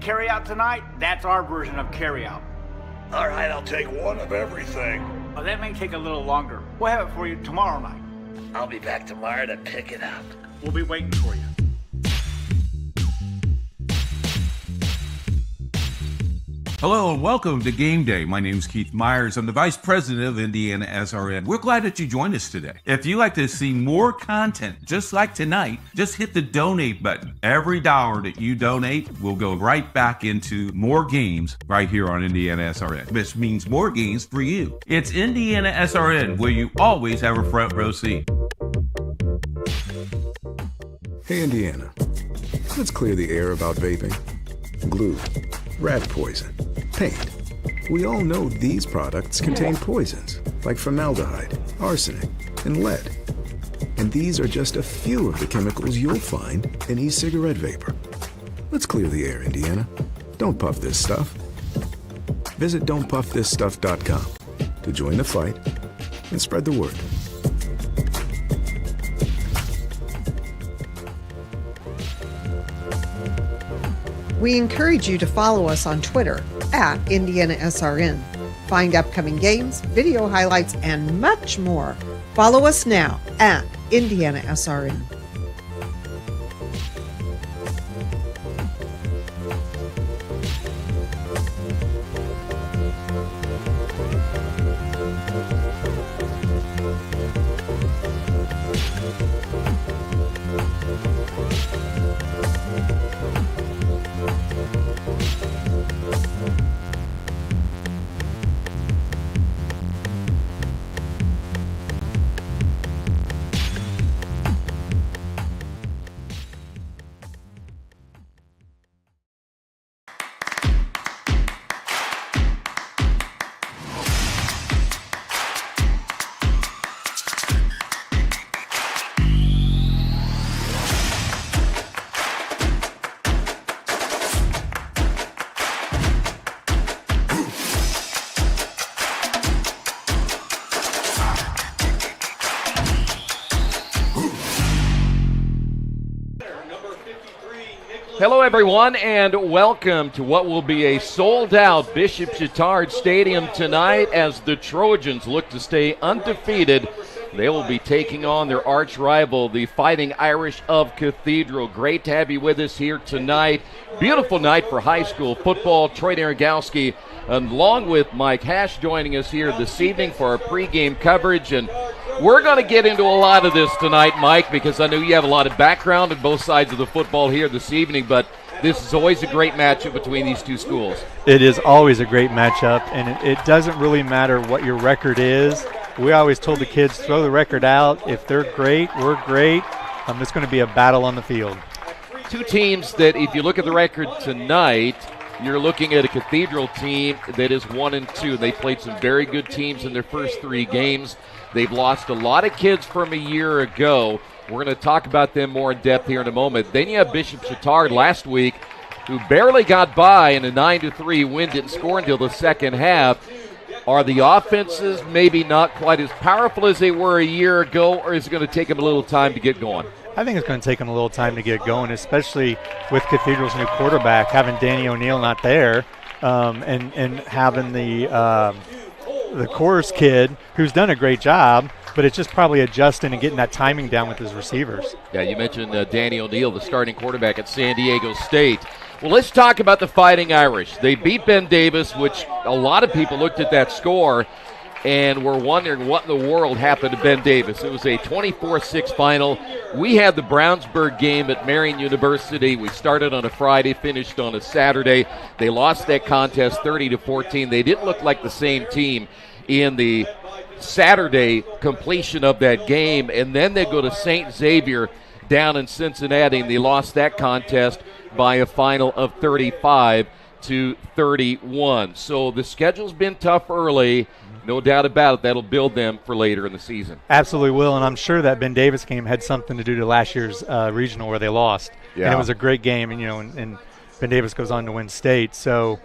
carry-out tonight? That's our version of carry-out. All right, I'll take one of everything. Oh, that may take a little longer. We'll have it for you tomorrow night. I'll be back tomorrow to pick it up. We'll be waiting for you. Hello and welcome to Game Day. My name is Keith Myers. I'm the Vice President of IndianaSRN. We're glad that you joined us today. If you'd like to see more content just like tonight, just hit the donate button. Every dollar that you donate will go right back into more games right here on IndianaSRN, which means more games for you. It's IndianaSRN, where you always have a front row seat. Hey, Indiana. Let's clear the air about vaping. Glue, rat poison, paint. We all know these products contain poisons like formaldehyde, arsenic, and lead. And these are just a few of the chemicals you'll find in e-cigarette vapor. Let's clear the air, Indiana. Don't puff this stuff. Visit don'tpuffthisstuff.com to join the fight and spread the word. We encourage you to follow us on Twitter at IndianaSRN. Find upcoming games, video highlights, and much more. Follow us now at IndianaSRN. Hello, everyone, and welcome to what will be a sold-out Bishop Chatard Stadium tonight as the Trojans look to stay undefeated. They will be taking on their arch rival, the Fighting Irish of Cathedral. Great to have you with us here tonight. Beautiful night for high school football. Troy Naragowski, along with Mike Hash, joining us here this evening for our pregame coverage. And we're going to get into a lot of this tonight, Mike, because I know you have a lot of background on both sides of the football here this evening, but this is always a great matchup between these two schools. It is always a great matchup, and it doesn't really matter what your record is. We always told the kids, throw the record out. If they're great, we're great. It's going to be a battle on the field. Two teams that, if you look at the record tonight, you're looking at a Cathedral team that is 1-2. They played some very good teams in their first three games. They've lost a lot of kids from a year ago. We're going to talk about them more in depth here in a moment. Then you have Bishop Chatard last week, who barely got by in a 9-3 win, didn't score until the second half. Are the offenses maybe not quite as powerful as they were a year ago, or is it going to take them a little time to get going? I think it's going to take them a little time to get going, especially with Cathedral's new quarterback, having Danny O'Neill not there, and having the chorus kid who's done a great job, but it's just probably adjusting and getting that timing down with his receivers. Yeah, you mentioned Danny O'Neill, the starting quarterback at San Diego State. Well, let's talk about the Fighting Irish. They beat Ben Davis, which a lot of people looked at that score and were wondering what in the world happened to Ben Davis. It was a 24-6 final. We had the Brownsburg game at Marian University. We started on a Friday, finished on a Saturday. They lost that contest 30-14. They didn't look like the same team in the Saturday completion of that game. And then they go to St. Xavier down in Cincinnati, and they lost that contest by a final of 35-31. So the schedule's been tough early. No doubt about it, that'll build them for later in the season. Absolutely will, and I'm sure that Ben Davis game had something to do to last year's regional where they lost. Yeah. And it was a great game, and and Ben Davis goes on to win state. So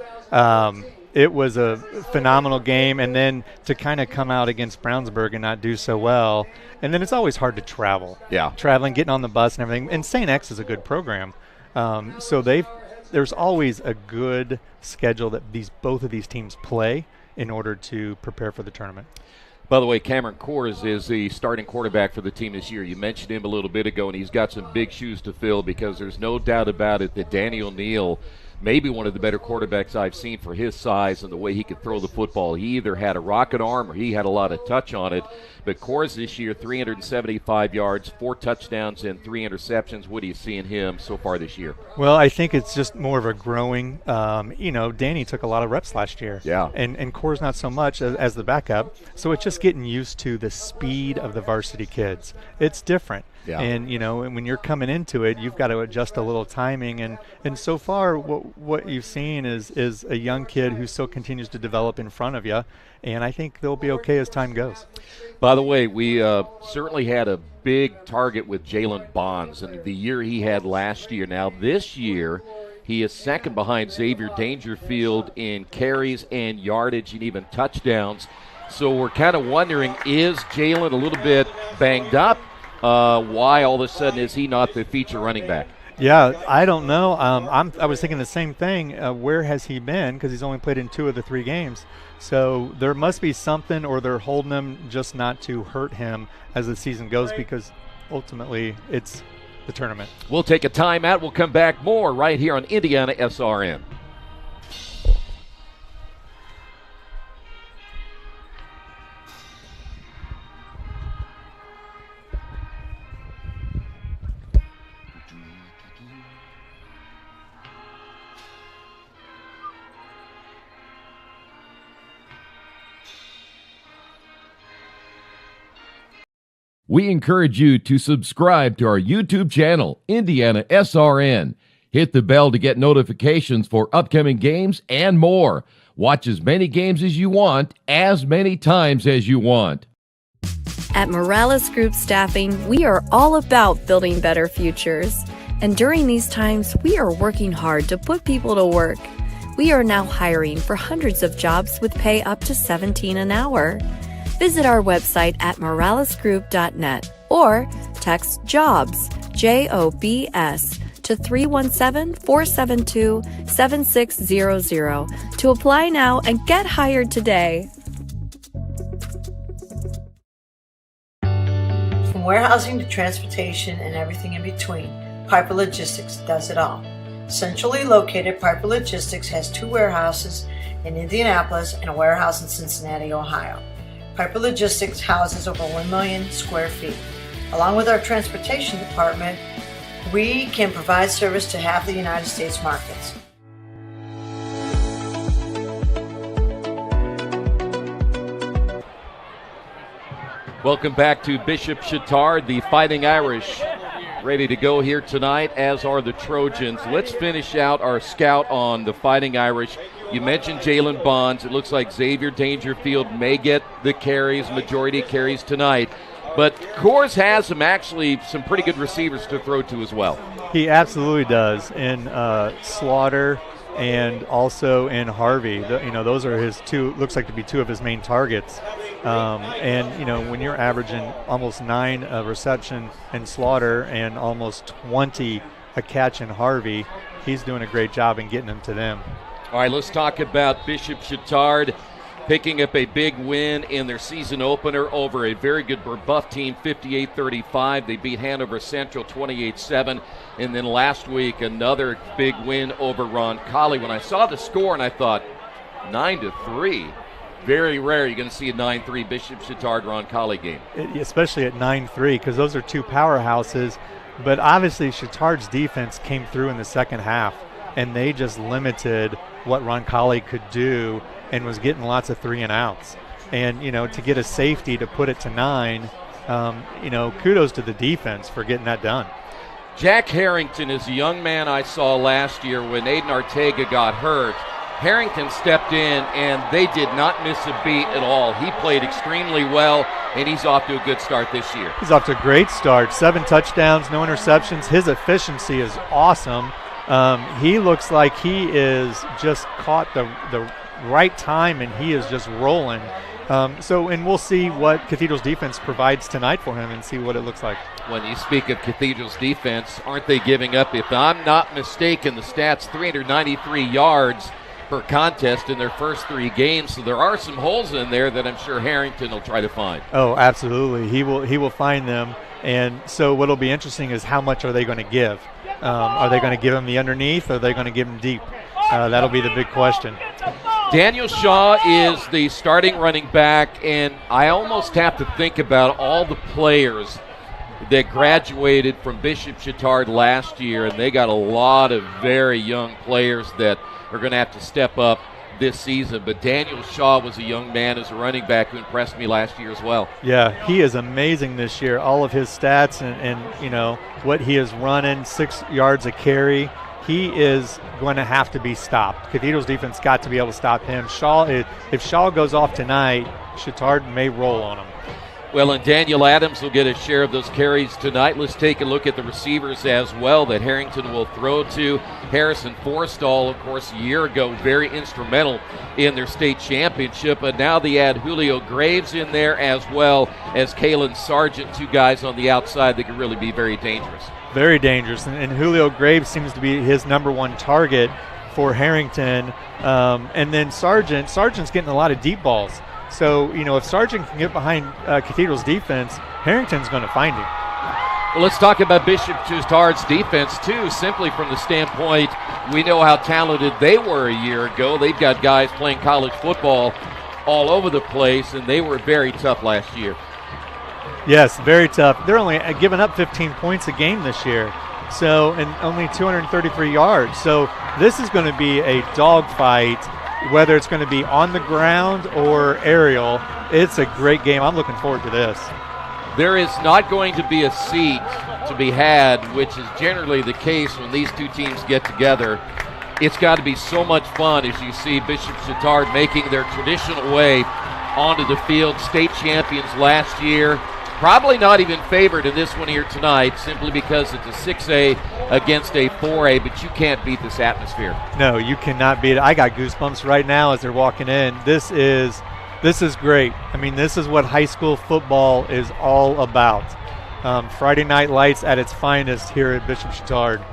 it was a phenomenal game, and then to kind of come out against Brownsburg and not do so well. And then it's always hard to travel. Yeah. Traveling, getting on the bus and everything. And St. X is a good program. So they've there's always a good schedule that both of these teams play in order to prepare for the tournament. By the way, Cameron Kors is the starting quarterback for the team this year. You mentioned him a little bit ago, and he's got some big shoes to fill because there's no doubt about it that Danny O'Neal may be one of the better quarterbacks I've seen for his size and the way he could throw the football. He either had a rocket arm or he had a lot of touch on it. But Kors this year, 375 yards, 4 touchdowns, and 3 interceptions. What do you see in him so far this year? Well, I think it's just more of a growing, Danny took a lot of reps last year. Yeah. And Kors not so much as the backup. So it's just getting used to the speed of the varsity kids. It's different. Yeah. And, when you're coming into it, you've got to adjust a little timing. And so far, what you've seen is a young kid who still continues to develop in front of you. And I think they'll be okay as time goes. By the way, we certainly had a big target with Jalen Bonds and the year he had last year. Now, this year, he is second behind Xavier Dangerfield in carries and yardage and even touchdowns. So we're kind of wondering, is Jalen a little bit banged up? Why all of a sudden is he not the feature running back? Yeah, I don't know. I was thinking the same thing. Where has he been? Because he's only played in 2 of the 3 games. So there must be something, or they're holding him just not to hurt him as the season goes, because ultimately it's the tournament. We'll take a timeout. We'll come back more right here on IndianaSRN. We encourage you to subscribe to our YouTube channel, IndianaSRN. Hit the bell to get notifications for upcoming games and more. Watch as many games as you want, as many times as you want. At Morales Group Staffing, we are all about building better futures. And during these times, we are working hard to put people to work. We are now hiring for hundreds of jobs with pay up to $17 an hour. Visit our website at moralesgroup.net or text JOBS, JOBS, to 317-472-7600 to apply now and get hired today. From warehousing to transportation and everything in between, Piper Logistics does it all. Centrally located, Piper Logistics has 2 warehouses in Indianapolis and a warehouse in Cincinnati, Ohio. Piper Logistics houses over 1 million square feet. Along with our transportation department, we can provide service to half the United States markets. Welcome back to Bishop Chatard, the Fighting Irish, ready to go here tonight, as are the Trojans. Let's finish out our scout on the Fighting Irish. You mentioned Jalen Bonds. It looks like Xavier Dangerfield may get the carries, majority carries tonight. But Kors has some pretty good receivers to throw to as well. He absolutely does. In Slaughter and also in Harvey. Those are his 2, looks like to be 2 of his main targets. When you're averaging almost 9 reception in Slaughter and almost 20 a catch in Harvey, he's doing a great job in getting them to them. All right, let's talk about Bishop Chatard picking up a big win in their season opener over a very good Brebeuf team, 58-35. They beat Hanover Central 28-7. And then last week, another big win over Roncalli. When I saw the score, and I thought, 9-3. Very rare you're going to see a 9-3 Bishop Chatard Roncalli game. Especially at 9-3, because those are 2 powerhouses. But obviously Chatard's defense came through in the second half, and they just limited what Roncalli could do and was getting lots of 3 and outs. And, to get a safety to put it to 9, kudos to the defense for getting that done. Jack Harrington is a young man I saw last year when Aiden Ortega got hurt. Harrington stepped in, and they did not miss a beat at all. He played extremely well, and he's off to a good start this year. He's off to a great start. 7 touchdowns, no interceptions. His efficiency is awesome. He looks like he is just caught the right time, and he is just rolling. And we'll see what Cathedral's defense provides tonight for him and see what it looks like. When you speak of Cathedral's defense, aren't they giving up, if I'm not mistaken, the stats 393 yards per contest in their first 3 games? So there are some holes in there that I'm sure Harrington will try to find. Oh, absolutely. He will find them. And so what'll be interesting is how much are they going to give? Are they going to give him the underneath, or are they going to give him deep? That'll be the big question. Daniel Shaw is the starting running back, and I almost have to think about all the players that graduated from Bishop Chatard last year, and they got a lot of very young players that are going to have to step up this season. But Daniel Shaw was a young man as a running back who impressed me last year as well. Yeah, he is amazing this year. All of his stats and what he is running, 6 yards a carry. He is going to have to be stopped. Cathedral's defense got to be able to stop him. If Shaw goes off tonight, Chatard may roll on him. Well, and Daniel Adams will get a share of those carries tonight. Let's take a look at the receivers as well that Harrington will throw to. Harrison Forstall, of course, a year ago, very instrumental in their state championship. But now they add Julio Graves in there as well as Kalen Sargent, 2 guys on the outside that can really be very dangerous. Very dangerous. And Julio Graves seems to be his number 1 target for Harrington. And then Sargent's getting a lot of deep balls. So, if Sargent can get behind Cathedral's defense, Harrington's going to find him. Well, let's talk about Bishop Chatard's defense, too, simply from the standpoint we know how talented they were a year ago. They've got guys playing college football all over the place, and they were very tough last year. Yes, very tough. They're only giving up 15 points a game this year, and only 233 yards. So this is going to be a dogfight. Whether it's going to be on the ground or aerial, it's a great game. I'm looking forward to this. There is not going to be a seat to be had, which is generally the case when these 2 teams get together. It's got to be so much fun as you see Bishop Chatard making their traditional way onto the field. State champions last year. Probably not even favored in this one here tonight, simply because it's a 6A against a 4A, but you can't beat this atmosphere. No, you cannot beat it. I got goosebumps right now as they're walking in. This is great. I mean, this is what high school football is all about. Friday Night Lights at its finest here at Bishop Chatard.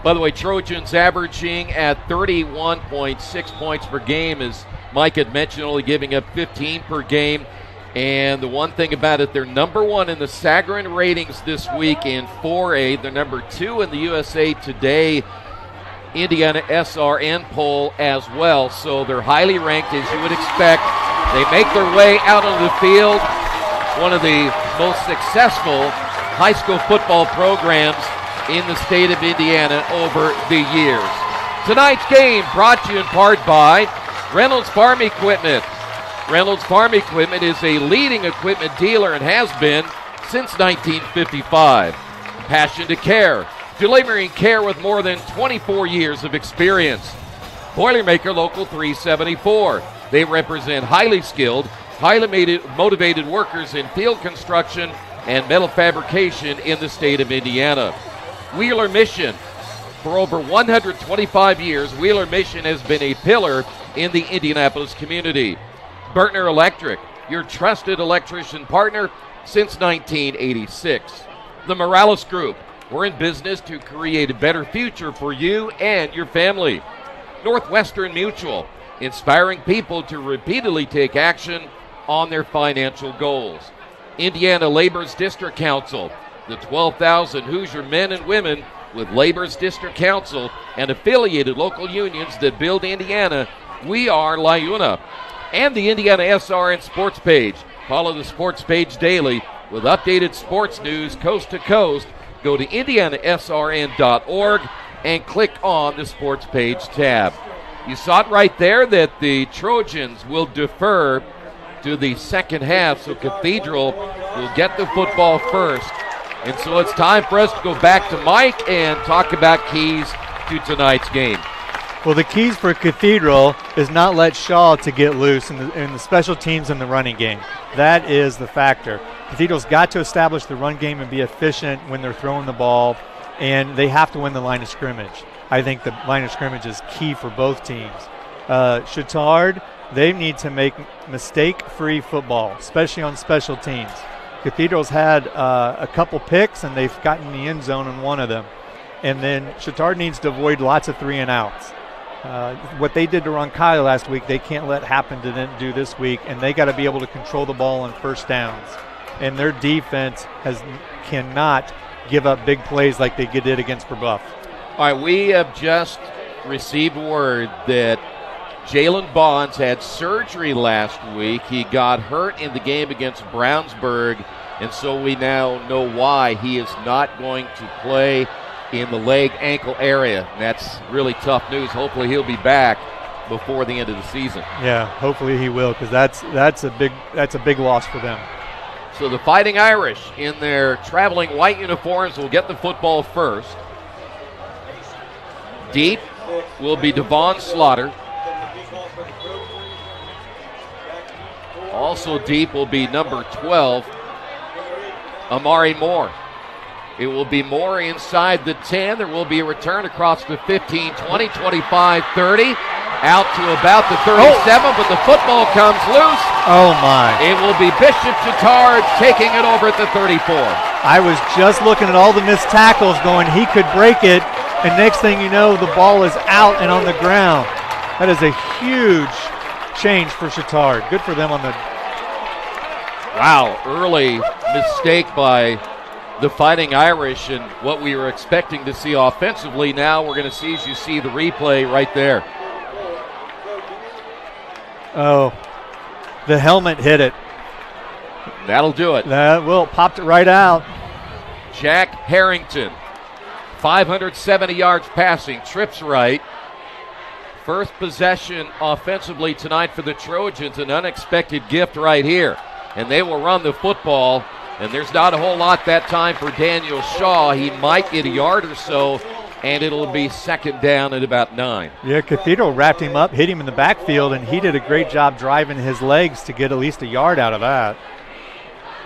By the way, Trojans averaging at 31.6 points per game, as Mike had mentioned, only giving up 15 per game. And the one thing about it, they're number 1 in the Sagarin ratings this week in 4A. They're number 2 in the USA Today IndianaSRN poll as well. So they're highly ranked, as you would expect. They make their way out on the field. One of the most successful high school football programs in the state of Indiana over the years. Tonight's game brought to you in part by Reynolds Farm Equipment. Reynolds Farm Equipment is a leading equipment dealer and has been since 1955. Passion to care, delivering care with more than 24 years of experience. Boilermaker Local 374. They represent highly skilled, highly motivated workers in field construction and metal fabrication in the state of Indiana. Wheeler Mission. For over 125 years, Wheeler Mission has been a pillar in the Indianapolis community. Bertner Electric, your trusted electrician partner since 1986. The Morales Group, we're in business to create a better future for you and your family. Northwestern Mutual, inspiring people to repeatedly take action on their financial goals. Indiana Labor's District Council, the 12,000 Hoosier men and women with Labor's District Council and affiliated local unions that build Indiana. We are LIUNA. And the IndianaSRN sports page. Follow the sports page daily with updated sports news coast to coast. Go to IndianaSRN.org and click on the sports page tab. You saw it right there that the Trojans will defer to the second half, so Cathedral will get the football first. And so it's time for us to go back to Mike and talk about keys to tonight's game. Well, the keys for Cathedral is not let Shaw to get loose in the special teams and the running game. That is the factor. Cathedral's got to establish the run game and be efficient when they're throwing the ball, and they have to win the line of scrimmage. I think the line of scrimmage is key for both teams. Chatard they need to make mistake-free football, especially on special teams. Cathedral's had a couple picks, and they've gotten in the end zone in one of them. And then Chatard needs to avoid lots of 3-and-outs. What they did to Roncalli last week, they can't let happen to them do this week, and they got to be able to control the ball on first downs. And their defense cannot give up big plays like they did against Brebeuf. All right, we have just received word that Jalen Bonds had surgery last week. He got hurt in the game against Brownsburg, and so we now know why he is not going to play in the leg ankle area. And that's really tough news. Hopefully he'll be back before the end of the season. Yeah, hopefully he will, because that's a big loss for them. So the Fighting Irish in their traveling white uniforms will get the football first. Deep will be Devon Slaughter. Also deep will be number 12, Amari Moore. It will be Moore inside the 10. There will be a return across the 15, 20, 25, 30, out to about the 37, but the football comes loose. Oh, my. It will be Bishop Chatard taking it over at the 34. I was just looking at all the missed tackles going, he could break it, and next thing you know, the ball is out and on the ground. That is a huge change for Chatard. Good for them on the... Wow, early mistake by the Fighting Irish, and what we were expecting to see offensively now we're going to see as you see the replay right there. Oh, the helmet hit it. That'll do it. That will, popped it right out. Jack Harrington, 570 yards passing, trips right. First possession offensively tonight for the Trojans, an unexpected gift right here. And they will run the football, and there's not a whole lot that time for Daniel Shaw. He might get a yard or so, and it'll be second down at about 9. Yeah, Cathedral wrapped him up, hit him in the backfield, and he did a great job driving his legs to get at least a yard out of that.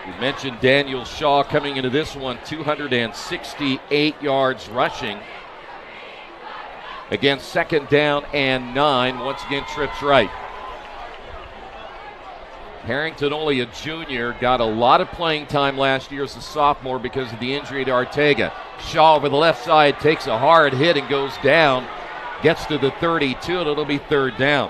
You mentioned Daniel Shaw coming into this one, 268 yards rushing. Again, second down and 9. Once again, trips right. Harrington, only a junior, got a lot of playing time last year as a sophomore because of the injury to Ortega. Shaw over the left side takes a hard hit and goes down, gets to the 32, and it'll be third down.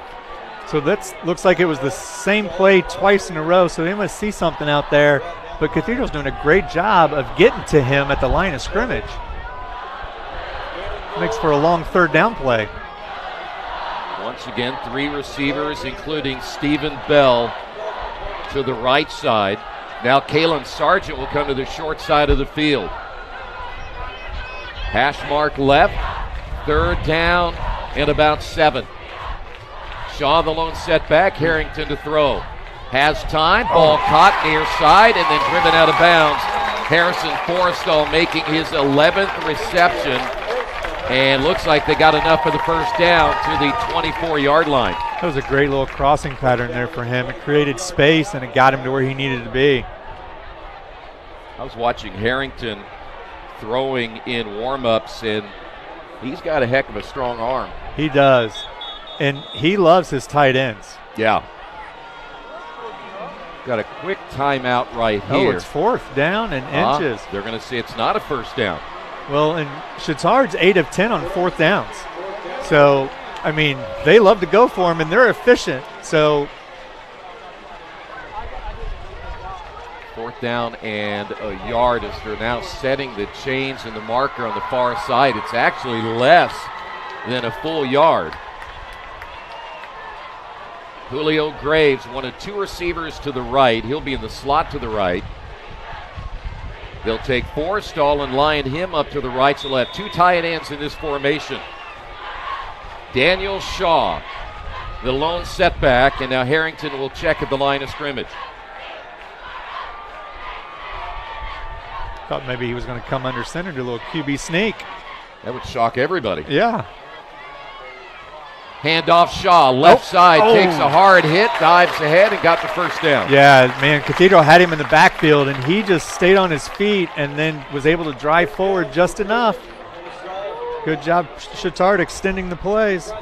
So that looks like it was the same play twice in a row, so they must see something out there. But Cathedral's doing a great job of getting to him at the line of scrimmage. Makes for a long third down play. Once again, 3 receivers, including Stephen Bell, to the right side. Now Kalen Sargent will come to the short side of the field. Hash mark left, third down and about 7. Shaw the lone setback, Harrington to throw. Has time, ball caught near side and then driven out of bounds. Harrison Forrestal making his 11th reception, and looks like they got enough for the first down to the 24-yard line. That was a great little crossing pattern there for him. It created space, and it got him to where he needed to be. I was watching Harrington throwing in warm-ups, and he's got a heck of a strong arm. He does, and he loves his tight ends. Yeah. Got a quick timeout right here. Oh, it's fourth down and inches. They're going to say it's not a first down. Well, and Chatard's 8 of 10 on fourth downs. So, I mean, they love to go for him, and they're efficient. So, fourth down and a yard as they're now setting the chains and the marker on the far side. It's actually less than a full yard. Julio Graves, one of 2 receivers to the right. He'll be in the slot to the right. They'll take Forrestal and line him up to the right, so they'll have 2 tight ends in this formation. Daniel Shaw, the lone setback, and now Harrington will check at the line of scrimmage. Thought maybe he was going to come under center, do a little QB sneak. That would shock everybody. Yeah. Handoff Shaw, left side, takes a hard hit, dives ahead, and got the first down. Yeah, man, Cathedral had him in the backfield, and he just stayed on his feet and then was able to drive forward just enough. Good job, Chatard, extending the plays.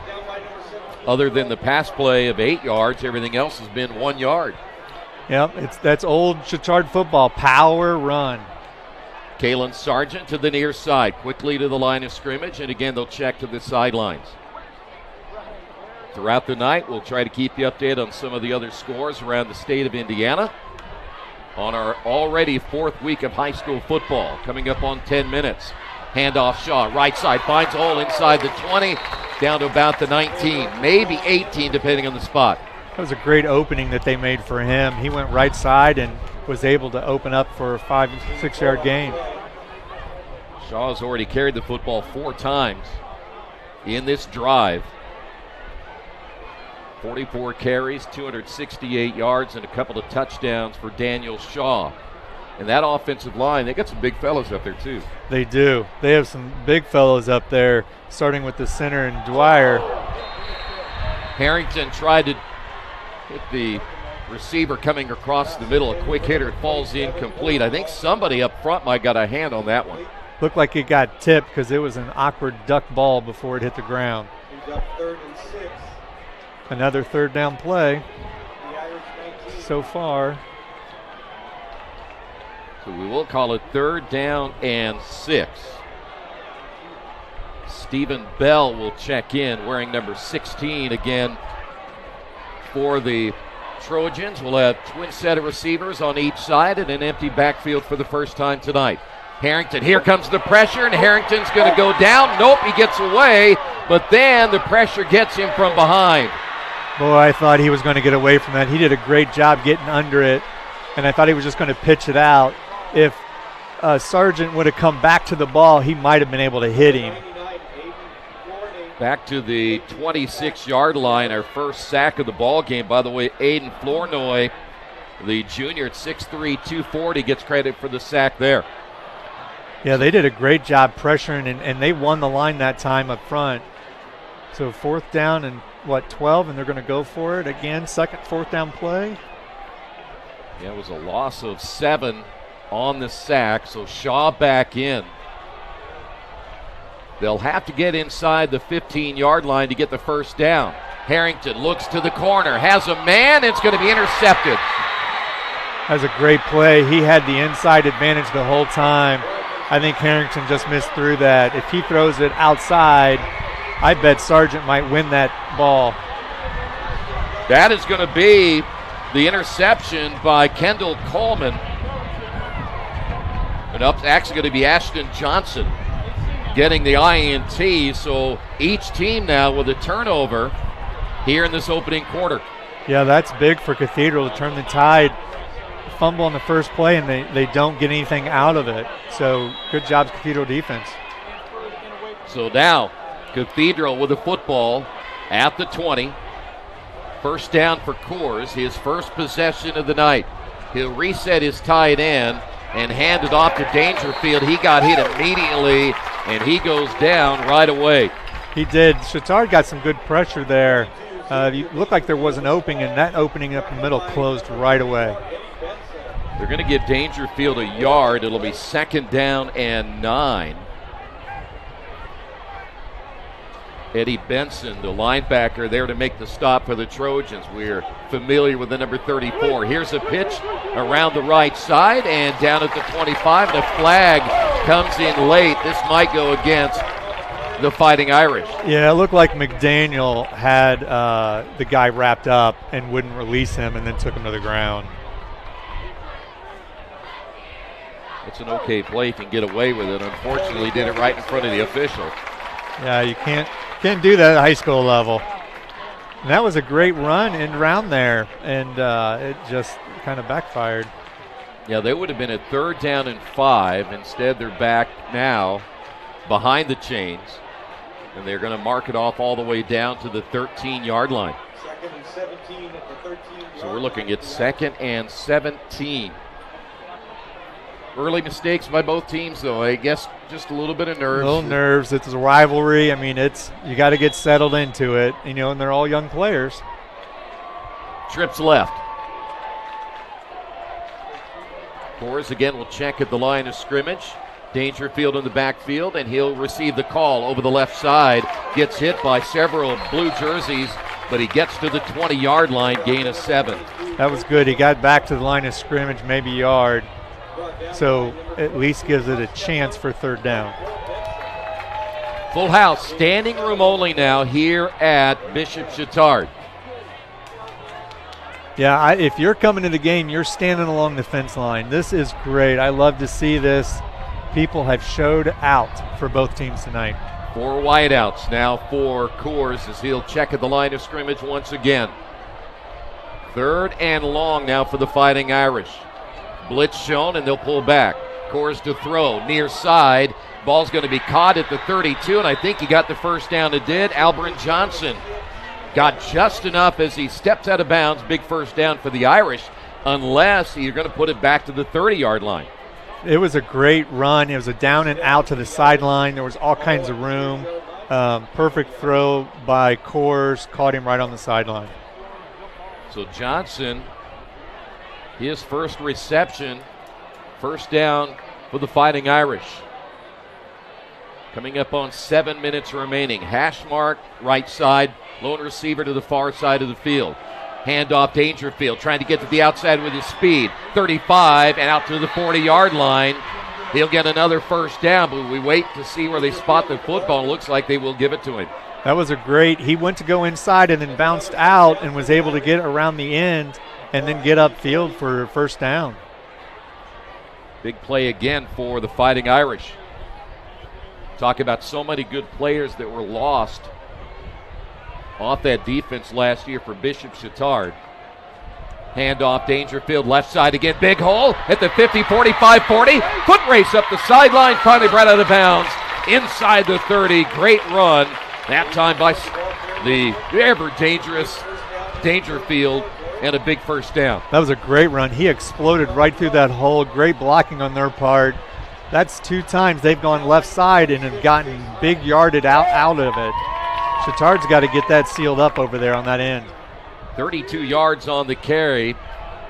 Other than the pass play of 8 yards, everything else has been 1 yard. Yep, that's old Chatard football, power run. Kalen Sargent to the near side, quickly to the line of scrimmage, and again they'll check to the sidelines. Throughout the night, we'll try to keep you updated on some of the other scores around the state of Indiana on our already 4th week of high school football. Coming up on 10 minutes. Handoff Shaw, right side, finds a hole inside the 20, down to about the 19, maybe 18 depending on the spot. That was a great opening that they made for him. He went right side and was able to open up for a 5-6 yard gain. Shaw's already carried the football 4 times in this drive. 44 carries, 268 yards, and a couple of touchdowns for Daniel Shaw. And that offensive line, they got some big fellows up there too. They do. They have some big fellows up there, starting with the center and Dwyer. Harrington tried to hit the receiver coming across the middle. A quick hitter, it falls incomplete. I think somebody up front might got a hand on that one. Looked like it got tipped because it was an awkward duck ball before it hit the ground. He's up 3rd and 6. Another 3rd down play so far. So we will call it 3rd down and 6. Stephen Bell will check in wearing number 16 again for the Trojans. We'll have twin set of receivers on each side and an empty backfield for the first time tonight. Harrington, here comes the pressure, and Harrington's going to go down. Nope, he gets away, but then the pressure gets him from behind. Boy, I thought he was going to get away from that. He did a great job getting under it, and I thought he was just going to pitch it out. If Sargent would have come back to the ball, he might have been able to hit him. Back to the 26-yard line, our first sack of the ball game. By the way, Aiden Flournoy, the junior at 6'3", 240, gets credit for the sack there. Yeah, they did a great job pressuring, and they won the line that time up front. So 4th down and, 12, and they're going to go for it again, 4th down play. Yeah, it was a loss of 7 on the sack, so Shaw back in. They'll have to get inside the 15-yard line to get the first down. Harrington looks to the corner, has a man, it's going to be intercepted. That's a great play. He had the inside advantage the whole time. I think Harrington just missed through that. If he throws it outside, I bet Sargent might win that ball. That is going to be the interception by Kendall Coleman. And up actually going to be Ashton Johnson getting the INT. So each team now with a turnover here in this opening quarter. Yeah, that's big for Cathedral to turn the tide. Fumble on the first play, and they don't get anything out of it. So good job, Cathedral defense. So now Cathedral with the football at the 20. First down for Coors, his first possession of the night. He'll reset his tight end and hand it off to Dangerfield. He got hit immediately, and he goes down right away. He did. Chatard got some good pressure there. It looked like there was an opening, and that opening up the middle closed right away. They're going to give Dangerfield a yard. It'll be 2nd down and 9. Eddie Benson, the linebacker, there to make the stop for the Trojans. We're familiar with the number 34. Here's a pitch around the right side and down at the 25. And a flag comes in late. This might go against the Fighting Irish. Yeah, it looked like McDaniel had the guy wrapped up and wouldn't release him and then took him to the ground. It's an okay play if you can get away with it. Unfortunately, did it right in front of the official. Yeah, you can't do that at high school level. And that was a great run and round there, and it just kind of backfired. Yeah, they would have been at 3rd down and 5. Instead, they're back now behind the chains, and they're going to mark it off all the way down to the 13-yard line. 2nd and 17 at the 13-yard. So we're looking at 2nd and 17. Early mistakes by both teams, though. I guess just a little bit of nerves. A little nerves. It's a rivalry. I mean, you got to get settled into it, and they're all young players. Trips left. Coors again will check at the line of scrimmage. Dangerfield in the backfield, and he'll receive the call over the left side. Gets hit by several blue jerseys but he gets to the 20-yard line, gain of 7. That was good. He got back to the line of scrimmage, maybe yard, so at least gives it a chance for third down. Full house, standing room only now here at Bishop Chatard. Yeah, if you're coming to the game, you're standing along the fence line. This is great. I love to see this. People have showed out for both teams tonight. 4 wideouts now for Coors as he'll check at the line of scrimmage once again. 3rd and long now for the Fighting Irish. Blitz shown, and they'll pull back. Coors to throw, near side. Ball's going to be caught at the 32, and I think he got the first down. It did. Albrin Johnson got just enough as he steps out of bounds. Big first down for the Irish, unless you're going to put it back to the 30-yard line. It was a great run. It was a down and out to the sideline. There was all kinds of room. Perfect throw by Coors. Caught him right on the sideline. So Johnson, his first reception, first down for the Fighting Irish. Coming up on 7 minutes remaining. Hash mark, right side, lone receiver to the far side of the field. Handoff Dangerfield, trying to get to the outside with his speed. 35 and out to the 40-yard line. He'll get another first down, but we wait to see where they spot the football. Looks like they will give it to him. That was a great, he went to go inside and then bounced out and was able to get around the end and then get upfield for first down. Big play again for the Fighting Irish. Talk about so many good players that were lost off that defense last year for Bishop Chatard. Handoff Dangerfield, left side again, big hole at the 50, 45, 40. Foot race up the sideline, finally brought out of bounds inside the 30. Great run. That time by the ever dangerous Dangerfield, and a big first down. That was a great run. He exploded right through that hole. Great blocking on their part. That's 2 times they've gone left side and have gotten big yarded out of it. Chatard's got to get that sealed up over there on that end. 32 yards on the carry.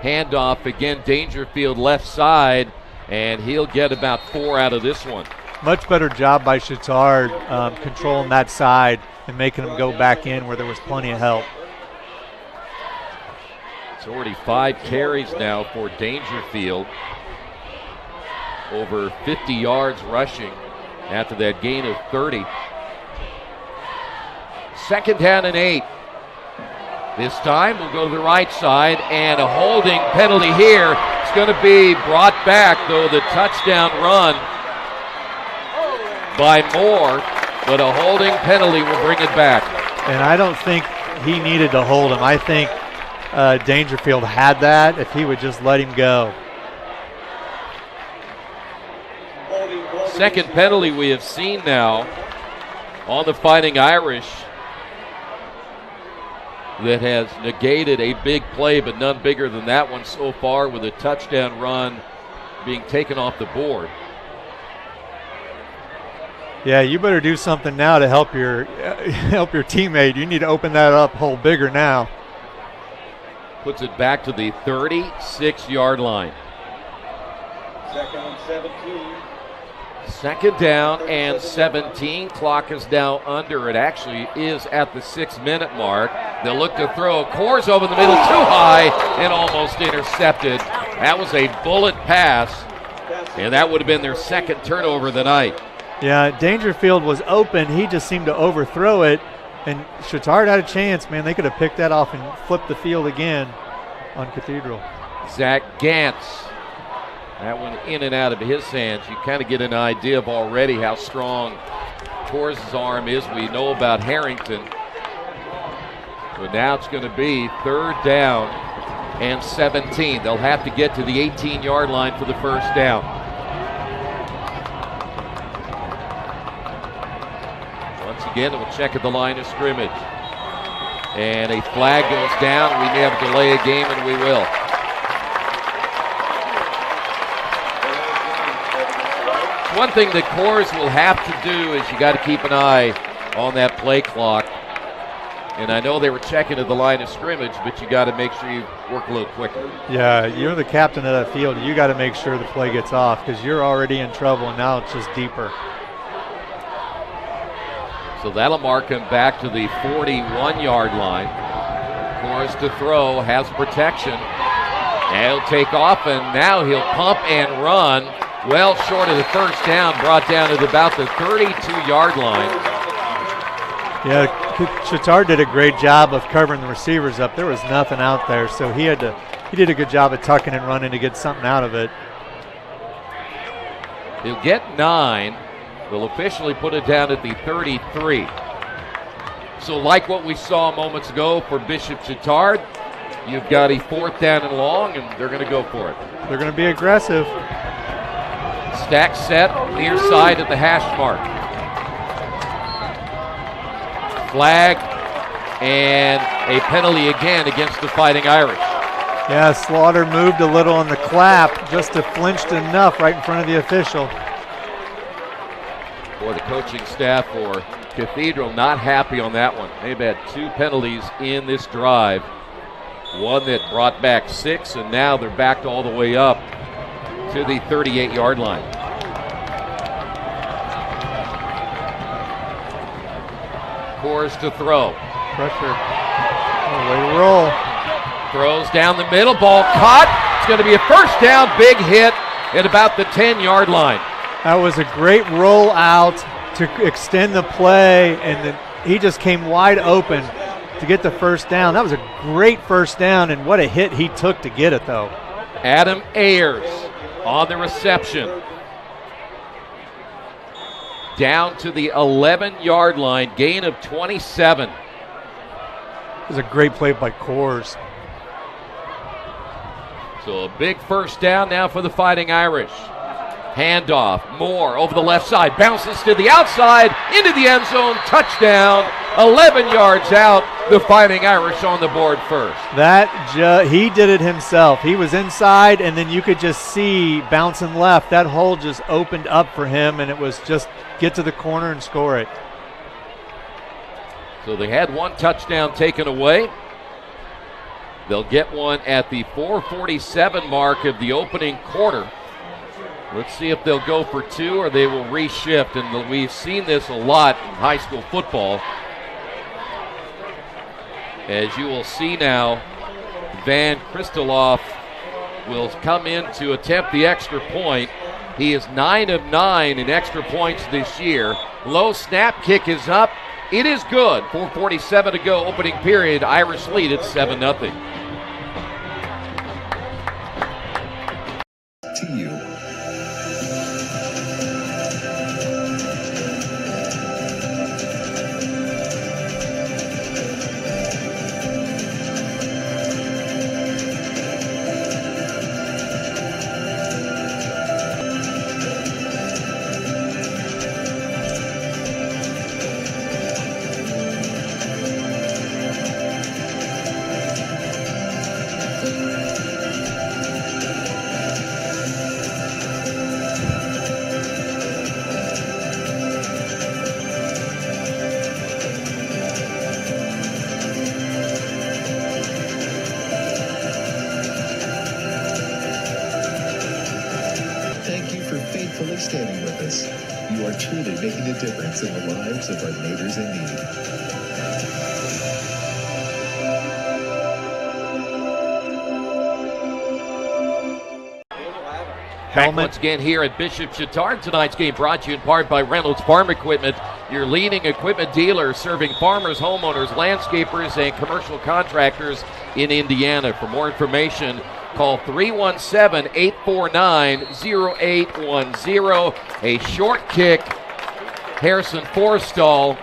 Handoff again, Dangerfield left side, and he'll get about 4 out of this one. Much better job by Chatard controlling that side and making him go back in where there was plenty of help. It's already 5 carries now for Dangerfield. Over 50 yards rushing after that gain of 30. 2nd down and 8. This time we'll go to the right side, and a holding penalty here. It's going to be brought back, though, the touchdown run by Moore, but a holding penalty will bring it back. And I don't think he needed to hold him. I think Dangerfield had that if he would just let him go. Second penalty we have seen now on the Fighting Irish that has negated a big play, but none bigger than that one so far, with a touchdown run being taken off the board. Yeah, you better do something now to help your teammate. You need to open that up hole bigger now. Puts it back to the 36-yard line. 2nd and 17. 2nd down and 17. Clock is now under. It actually is at the 6-minute mark. They'll look to throw. Coors over the middle, too high, and almost intercepted. That was a bullet pass, and that would have been their 2nd turnover of the night. Yeah, Dangerfield was open. He just seemed to overthrow it, and Chatard had a chance, man. They could have picked that off and flipped the field again on Cathedral. Zach Gantz. That one in and out of his hands. You kind of get an idea of already how strong Coors' arm is. We know about Harrington. But now it's going to be 3rd down and 17. They'll have to get to the 18-yard line for the first down. Once again, we'll check at the line of scrimmage. And a flag goes down. We may have to delay a game, and we will. One thing that Coors will have to do is you got to keep an eye on that play clock. And I know they were checking at the line of scrimmage, but you got to make sure you work a little quicker. Yeah, you're the captain of that field. You got to make sure the play gets off because you're already in trouble, and now it's just deeper. So that'll mark him back to the 41-yard line. Course to throw, has protection. And he'll take off, and now he'll pump and run. Well short of the first down, brought down at about the 32-yard line. Yeah, Chatard did a great job of covering the receivers up. There was nothing out there, so he did a good job of tucking and running to get something out of it. He'll get 9. They'll officially put it down at the 33. So like what we saw moments ago for Bishop Chatard, you've got a 4th down and long, and they're going to go for it. They're going to be aggressive. Stack set, near side at the hash mark. Flag and a penalty again against the Fighting Irish. Yeah, Slaughter moved a little on the clap just to flinched enough right in front of the official. Boy, the coaching staff for Cathedral not happy on that one. They've had 2 penalties in this drive. One that brought back 6, and now they're backed all the way up to the 38-yard line. Course to throw. Pressure. Oh, way to roll. Throws down the middle, ball caught. It's going to be a first down, big hit at about the 10-yard line. That was a great roll out to extend the play, and then he just came wide open to get the first down. That was a great first down, and what a hit he took to get it, though. Adam Ayers on the reception. Down to the 11-yard line, gain of 27. It was a great play by Coors. So a big first down now for the Fighting Irish. Handoff, Moore over the left side, bounces to the outside, into the end zone, touchdown, 11 yards out, the Fighting Irish on the board first. He did it himself. He was inside, and then you could just see bouncing left. That hole just opened up for him, and it was just get to the corner and score it. So they had 1 touchdown taken away. They'll get one at the 4:47 mark of the opening quarter. Let's see if they'll go for 2 or they will reshift. And we've seen this a lot in high school football. As you will see now, Van Kristoloff will come in to attempt the extra point. He is 9 of 9 in extra points this year. Low snap, kick is up. It is good. 4:47 to go, opening period. Irish lead at 7-0. To you. Standing with us. You are truly making a difference in the lives of our neighbors in need. Back once again here at Bishop Chatard. Tonight's game brought to you in part by Reynolds Farm Equipment, your leading equipment dealer serving farmers, homeowners, landscapers, and commercial contractors in Indiana. For more information, call 317-849-0810. A short kick. Harrison Forstall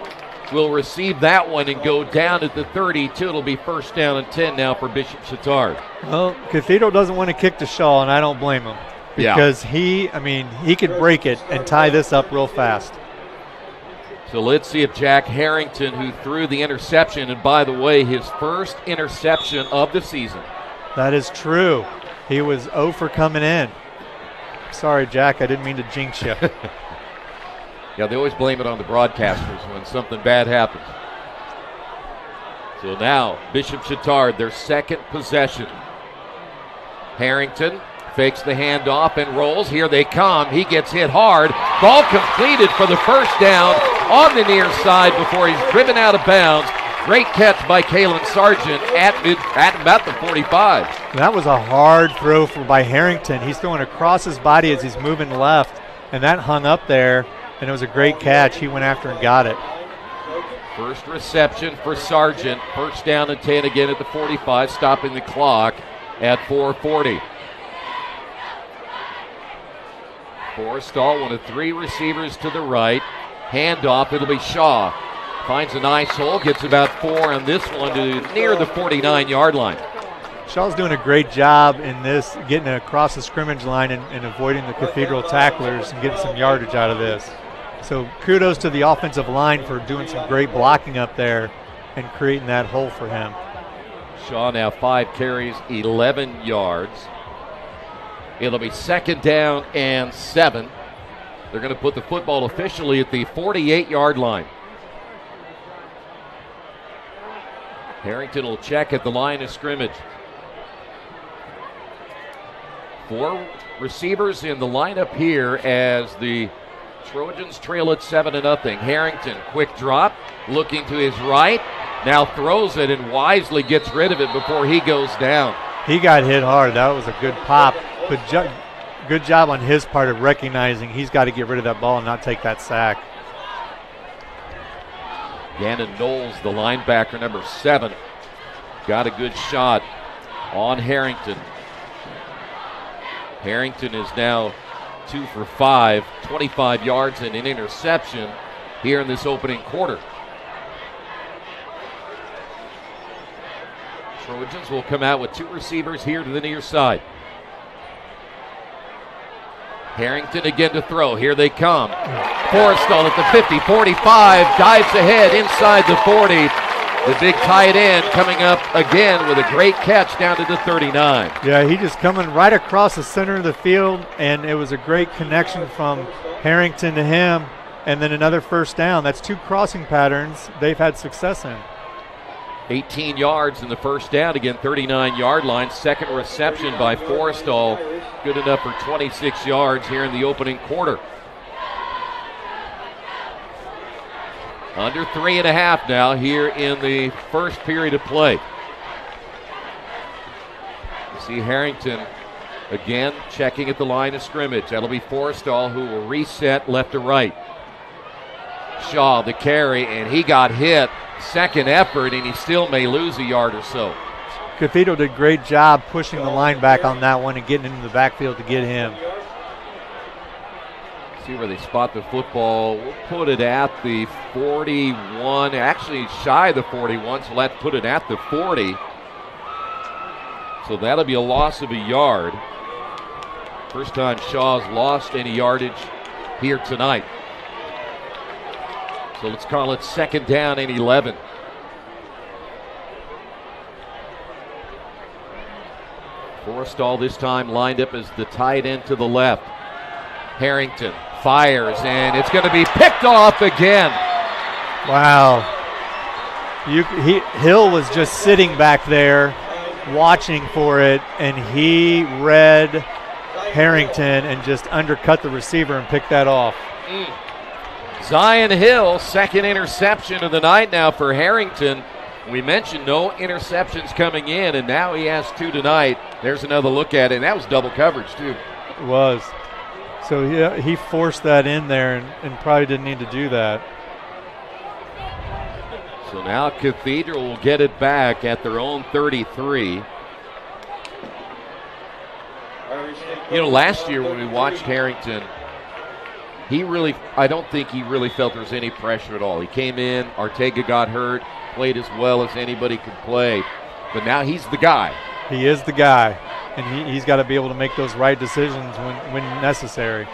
will receive that one and go down at the 32. It'll be first down and 10 now for Bishop Chatard. Well, Cathedral doesn't want to kick to Shaw, and I don't blame him. Because he could break it and tie this up real fast. So let's see if Jack Harrington, who threw the interception, and by the way, his first interception of the season. That is true. He was 0 for coming in. Sorry, Jack, I didn't mean to jinx you. Yeah, they always blame it on the broadcasters when something bad happens. So now, Bishop Chatard, their second possession. Harrington fakes the handoff and rolls. Here they come. He gets hit hard. Ball completed for the first down on the near side before he's driven out of bounds Great catch by Kalen Sargent at about the 45. That was a hard throw by Harrington. He's throwing across his body as he's moving left, and that hung up there, and it was a great catch. He went after and got it. First reception for Sargent. First down and 10 again at the 45, stopping the clock at 4:40. Forrestall, one of 3 receivers to the right. Handoff, it'll be Shaw. Finds a nice hole, gets about 4 on this one to near the 49-yard line. Shaw's doing a great job in this, getting across the scrimmage line and avoiding the Cathedral tacklers and getting some yardage out of this. So kudos to the offensive line for doing some great blocking up there and creating that hole for him. Shaw now 5 carries, 11 yards. It'll be 2nd down and 7. They're going to put the football officially at the 48-yard line. Harrington will check at the line of scrimmage. 4 receivers in the lineup here as the Trojans trail at 7-0. Harrington, quick drop, looking to his right, now throws it and wisely gets rid of it before he goes down. He got hit hard. That was a good pop, but good job on his part of recognizing he's got to get rid of that ball and not take that sack. Gannon Knowles, the linebacker, number 7, got a good shot on Harrington. Harrington is now 2 for 5, 25 yards and an interception here in this opening quarter. Trojans will come out with 2 receivers here to the near side. Harrington again to throw. Here they come. Forrestall at the 50, 45, dives ahead inside the 40. The big tight end coming up again with a great catch down to the 39. Yeah, he just coming right across the center of the field, and it was a great connection from Harrington to him, and then another first down. That's 2 crossing patterns they've had success in. 18 yards in the first down, again 39-yard line. Second reception by Forrestall, good enough for 26 yards here in the opening quarter. Under 3.5 now here in the first period of play. You see Harrington again checking at the line of scrimmage. That'll be Forrestall who will reset left to right. Shaw the carry, and he got hit. Second effort, and he still may lose a yard or so. Cathedral did a great job pushing the line back on that one and getting into the backfield to get him. See where they spot the football. We'll put it at the 41, actually shy of the 41, so let's put it at the 40. So that'll be a loss of a yard. First time Shaw's lost any yardage here tonight. So let's call it 2nd down and 11. Forrestall this time lined up as the tight end to the left. Harrington fires, and it's going to be picked off again. Wow. Hill was just sitting back there watching for it, and he read Harrington and just undercut the receiver and picked that off. Zion Hill, second interception of the night now for Harrington. We mentioned no interceptions coming in, and now he has 2 tonight. There's another look at it, and that was double coverage too. It was. So he forced that in there and probably didn't need to do that. So now Cathedral will get it back at their own 33. You know, last year when we watched Harrington, I don't think he really felt there was any pressure at all. He came in, Ortega got hurt, played as well as anybody could play. But now he's the guy. He is the guy, and he's got to be able to make those right decisions when necessary.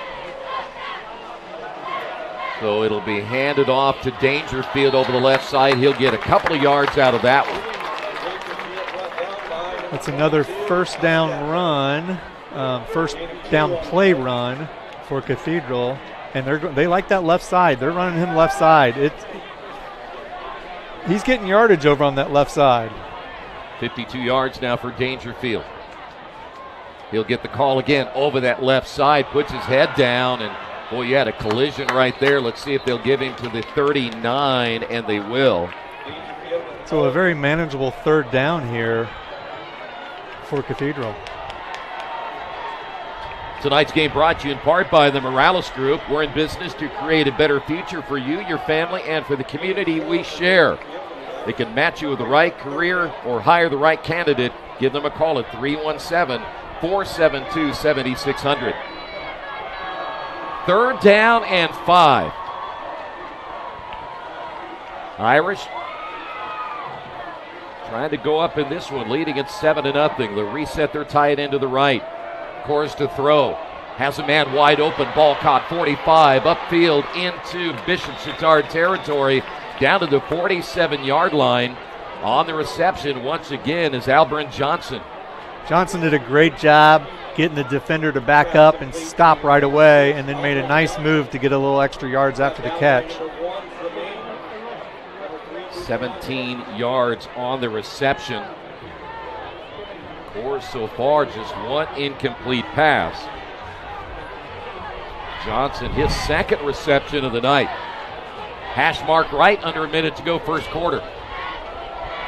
So it'll be handed off to Dangerfield over the left side. He'll get a couple of yards out of that one. That's another first down run, first down play run for Cathedral. And they like that left side. They're running him left side. He's getting yardage over on that left side. 52 yards now for Dangerfield. He'll get the call again over that left side, puts his head down, and boy, you had a collision right there. Let's see if they'll give him to the 39, and they will. So a very manageable third down here for Cathedral. Tonight's game brought to you in part by the Morales Group. We're in business to create a better future for you, your family, and for the community we share. They can match you with the right career or hire the right candidate. Give them a call at 317-472-7600. Third down and 5. Irish trying to go up in this one, leading at 7-0. They'll reset their tight end to the right. Course to throw. Has a man wide open. Ball caught 45. Upfield into Bishop Chatard territory. Down to the 47-yard line. On the reception once again is Albrin Johnson. Johnson did a great job getting the defender to back up and stop right away, and then made a nice move to get a little extra yards after the catch. 17 yards on the reception. Course so far, just one incomplete pass. Johnson, his second reception of the night. Hash mark right, under a minute to go, first quarter.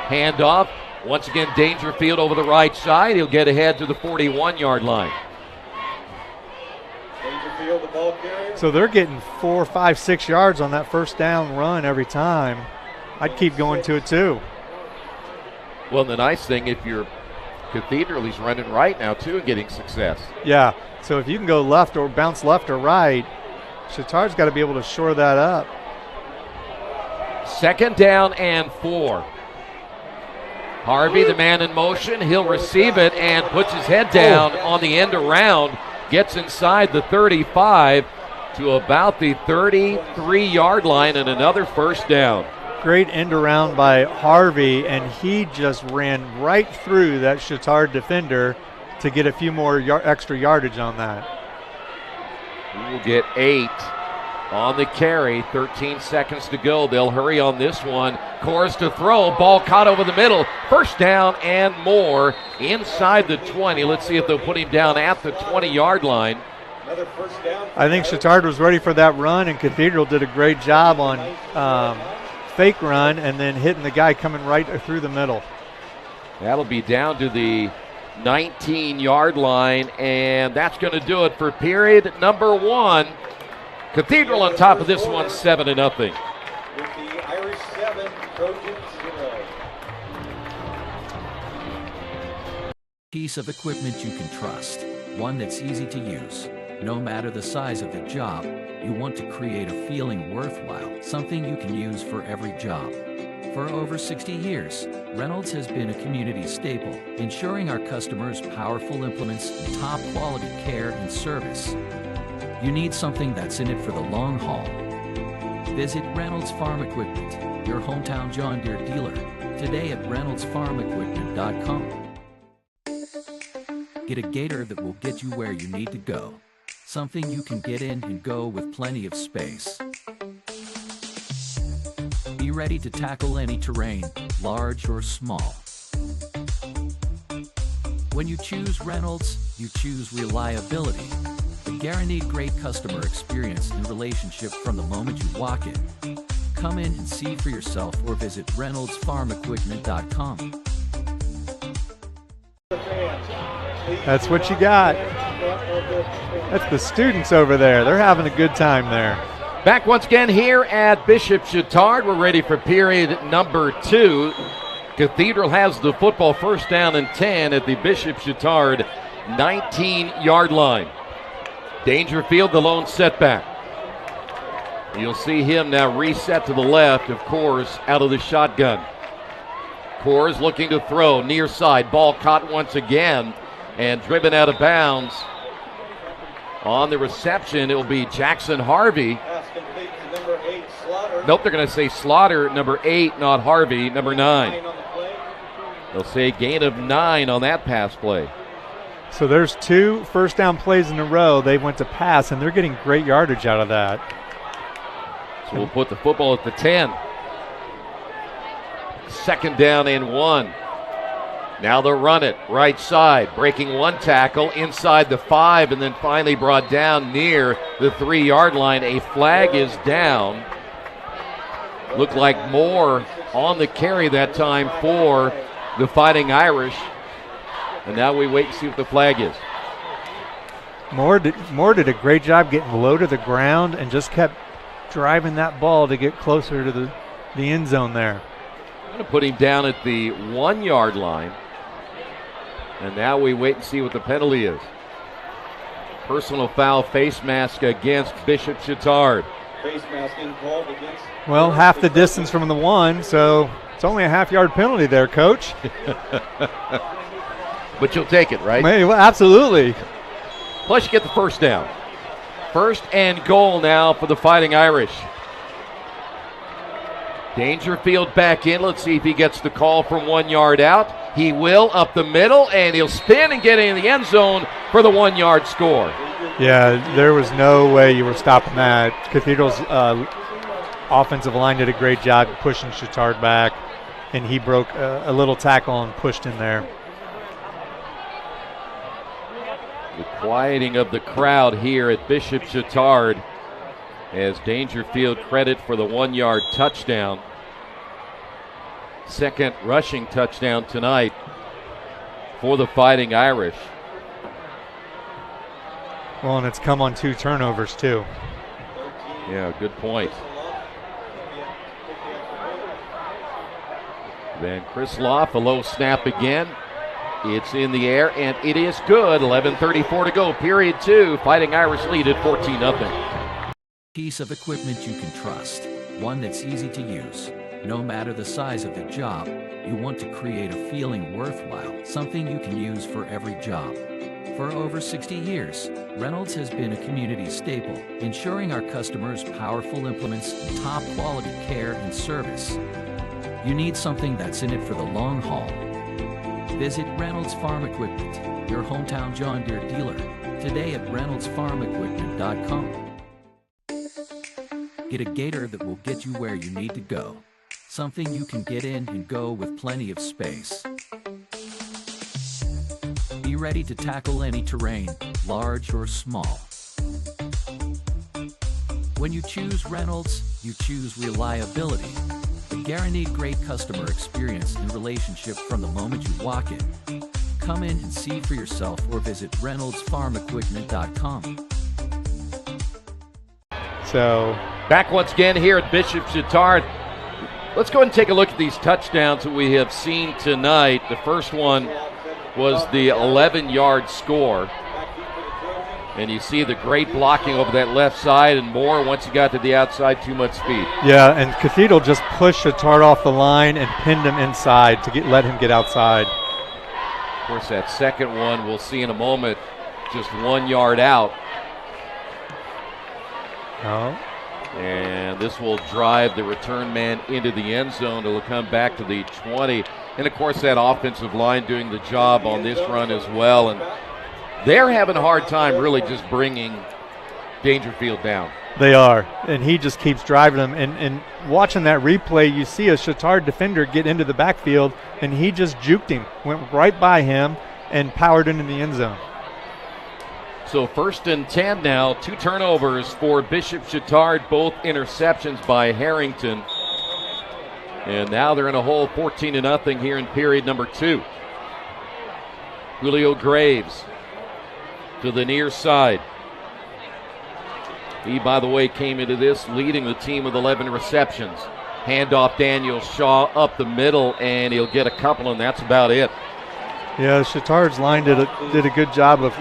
Handoff, once again Dangerfield over the right side. He'll get ahead to the 41-yard line. Dangerfield, the ball carrier. So they're getting 4, 5, 6 yards on that first down run every time. I'd keep going to it too. Well, the nice thing, if you're Cathedral, he's running right now too and getting success. Yeah, so if you can go left or bounce left or right, Chatard's got to be able to shore that up. Second down and 4. Harvey, the man in motion, he'll receive it and puts his head down on the end around, gets inside the 35 to about the 33-yard line, and another first down. Great end around by Harvey, and he just ran right through that Chatard defender to get a few more extra yardage on that. He will get 8 on the carry. 13 seconds to go. They'll hurry on this one. Course to throw. Ball caught over the middle. First down and more inside the 20. Let's see if they'll put him down at the 20-yard line. Another first down. I think Chatard was ready for that run, and Cathedral did a great job on fake run and then hitting the guy coming right through the middle. That'll be down to the 19-yard line, and that's going to do it for period number 1. Cathedral on top of this one, 7-0. With the Irish 7, Trojans 0. Piece of equipment you can trust, one that's easy to use. No matter the size of the job, you want to create a feeling worthwhile, something you can use for every job. For over 60 years, Reynolds has been a community staple, ensuring our customers powerful implements and top quality care and service. You need something that's in it for the long haul. Visit Reynolds Farm Equipment, your hometown John Deere dealer, today at reynoldsfarmequipment.com. Get a gator that will get you where you need to go. Something you can get in and go with plenty of space. Be ready to tackle any terrain, large or small. When you choose Reynolds, you choose reliability. A guaranteed great customer experience and relationship from the moment you walk in. Come in and see for yourself or visit reynoldsfarmequipment.com. That's what you got. That's the students over there. They're having a good time there. Back once again here at Bishop Chatard. We're ready for period number 2. Cathedral has the football, first down and 10 at the Bishop Chatard 19-yard line. Dangerfield, the lone setback. You'll see him now reset to the left, of course, out of the shotgun. Coors looking to throw, near side. Ball caught once again and driven out of bounds. On the reception, it will be Jackson Harvey. Number 8, Slaughter. Nope, they're going to say Slaughter, number 8, not Harvey, number 9. They'll say gain of 9 on that pass play. So there's 2 first down plays in a row. They went to pass, and they're getting great yardage out of that. So we'll put the football at the 10. Second down and 1. Now they'll run it right side, breaking one tackle inside the 5, and then finally brought down near the 3-yard line. A flag is down. Looked like Moore on the carry that time for the Fighting Irish. And now we wait and see what the flag is. Moore did a great job getting low to the ground and just kept driving that ball to get closer to the end zone there. I'm going to put him down at the 1 yard line. And now we wait and see what the penalty is. Personal foul face mask against Bishop Chatard. Face masking called against. Well, half the distance from the 1, so it's only a half-yard penalty there, Coach. But you'll take it, right? Well, absolutely. Plus you get the first down. First and goal now for the Fighting Irish. Dangerfield back in. Let's see if he gets the call from 1 yard out. He will, up the middle, and he'll spin and get in the end zone for the 1 yard score. Yeah, there was no way you were stopping that. Cathedral's offensive line did a great job pushing Chatard back, and he broke a little tackle and pushed in there. The quieting of the crowd here at Bishop Chatard as Dangerfield credit for the 1 yard touchdown. Second rushing touchdown tonight for the Fighting Irish. Well, and it's come on 2 turnovers, too. Yeah, good point. Then Chris Loff, a low snap again. It's in the air, and it is good. 11:34 to go, period 2. Fighting Irish lead at 14-0. Piece of equipment you can trust, one that's easy to use. No matter the size of the job, you want to create a feeling worthwhile, something you can use for every job. For over 60 years, Reynolds has been a community staple, ensuring our customers powerful implements, top quality care and service. You need something that's in it for the long haul. Visit Reynolds Farm Equipment, your hometown John Deere dealer, today at reynoldsfarmequipment.com. Get a gator that will get you where you need to go. Something you can get in and go with plenty of space. Be ready to tackle any terrain, large or small. When you choose Reynolds, you choose reliability. The guaranteed great customer experience and relationship from the moment you walk in. Come in and see for yourself or visit reynoldsfarmequipment.com. So, back once again here at Bishop Chatard. Let's go ahead and take a look at these touchdowns that we have seen tonight. The first one was the 11-yard score. And you see the great blocking over that left side, and Moore, once he got to the outside, too much speed. Yeah, and Cathedral just pushed Chatard off the line and pinned him inside to let him get outside. Of course, that second one we'll see in a moment, just 1 yard out. Oh. And this will drive the return man into the end zone. It'll come back to the 20. And, of course, that offensive line doing the job on this run as well. And they're having a hard time really just bringing Dangerfield down. They are, and he just keeps driving them. And watching that replay, you see a Chatard defender get into the backfield, and he just juked him, went right by him, and powered into the end zone. So 1st and 10 now, 2 turnovers for Bishop Chatard, both interceptions by Harrington. And now they're in a hole 14-0 here in period number 2. Julio Graves to the near side. He, by the way, came into this leading the team with 11 receptions. Handoff Daniel Shaw up the middle, and he'll get a couple, and that's about it. Yeah, Chatard's line did a good job of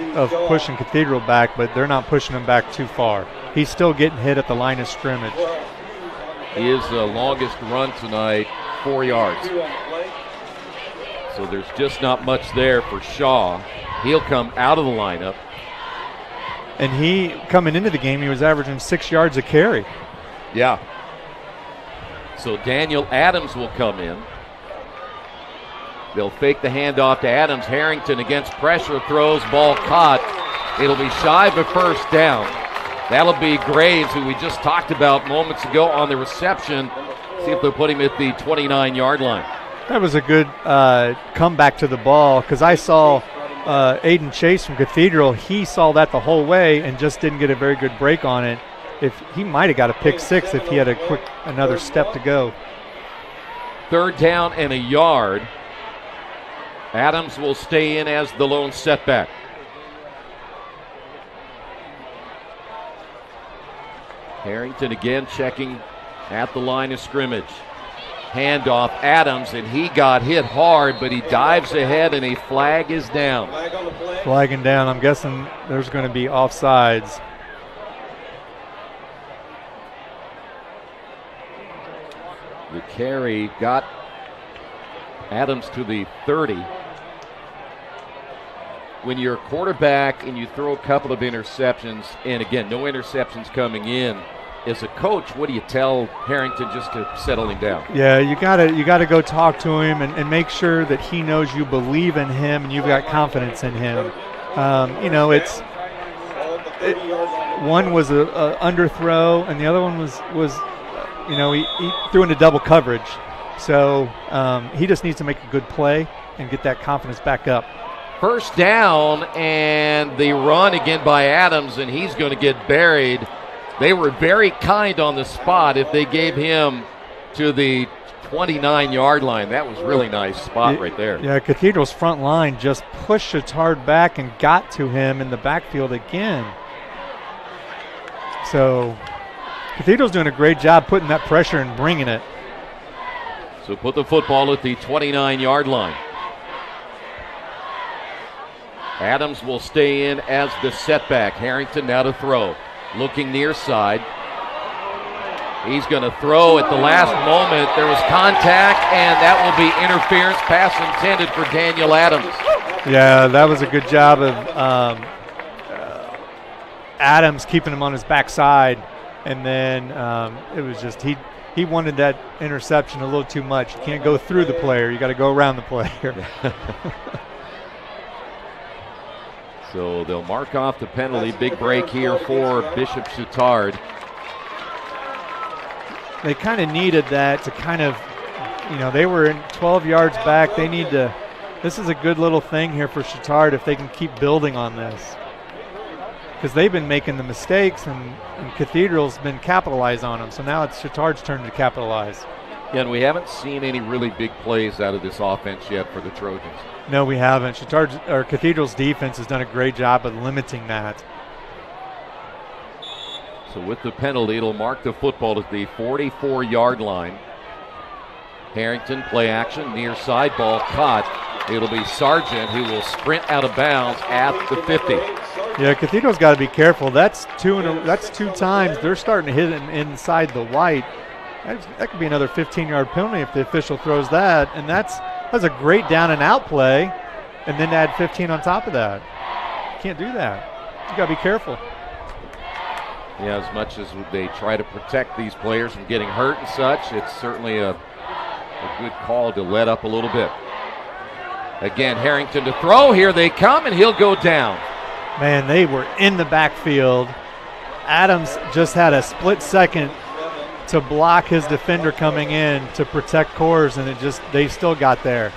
pushing Cathedral back, but they're not pushing him back too far. He's still getting hit at the line of scrimmage. His longest run tonight, 4 yards. So there's just not much there for Shaw. He'll come out of the lineup. And he, coming into the game, he was averaging 6 yards a carry. Yeah. So Daniel Adams will come in. They'll fake the handoff to Adams. Harrington against pressure, throws, ball caught. It'll be shy of a first down. That'll be Graves, who we just talked about moments ago on the reception. See if they'll put him at the 29-yard line. That was a good comeback to the ball, because I saw Aiden Chase from Cathedral. He saw that the whole way and just didn't get a very good break on it. if he might have got a pick six if he had another step to go. 3rd down and a yard. Adams will stay in as the lone setback. Harrington again checking at the line of scrimmage. Handoff Adams, and he got hit hard, but he dives ahead, and a flag is down. Flagging down. I'm guessing there's going to be offsides. The carry got Adams to the 30. When you're a quarterback and you throw a couple of interceptions, and again, no interceptions coming in, as a coach, what do you tell Harrington just to settle him down? Yeah, you gotta go talk to him and make sure that he knows you believe in him and you've got confidence in him. One was a underthrow, and the other one was he threw into double coverage. So he just needs to make a good play and get that confidence back up. 1st down, and the run again by Adams, and he's going to get buried. They were very kind on the spot if they gave him to the 29-yard line. That was really nice spot right there. Yeah, Cathedral's front line just pushed Chatard back and got to him in the backfield again. So Cathedral's doing a great job putting that pressure and bringing it. So put the football at the 29-yard line. Adams will stay in as the setback. Harrington now to throw. Looking near side. He's going to throw at the last moment. There was contact, and that will be interference. Pass intended for Daniel Adams. Yeah, that was a good job of Adams keeping him on his backside. And then it was just he wanted that interception a little too much. You can't go through the player. You got to go around the player. So they'll mark off the penalty. Big break here for Bishop Chatard. They kind of needed that to they were in 12 yards back. They need to, this is a good little thing here for Chatard if they can keep building on this. Because they've been making the mistakes and Cathedral's been capitalized on them. So now it's Chatard's turn to capitalize. Yeah, and we haven't seen any really big plays out of this offense yet for the Trojans. No, we haven't. Cathedral's defense has done a great job of limiting that. So with the penalty, it'll mark the football at the 44-yard line. Harrington, play action, near side, ball caught. It'll be Sargent who will sprint out of bounds at the 50. Yeah, Cathedral's got to be careful. That's two times they're starting to hit him inside the white. That could be another 15-yard penalty if the official throws that, and that's a great down and out play, and then add 15 on top of that. You can't do that. You got to be careful. Yeah, as much as they try to protect these players from getting hurt and such, it's certainly a good call to let up a little bit. Again, Harrington to throw. Here they come, and he'll go down. Man, they were in the backfield. Adams just had a split second to block his defender coming in to protect Coors, and they still got there.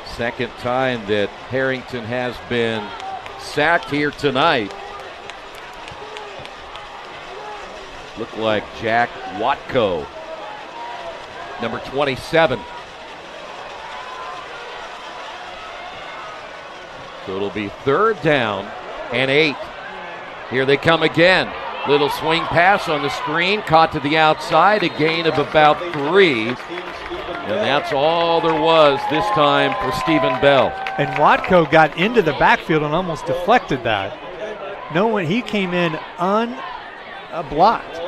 Second time that Harrington has been sacked here tonight. Looked like Jack Watko, number 27. So it'll be 3rd down and 8. Here they come again. Little swing pass on the screen, caught to the outside, a gain of about 3. And that's all there was this time for Stephen Bell. And Watko got into the backfield and almost deflected that. He came in unblocked.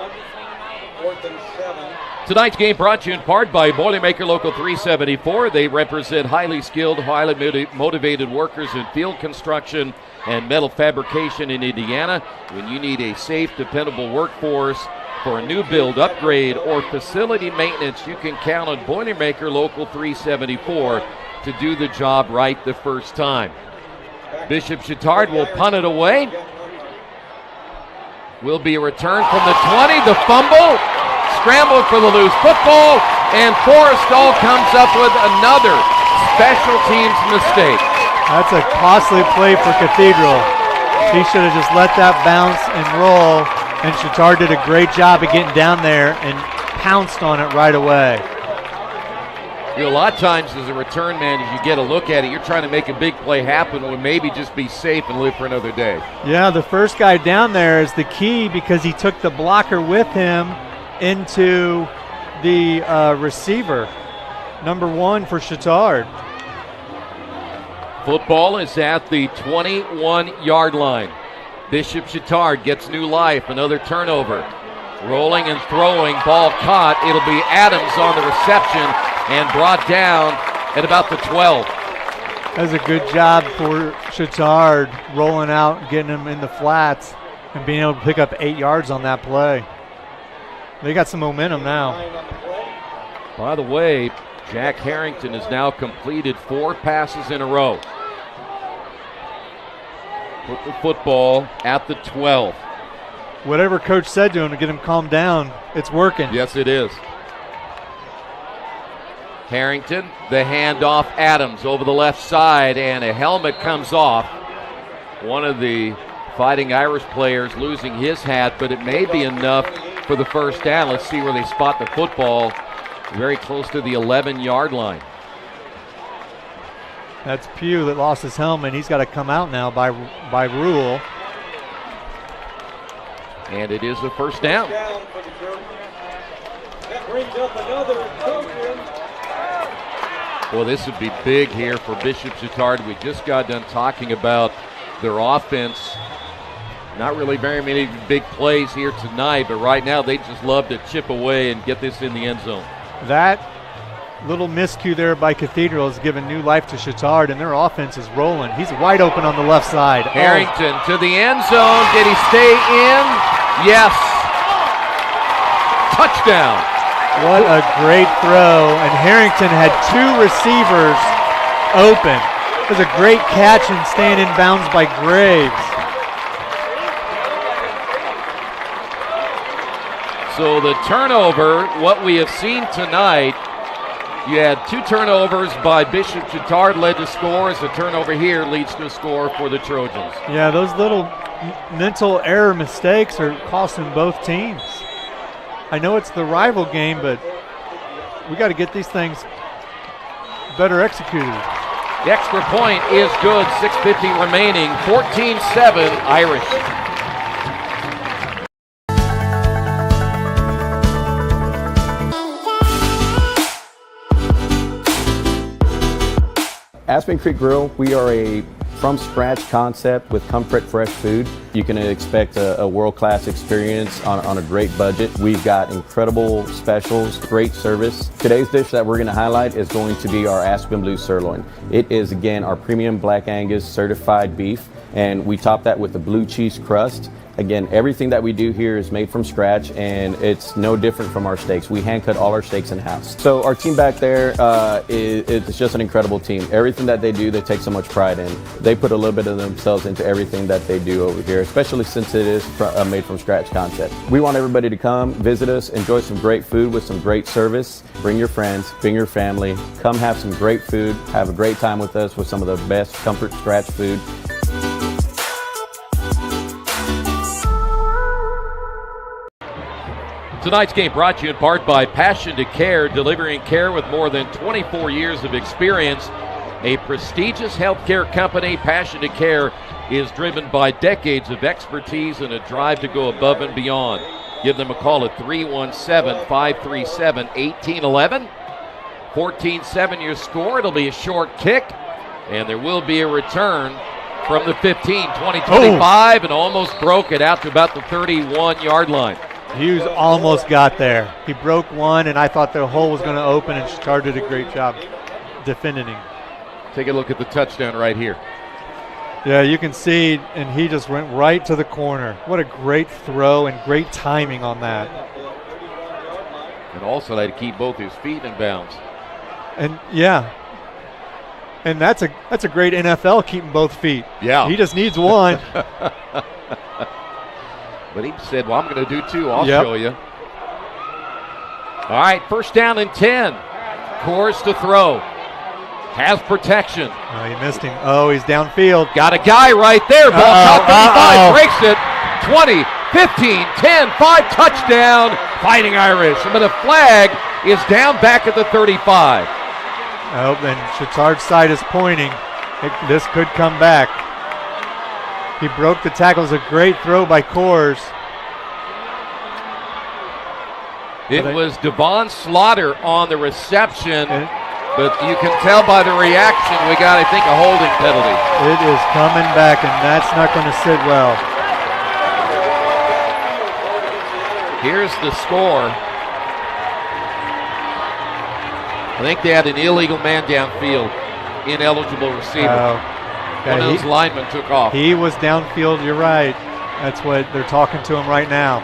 Tonight's game brought to you in part by Boilermaker Local 374. They represent highly skilled, highly motivated workers in field construction and metal fabrication in Indiana. When you need a safe, dependable workforce for a new build, upgrade, or facility maintenance, you can count on Boilermaker Local 374 to do the job right the first time. Bishop Chatard will punt it away. Will be a return from the 20, the fumble, scramble for the loose football, and Forrestal comes up with another special teams mistake. That's a costly play for Cathedral. He should have just let that bounce and roll, and Chatard did a great job of getting down there and pounced on it right away. You know, a lot of times as a return man, as you get a look at it, you're trying to make a big play happen when maybe just be safe and live for another day. Yeah, the first guy down there is the key because he took the blocker with him into the receiver. Number 1 for Chatard. Football is at the 21-yard line. Bishop Chatard gets new life, another turnover. Rolling and throwing, ball caught. It'll be Adams on the reception and brought down at about the 12. That's a good job for Chatard, rolling out, getting him in the flats, and being able to pick up 8 yards on that play. They got some momentum now. By the way, Jack Harrington has now completed 4 passes in a row. Put the football at the 12. Whatever coach said to him to get him calmed down, it's working. Yes, it is. Harrington, the handoff, Adams over the left side, and a helmet comes off. One of the Fighting Irish players losing his hat, but it may be enough for the first down. Let's see where they spot the football. Very close to the 11-yard line. That's Pugh that lost his helmet. He's got to come out now by rule. And it is the first down. That brings up another Trojan. Well, this would be big here for Bishop Chatard. We just got done talking about their offense. Not really very many big plays here tonight, but right now they just love to chip away and get this in the end zone. That little miscue there by Cathedral has given new life to Chatard, and their offense is rolling. He's wide open on the left side. Harrington to the end zone. Did he stay in? Yes. Touchdown. What a great throw. And Harrington had 2 receivers open. It was a great catch and staying in bounds by Graves. So the turnover, what we have seen tonight, you had 2 turnovers by Bishop Chatard led to scores. The turnover here leads to a score for the Trojans. Yeah, those little mental error mistakes are costing both teams. I know it's the rival game, but we got to get these things better executed. The extra point is good. 6:50 remaining. 14-7 Irish. Aspen Creek Grill, we are a from-scratch concept with comfort fresh food. You can expect a world-class experience on a great budget. We've got incredible specials, great service. Today's dish that we're going to highlight is going to be our Aspen Blue Sirloin. It is, again, our premium Black Angus certified beef, and we top that with a blue cheese crust. Again, everything that we do here is made from scratch, and it's no different from our steaks. We hand cut all our steaks in-house. So our team back there it's just an incredible team. Everything that they do, they take so much pride in. They put a little bit of themselves into everything that they do over here, especially since it is a made from scratch concept. We want everybody to come, visit us, enjoy some great food with some great service. Bring your friends, bring your family, come have some great food, have a great time with us with some of the best comfort scratch food. Tonight's game brought to you in part by Passion to Care, delivering care with more than 24 years of experience. A prestigious healthcare company, Passion to Care is driven by decades of expertise and a drive to go above and beyond. Give them a call at 317-537-1811. 14-7 your score. It'll be a short kick, and there will be a return from the 15, 20-25, and almost broke it out to about the 31-yard line. Hughes almost got there. He broke one, and I thought the hole was going to open, and Chatard did a great job defending him. Take a look at the touchdown right here. Yeah, you can see, and he just went right to the corner. What a great throw and great timing on that. And also had to keep both his feet in bounds. And yeah, and that's a great NFL, keeping both feet. Yeah. He just needs one. But he said, well, I'm going to do 2. I'll show you. All right, first down and 10. Course to throw. Has protection. Oh, he missed him. Oh, he's downfield. Got a guy right there. Ball caught 35, breaks it. 20, 15, 10, 5, touchdown. Fighting Irish. But a flag is down back at the 35. Oh, and Chatard's side is pointing. This could come back. He broke the tackle. It was a great throw by Coors. It was Devon Slaughter on the reception, but you can tell by the reaction we got, I think, a holding penalty. It is coming back, and that's not going to sit well. Here's the score. I think they had an illegal man downfield, ineligible receiver. One of those linemen took off. He was downfield, you're right. That's what they're talking to him right now.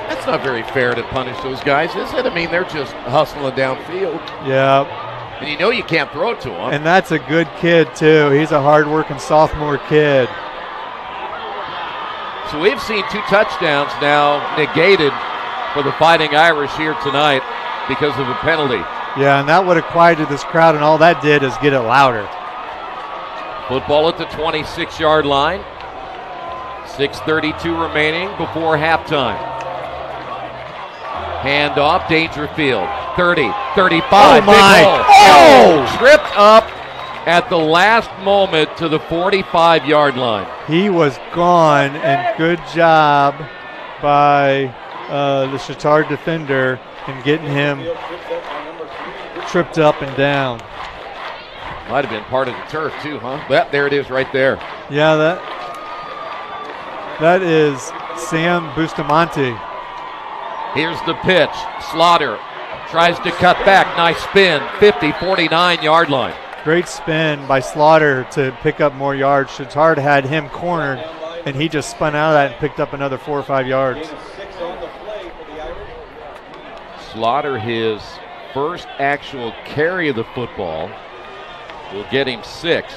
That's not very fair to punish those guys, is it? I mean, they're just hustling downfield. Yeah. And you know you can't throw it to him. And that's a good kid, too. He's a hard-working sophomore kid. So we've seen 2 touchdowns now negated for the Fighting Irish here tonight because of a penalty. Yeah, and that would have quieted this crowd, and all that did is get it louder. Football at the 26-yard line. 6:32 remaining before halftime. Handoff, Dangerfield. 30, 35. Oh, my. Oh! Tripped up at the last moment to the 45-yard line. He was gone, and good job by the Chatard defender in getting him tripped up and down. Might have been part of the turf too, huh? But there it is right there. Yeah, that is Sam Bustamante. Here's the pitch. Slaughter tries to cut back. Nice spin. 50, 49-yard line. Great spin by Slaughter to pick up more yards. Chatard had him cornered, and he just spun out of that and picked up another 4 or 5 yards. Slaughter, his first actual carry of the football, will get him 6.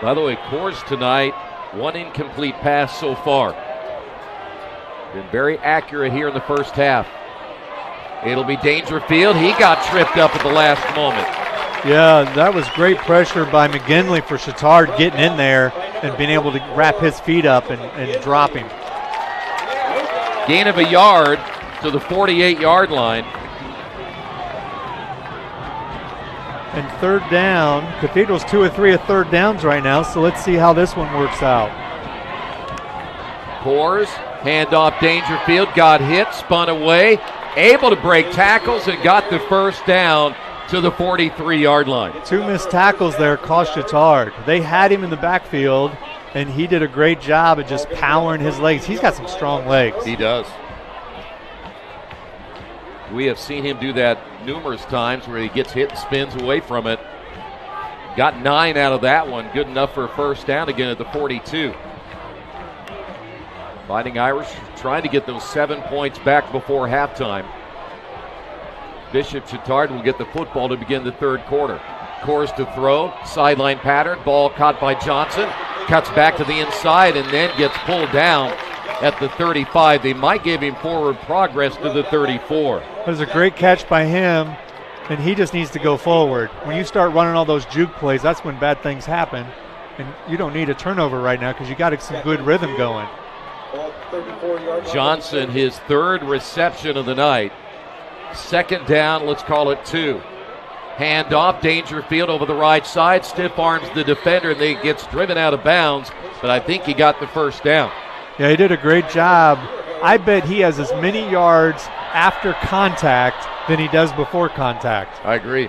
By the way, Coors tonight, 1 incomplete pass so far. Been very accurate here in the first half. It'll be Dangerfield. He got tripped up at the last moment. Yeah, that was great pressure by McGinley for Chatard getting in there and being able to wrap his feet up and drop him. Gain of a yard to the 48-yard line. And third down. Cathedral's 2 or 3 of third downs right now, so let's see how this one works out. Coors, handoff Dangerfield, got hit, spun away, able to break tackles and got the first down to the 43-yard line. 2 missed tackles there cost Chatard. They had him in the backfield, and he did a great job of just powering his legs. He's got some strong legs. He does. We have seen him do that numerous times where he gets hit and spins away from it. Got 9 out of that one. Good enough for a first down again at the 42. Fighting Irish trying to get those 7 points back before halftime. Bishop Chatard will get the football to begin the third quarter. Coors to throw, sideline pattern, ball caught by Johnson, cuts back to the inside and then gets pulled down at the 35. They might give him forward progress to the 34. That was a great catch by him, and he just needs to go forward. When you start running all those juke plays, that's when bad things happen, and you don't need a turnover right now because you got some good rhythm going. Johnson, his 3rd reception of the night. 2nd down, let's call it 2. Hand off, Dangerfield over the right side, stiff arms the defender, and he gets driven out of bounds, but I think he got the first down. Yeah, he did a great job. I bet he has as many yards after contact than he does before contact. I agree.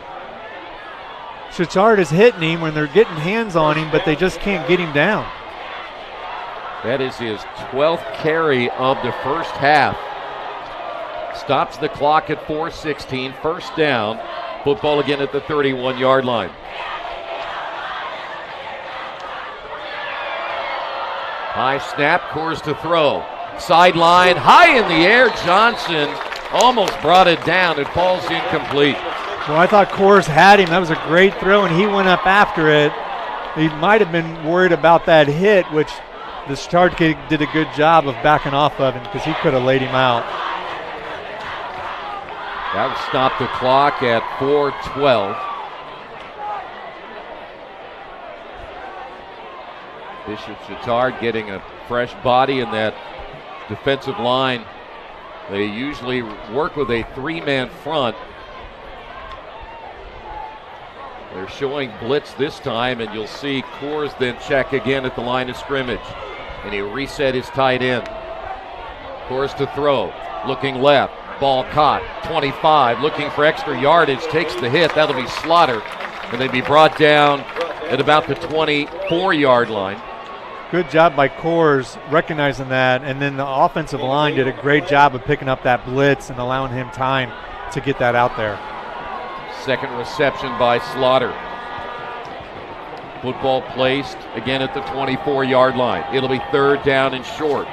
Chatard is hitting him when they're getting hands on him, but they just can't get him down. That is his 12th carry of the first half. Stops the clock at 4:16. First down. Football again at the 31-yard line. High snap, Coors to throw. Sideline, high in the air. Johnson almost brought it down. It falls incomplete. Well, I thought Coors had him. That was a great throw, and he went up after it. He might have been worried about that hit, which the Chatard kid did a good job of backing off of him because he could have laid him out. That would stop the clock at 4:12. Bishop Chatard getting a fresh body in that defensive line. They usually work with a three-man front. They're showing blitz this time, and you'll see Coors then check again at the line of scrimmage. And he'll reset his tight end. Coors to throw, looking left, ball caught, 25, looking for extra yardage, takes the hit. That'll be Slaughter, and they'll be brought down at about the 24-yard line. Good job by Coors recognizing that, and then the offensive line did a great job of picking up that blitz and allowing him time to get that out there. Second reception by Slaughter. Football placed again at the 24-yard line. It'll be third down and short.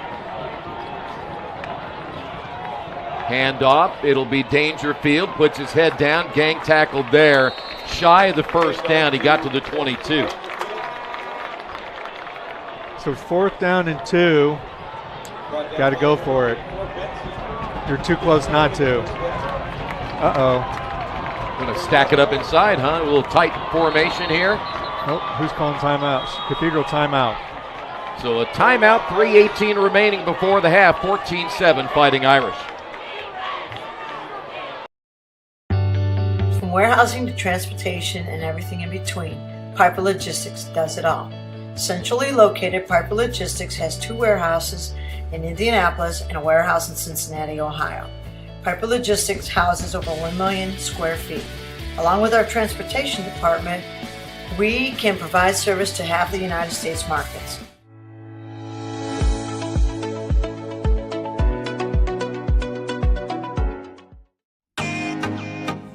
Handoff, it'll be Dangerfield, puts his head down, gang tackled there. Shy of the first down, he got to the 22. So 4th down and 2. Got to go for it. You're too close not to. Uh-oh. Going to stack it up inside, huh? A little tight formation here. Oh, who's calling timeouts? Cathedral timeout. So a timeout, 3:18 remaining before the half, 14-7 Fighting Irish. From warehousing to transportation and everything in between, Piper Logistics does it all. Centrally located, Piper Logistics has 2 warehouses in Indianapolis and a warehouse in Cincinnati, Ohio. Piper Logistics houses over 1 million square feet. Along with our transportation department, we can provide service to half the United States markets.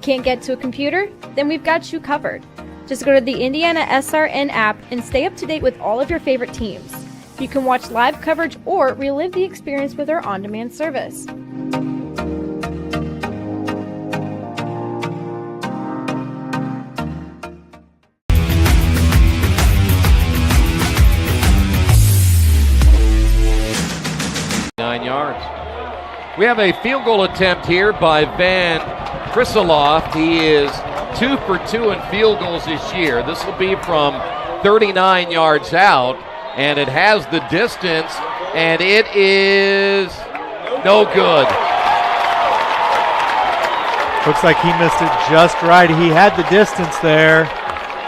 Can't get to a computer? Then we've got you covered. Just go to the IndianaSRN app and stay up to date with all of your favorite teams. You can watch live coverage or relive the experience with our on-demand service. Yards. We have a field goal attempt here by Van Krisseloff. He is 2 for 2 in field goals this year. This will be from 39 yards out, and it has the distance, and it is no good. Looks like he missed it just right. He had the distance there,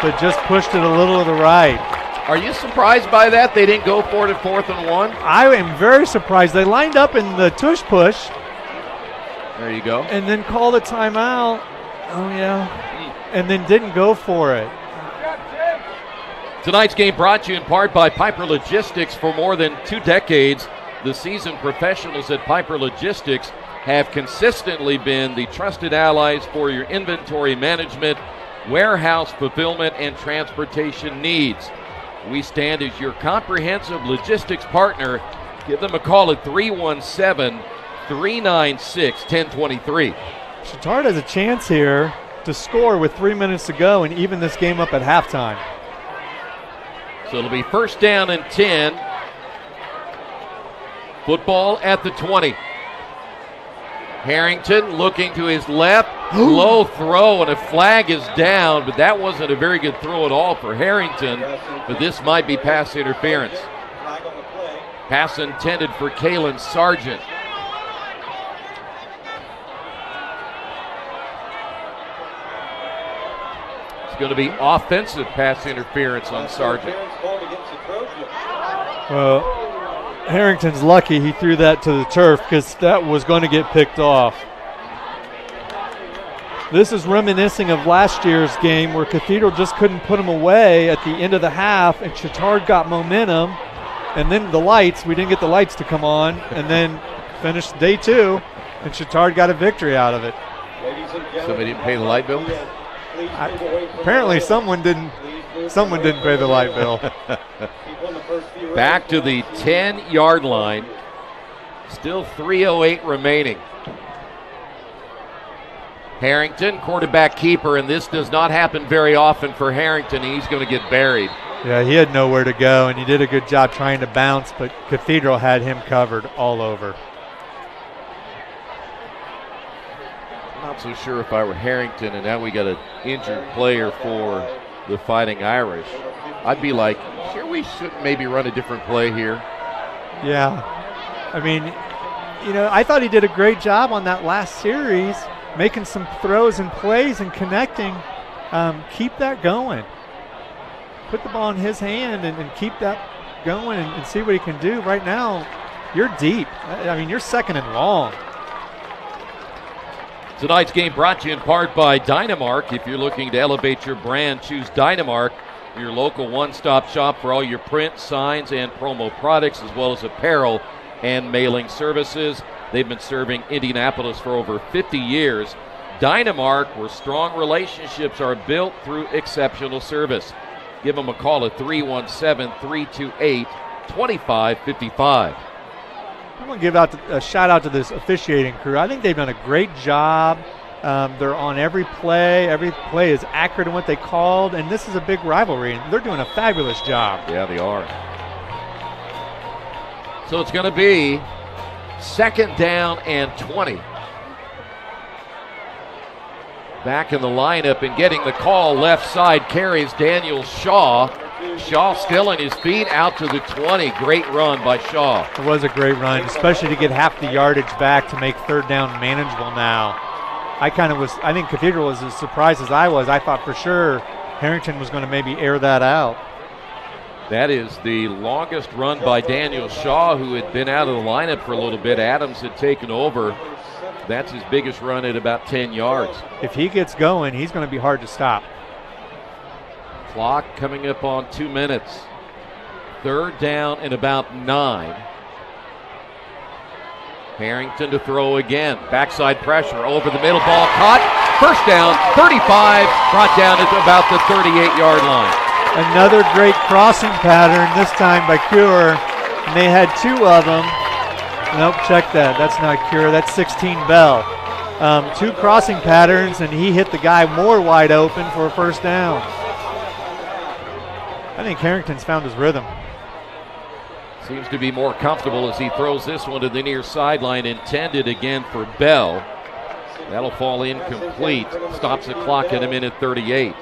but just pushed it a little to the right. Are you surprised by that? They didn't go for it at 4th and 1? I am very surprised. They lined up in the tush push. There you go. And then called a timeout. Oh, yeah. And then didn't go for it. Tonight's game brought to you in part by Piper Logistics. For more than 2 decades, the seasoned professionals at Piper Logistics have consistently been the trusted allies for your inventory management, warehouse fulfillment, and transportation needs. We stand as your comprehensive logistics partner. Give them a call at 317-396-1023. Chatard has a chance here to score with 3 minutes to go and even this game up at halftime. So it'll be first down and 10. Football at the 20. Harrington looking to his left. Low throw, and a flag is down, but that wasn't a very good throw at all for Harrington. But this might be pass interference. Pass intended for Kalen Sargent. It's going to be offensive pass interference on Sargent. Well, Harrington's lucky he threw that to the turf because that was going to get picked off. This is reminiscing of last year's game where Cathedral just couldn't put them away at the end of the half, and Chatard got momentum, and then the lights, we didn't get the lights to come on, and then finished day 2, and Chatard got a victory out of it. Somebody didn't pay the light bill? Apparently someone didn't pay the light bill. Back to the 10-yard line. Still 3:08 remaining. Harrington, quarterback keeper, and this does not happen very often for Harrington. He's going to get buried. Yeah, he had nowhere to go, and he did a good job trying to bounce, but Cathedral had him covered all over. About not so sure if I were Harrington and now we got an injured player for the Fighting Irish, I'd be like, sure, we should maybe run a different play here. Yeah. I mean, I thought he did a great job on that last series, making some throws and plays and connecting. Keep that going. Put the ball in his hand and keep that going and see what he can do. Right now, you're deep. I mean, you're second and long. Tonight's game brought to you in part by Dynamark. If you're looking to elevate your brand, choose Dynamark, your local one-stop shop for all your print, signs, and promo products, as well as apparel and mailing services. They've been serving Indianapolis for over 50 years. Dynamark, where strong relationships are built through exceptional service. Give them a call at 317-328-2555. I'm going to give a shout out to this officiating crew. I think they've done a great job. They're on every play. Every play is accurate in what they called, and this is a big rivalry, and they're doing a fabulous job. Yeah, they are. So it's going to be 2nd down and 20. Back in the lineup and getting the call left side carries Daniel Shaw. Shaw still on his feet out to the 20. Great run by Shaw. It was a great run, especially to get half the yardage back to make 3rd down manageable now. I think Cathedral was as surprised as I was. I thought for sure Harrington was going to maybe air that out. That is the longest run by Daniel Shaw, who had been out of the lineup for a little bit. Adams had taken over. That's his biggest run at about 10 yards. If he gets going, he's going to be hard to stop. Clock coming up on 2 minutes. 3rd down and about 9. Harrington to throw again. Backside pressure over the middle, ball caught. 1st down, 35, brought down at about the 38-yard line. Another great crossing pattern, this time by Cure. And they had 2 of them. Nope, check that. That's not Cure. That's 16 Bell. 2 crossing patterns, and he hit the guy more wide open for a 1st down. I think Harrington's found his rhythm. Seems to be more comfortable as he throws this one to the near sideline, intended again for Bell. That'll fall incomplete. Stops the clock at a minute 38.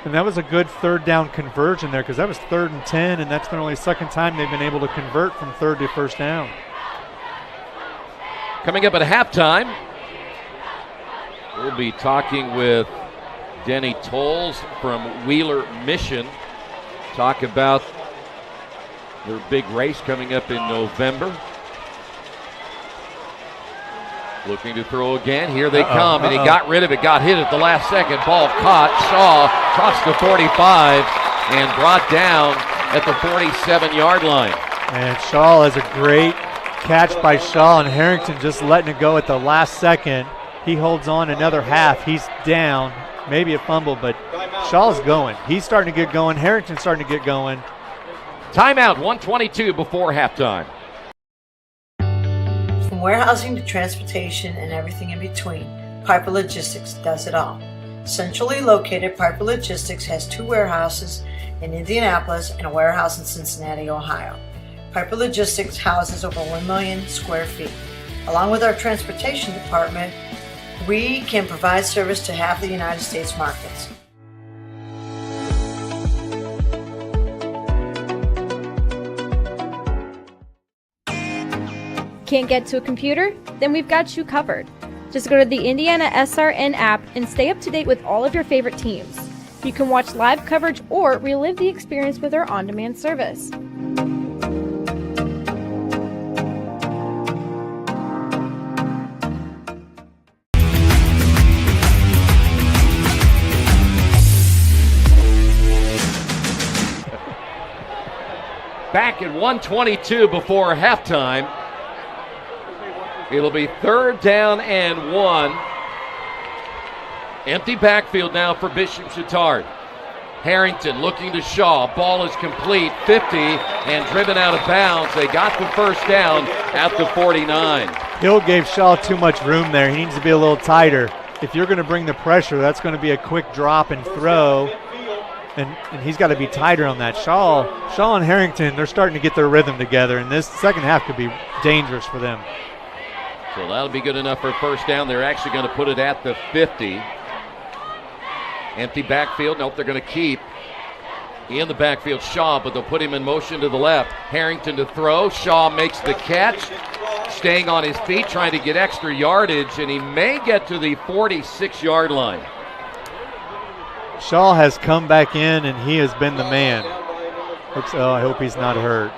And that was a good 3rd down conversion there, because that was 3rd and 10, and that's been only the 2nd time they've been able to convert from 3rd to 1st down. Coming up at halftime, we'll be talking with Denny Tolles from Wheeler Mission. Talk about their big race coming up in November. Looking to throw again. Here they come, and he got rid of it, got hit at the last second. Ball caught. Shaw crossed the 45 and brought down at the 47-yard line. And Shaw has a great catch by Shaw, and Harrington just letting it go at the last second. He holds on another half. He's down. Maybe a fumble, but Shaw's going. He's starting to get going. Harrington's starting to get going. Timeout, 1:22 before halftime. From warehousing to transportation and everything in between, Piper Logistics does it all. Centrally located, Piper Logistics has 2 warehouses in Indianapolis and a warehouse in Cincinnati, Ohio. Piper Logistics houses over 1 million square feet. Along with our transportation department, we can provide service to half the United States markets. Can't get to a computer? Then we've got you covered. Just go to the IndianaSRN app and stay up to date with all of your favorite teams. You can watch live coverage or relive the experience with our on-demand service. Back at 1:22 before halftime. It'll be 3rd down and 1. Empty backfield now for Bishop Chatard. Harrington looking to Shaw. Ball is complete. 50 and driven out of bounds. They got the 1st down at the 49. Hill gave Shaw too much room there. He needs to be a little tighter. If you're going to bring the pressure, that's going to be a quick drop and throw. And he's got to be tighter on that. Shaw and Harrington, they're starting to get their rhythm together, and this second half could be dangerous for them. So that'll be good enough for a first down. They're actually going to put it at the 50. Empty backfield. Nope, they're going to keep in the backfield Shaw, but they'll put him in motion to the left. Harrington to throw. Shaw makes the catch, staying on his feet, trying to get extra yardage, and he may get to the 46-yard line. Shaw has come back in, and he has been the man. I hope he's not hurt.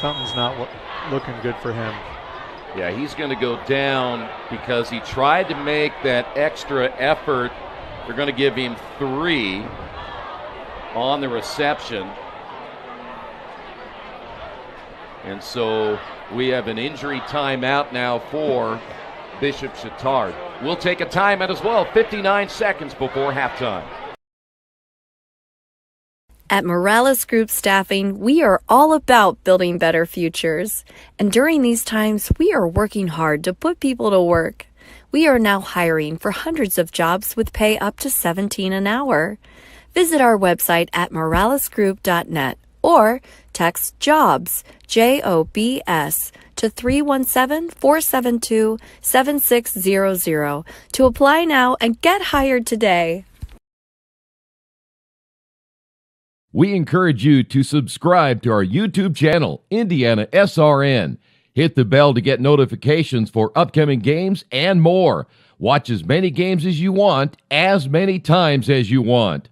Something's not looking good for him. Yeah, he's going to go down because he tried to make that extra effort. They're going to give him 3 on the reception. And so we have an injury timeout now for Bishop Chatard. We'll take a timeout as well, 59 seconds before halftime. At Morales Group Staffing, we are all about building better futures. And during these times, we are working hard to put people to work. We are now hiring for hundreds of jobs with pay up to $17 an hour. Visit our website at moralesgroup.net or text JOBS, JOBS, to 317-472-7600 to apply now and get hired today. We encourage you to subscribe to our YouTube channel, IndianaSRN. Hit the bell to get notifications for upcoming games and more. Watch as many games as you want, as many times as you want.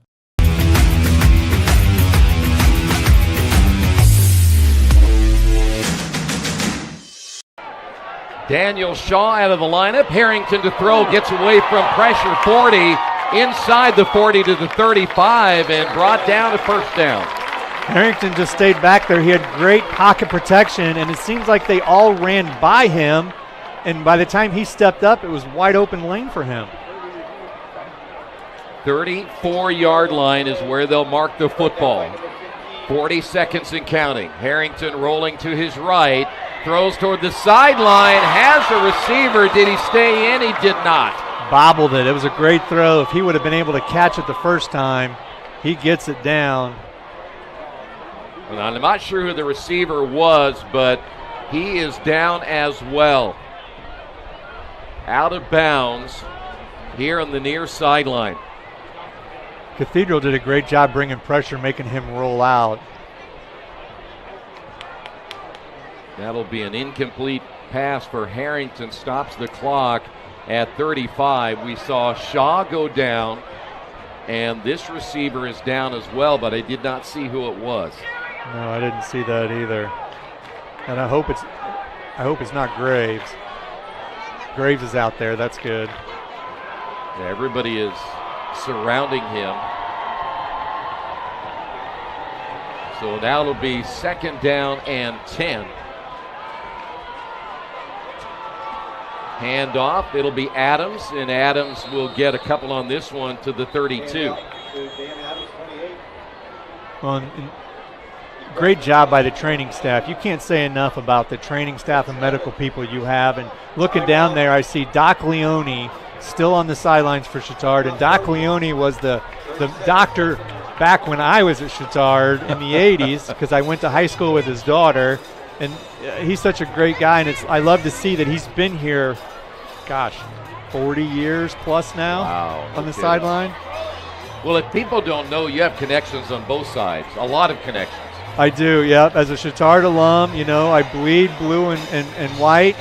Daniel Shaw out of the lineup. Harrington to throw, gets away from pressure. 40, inside the 40 to the 35, and brought down to first down. Harrington just stayed back there. He had great pocket protection, and it seems like they all ran by him, and by the time he stepped up, it was wide open lane for him. 34-yard line is where they'll mark the football. 40 seconds and counting. Harrington rolling to his right, throws toward the sideline, has a receiver. Did he stay in? He did not. Bobbled it. It was a great throw. If he would have been able to catch it the first time, he gets it down. And I'm not sure who the receiver was, but he is down as well. Out of bounds here on the near sideline. Cathedral did a great job bringing pressure, making him roll out. That'll be an incomplete pass for Harrington. Stops the clock at 35. We saw Shaw go down, and this receiver is down as well, but I did not see who it was. No, I didn't see that either. And I hope it's not Graves. Graves is out there. That's good. Yeah, everybody is surrounding him. So now it'll be second down and 10. Handoff, it'll be Adams, and Adams will get a couple on this one to the 32. Well, great job by the training staff. You can't say enough about the training staff and medical people you have. And looking down there, I see Doc Leone still on the sidelines for Chatard. And Doc Leone was the doctor back when I was at Chatard in the 80s, because I went to high school with his daughter. And he's such a great guy, and I love to see that he's been here, 40 years plus now on the sideline. Well, if people don't know, you have connections on both sides, a lot of connections. I do, yeah. As a Chatard alum, I bleed blue and white,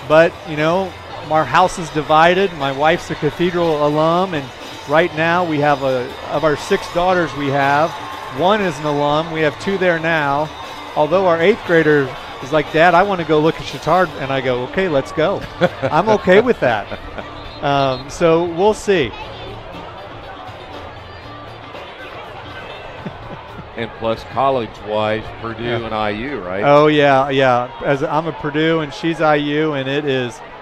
but, our house is divided. My wife's a Cathedral alum, and right now we have of our 6 daughters we have, one is an alum. We have 2 there now. Although our 8th grader is like, Dad, I want to go look at Chatard, and I go, okay, let's go. I'm okay with that. So we'll see. And plus, college-wise, Purdue and IU, right? Oh, yeah. As I'm a Purdue, and she's IU, and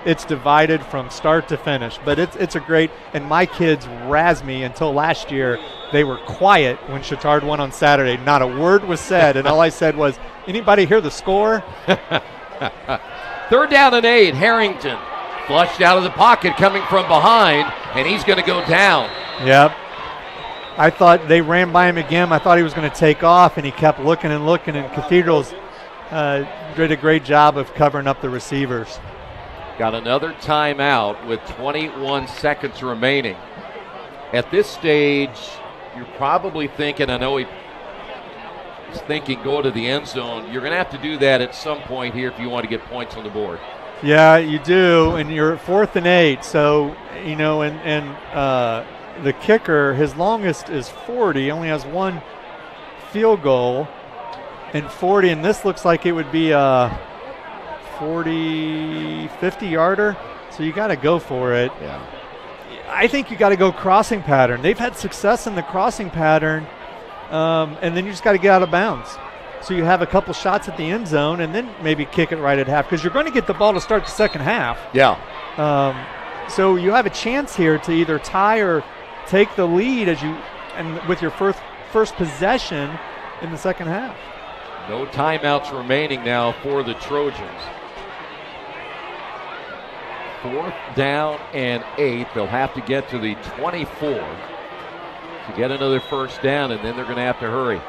it's divided from start to finish. But it's a great, and my kids razz me until last year. They were quiet when Chatard won on Saturday. Not a word was said, and all I said was, anybody hear the score? Third down and 8, Harrington. Flushed out of the pocket, coming from behind, and he's going to go down. Yep. I thought they ran by him again. I thought he was going to take off, and he kept looking, and Cathedral's did a great job of covering up the receivers. got another timeout with 21 seconds remaining. At this stage, you're probably thinking, I know he's thinking go to the end zone. You're going to have to do that at some point here if you want to get points on the board. Yeah, you do, and you're at 4th and 8. So, you know, and the kicker, his longest is 40, only has one field goal, and 40, and this looks like it would be a 40, 50-yarder, so you got to go for it. Yeah. I think you got to go crossing pattern. They've had success in the crossing pattern, and then you just got to get out of bounds. So you have a couple shots at the end zone, and then maybe kick it right at half, because you're going to get the ball to start the second half. Yeah. So you have a chance here to either tie or take the lead with your first possession in the second half. No timeouts remaining now for the Trojans. 4th down and 8. They'll have to get to the 24 to get another first down, and then they're going to have to hurry.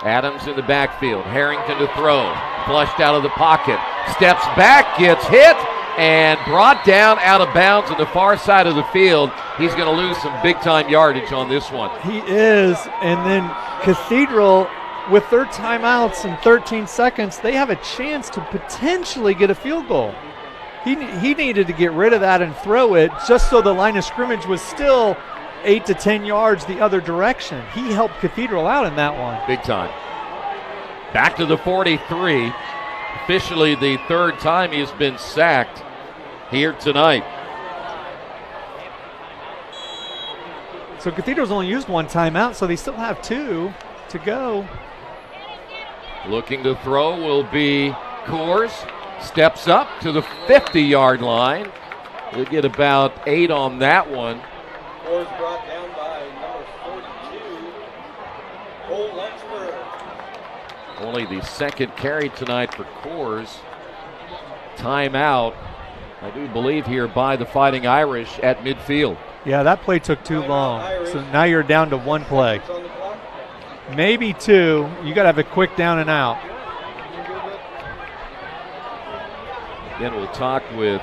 Adams in the backfield. Harrington to throw. Flushed out of the pocket. Steps back, gets hit, and brought down out of bounds on the far side of the field. He's going to lose some big-time yardage on this one. He is, and then Cathedral, with their timeouts in 13 seconds, they have a chance to potentially get a field goal. He needed to get rid of that and throw it just so the line of scrimmage was still 8 to 10 yards the other direction. He helped Cathedral out in that one. Big time. Back to the 43. Officially the third time he's been sacked here tonight. So Cathedral's only used one timeout, so they still have 2 to go. Looking to throw will be Coors. Steps up to the 50-yard line. We'll get about 8 on that one. Coors brought down by number 42, Cole Luxford. Only the second carry tonight for Coors. Timeout, I do believe, here by the Fighting Irish at midfield. Yeah, that play took too long. So now you're down to 1 play. Maybe 2. You got to have a quick down and out. Then we'll talk with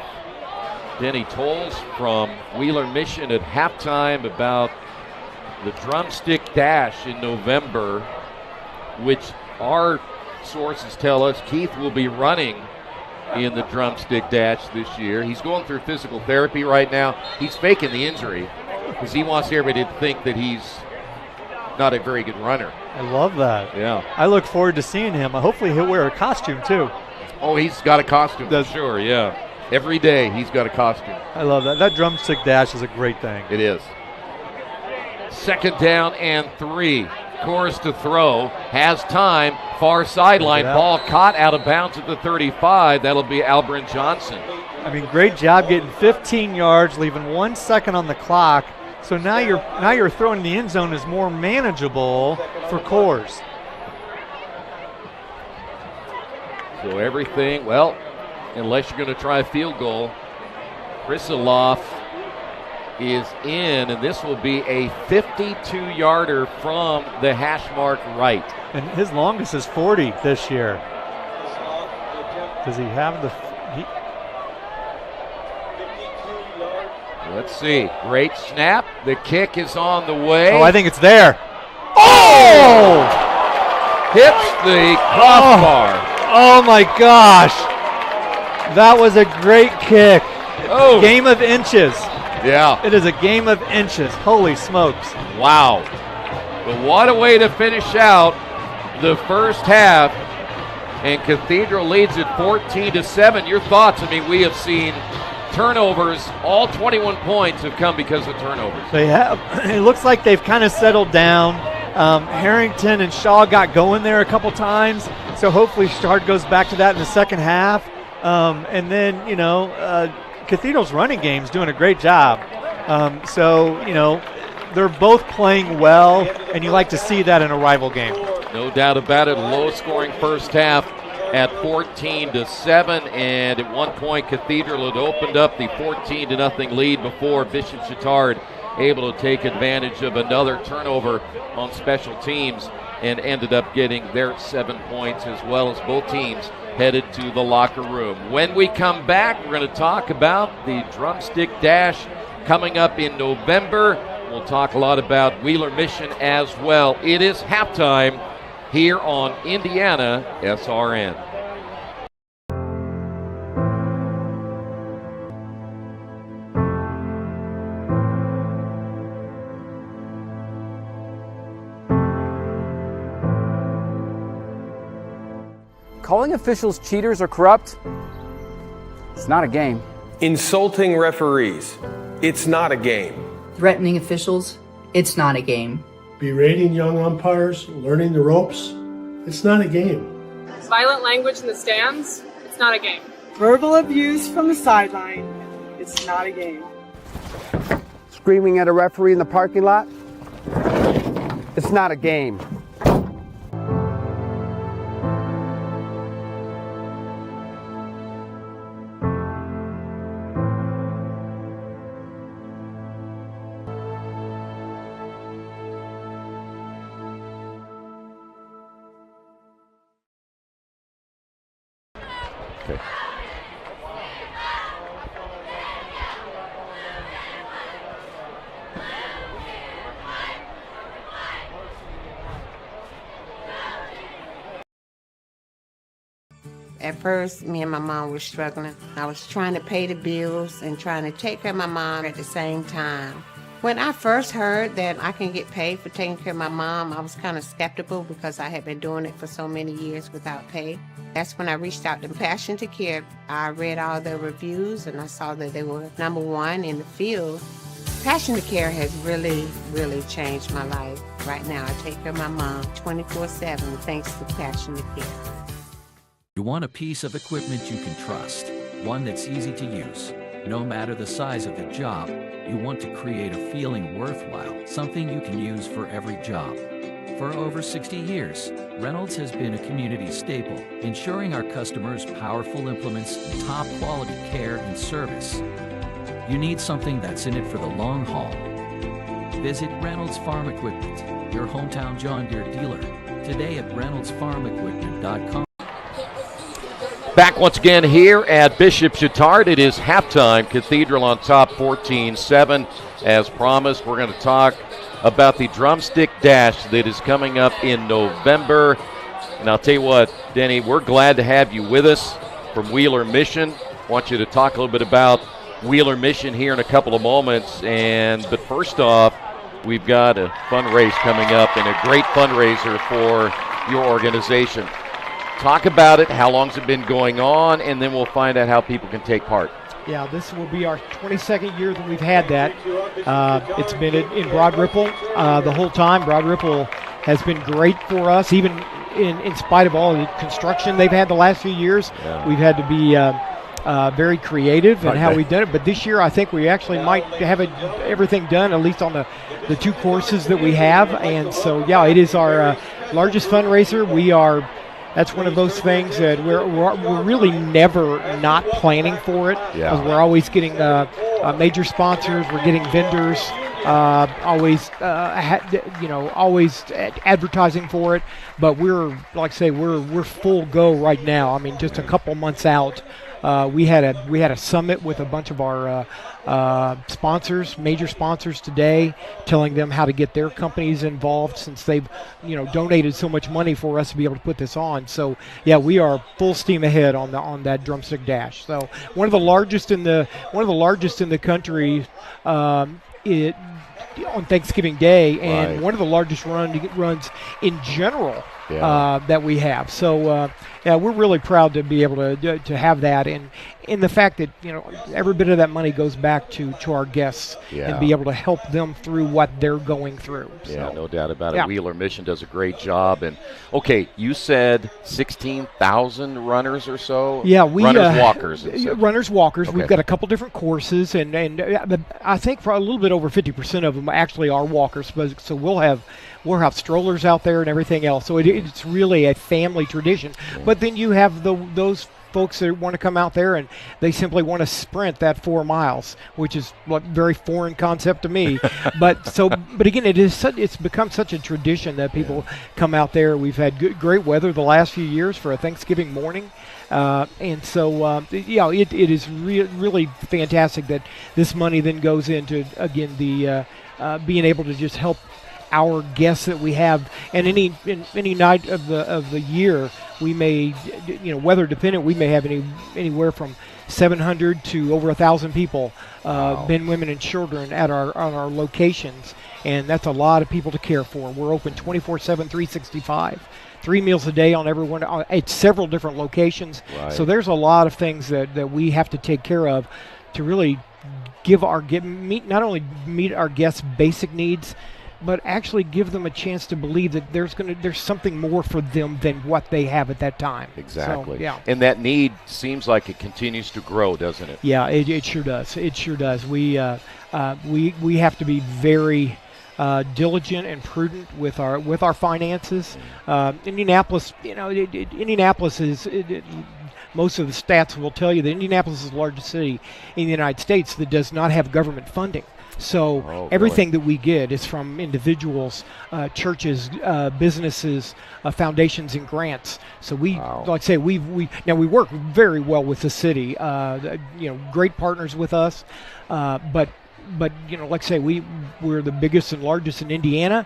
Denny Tolles from Wheeler Mission at halftime about the drumstick dash in November, which our sources tell us Keith will be running in the drumstick dash this year. He's going through physical therapy right now. He's faking the injury because he wants everybody to think that he's not a very good runner. I love that. Yeah. I look forward to seeing him. Hopefully he'll wear a costume too. Oh, he's got a costume for sure, yeah. Every day he's got a costume. I love that. That drumstick dash is a great thing. It is. 2nd down and 3. Coors to throw. Has time. Far sideline. Ball caught out of bounds at the 35. That'll be Albrin Johnson. I mean, great job getting 15 yards, leaving 1 second on the clock. So now you're throwing in the end zone is more manageable for Coors. So everything, well, unless you're going to try a field goal, Krisiloff is in, and this will be a 52-yarder from the hash mark right. And his longest is 40 this year. Does he have the... Let's see. Great snap. The kick is on the way. Oh, I think it's there. Oh! Hits the crossbar. Oh my gosh. That was a great kick. Oh. Game of inches. Yeah. It is a game of inches. Holy smokes. Wow. But what a way to finish out the first half. And Cathedral leads at 14-7. Your thoughts? I mean, we have seen turnovers. All 21 points have come because of turnovers. They have. It looks like they've kind of settled down. Harrington and Shaw got going there a couple times, so hopefully Chatard goes back to that in the second half. And then, Cathedral's running game's doing a great job. So, they're both playing well, and you like to see that in a rival game. No doubt about it. Low-scoring first half at 14-7, and at one point Cathedral had opened up the 14-0 lead before Bishop Chatard able to take advantage of another turnover on special teams and ended up getting their 7 points, as well as both teams headed to the locker room. When we come back, we're going to talk about the Drumstick Dash coming up in November. We'll talk a lot about Wheeler Mission as well. It is halftime here on Indiana SRN. Calling officials cheaters or corrupt, it's not a game. Insulting referees, it's not a game. Threatening officials, it's not a game. Berating young umpires, learning the ropes, it's not a game. Violent language in the stands, it's not a game. Verbal abuse from the sideline, it's not a game. Screaming at a referee in the parking lot, it's not a game. Okay. At first, me and my mom were struggling. I was trying to pay the bills and trying to take care of my mom at the same time. When I first heard that I can get paid for taking care of my mom, I was kind of skeptical because I had been doing it for so many years without pay. That's when I reached out to Passion to Care. I read all the reviews and I saw that they were #1 in the field. Passion to Care has really, really changed my life. Right now, I take care of my mom 24/7 thanks to Passion to Care. You want a piece of equipment you can trust, one that's easy to use. No matter the size of the job, you want to create a feeling worthwhile, something you can use for every job. For over 60 years, Reynolds has been a community staple, ensuring our customers powerful implements and top quality care and service. You need something that's in it for the long haul. Visit Reynolds Farm Equipment, your hometown John Deere dealer, today at reynoldsfarmequipment.com. Back once again here at Bishop Chatard. It is halftime. Cathedral on top 14-7. As promised, we're going to talk about the Drumstick Dash that is coming up in November. And I'll tell you what, Denny, we're glad to have you with us from Wheeler Mission. I want you to talk a little bit about Wheeler Mission here in a couple of moments. But first off, we've got a fundraiser coming up and a great fundraiser for your organization. Talk about it, how long's it been going on, and then we'll find out how people can take part. Yeah, this will be our 22nd year that we've had that. It's been in Broad Ripple the whole time. Broad Ripple has been great for us, even in spite of all the construction they've had the last few years. Yeah. We've had to be very creative in how we've done it. But this year, I think we actually might have everything done, at least on the two courses that we have. And so, yeah, it is our largest fundraiser. That's one of those things that we're really never not planning for it, because we're always getting major sponsors, we're getting vendors, always advertising for it. But we're, like I say, we're full go right now. I mean, just a couple months out. We had a summit with a bunch of our sponsors, major sponsors today, telling them how to get their companies involved, since they've donated so much money for us to be able to put this on. So yeah, we are full steam ahead on that Drumstick Dash. So one of the largest in the country. On Thanksgiving Day, and one of the largest runs in general that we have. So yeah, we're really proud to be able to have that, and in the fact that every bit of that money goes back to our guests and be able to help them through what they're going through. Yeah, no doubt about it. Wheeler Mission does a great job. And okay, you said 16,000 runners or so. Yeah, runners walkers. Runners walkers. Okay. We've got a couple different courses, and I think for a little bit over 50% of them actually are walkers. So we'll have strollers out there and everything else. So it's really a family tradition. But then you have those folks that want to come out there and they simply want to sprint that 4 miles, which is a very foreign concept to me. but again, it's become such a tradition that people come out there. We've had great weather the last few years for a Thanksgiving morning. And so, it is really fantastic that this money then goes into, again, the being able to just help our guests that we have. And any night of the year, we may, weather dependent, we may have anywhere from 700 to over 1,000 people, men, women, and children on our locations. And that's a lot of people to care for. We're open 24/7, 365. 3 meals a day on everyone at several different locations. Right. So there's a lot of things that we have to take care of to really not only meet our guests' basic needs, but actually give them a chance to believe that there's something more for them than what they have at that time. Exactly. So, yeah. And that need seems like it continues to grow, doesn't it? Yeah, it sure does. It sure does. We have to be very diligent and prudent with our finances. Indianapolis, Indianapolis is. Most of the stats will tell you that Indianapolis is the largest city in the United States that does not have government funding. So everything that we get is from individuals, churches, businesses, foundations, and grants. So we work very well with the city. Great partners with us, but like I say, we're the biggest and largest in Indiana.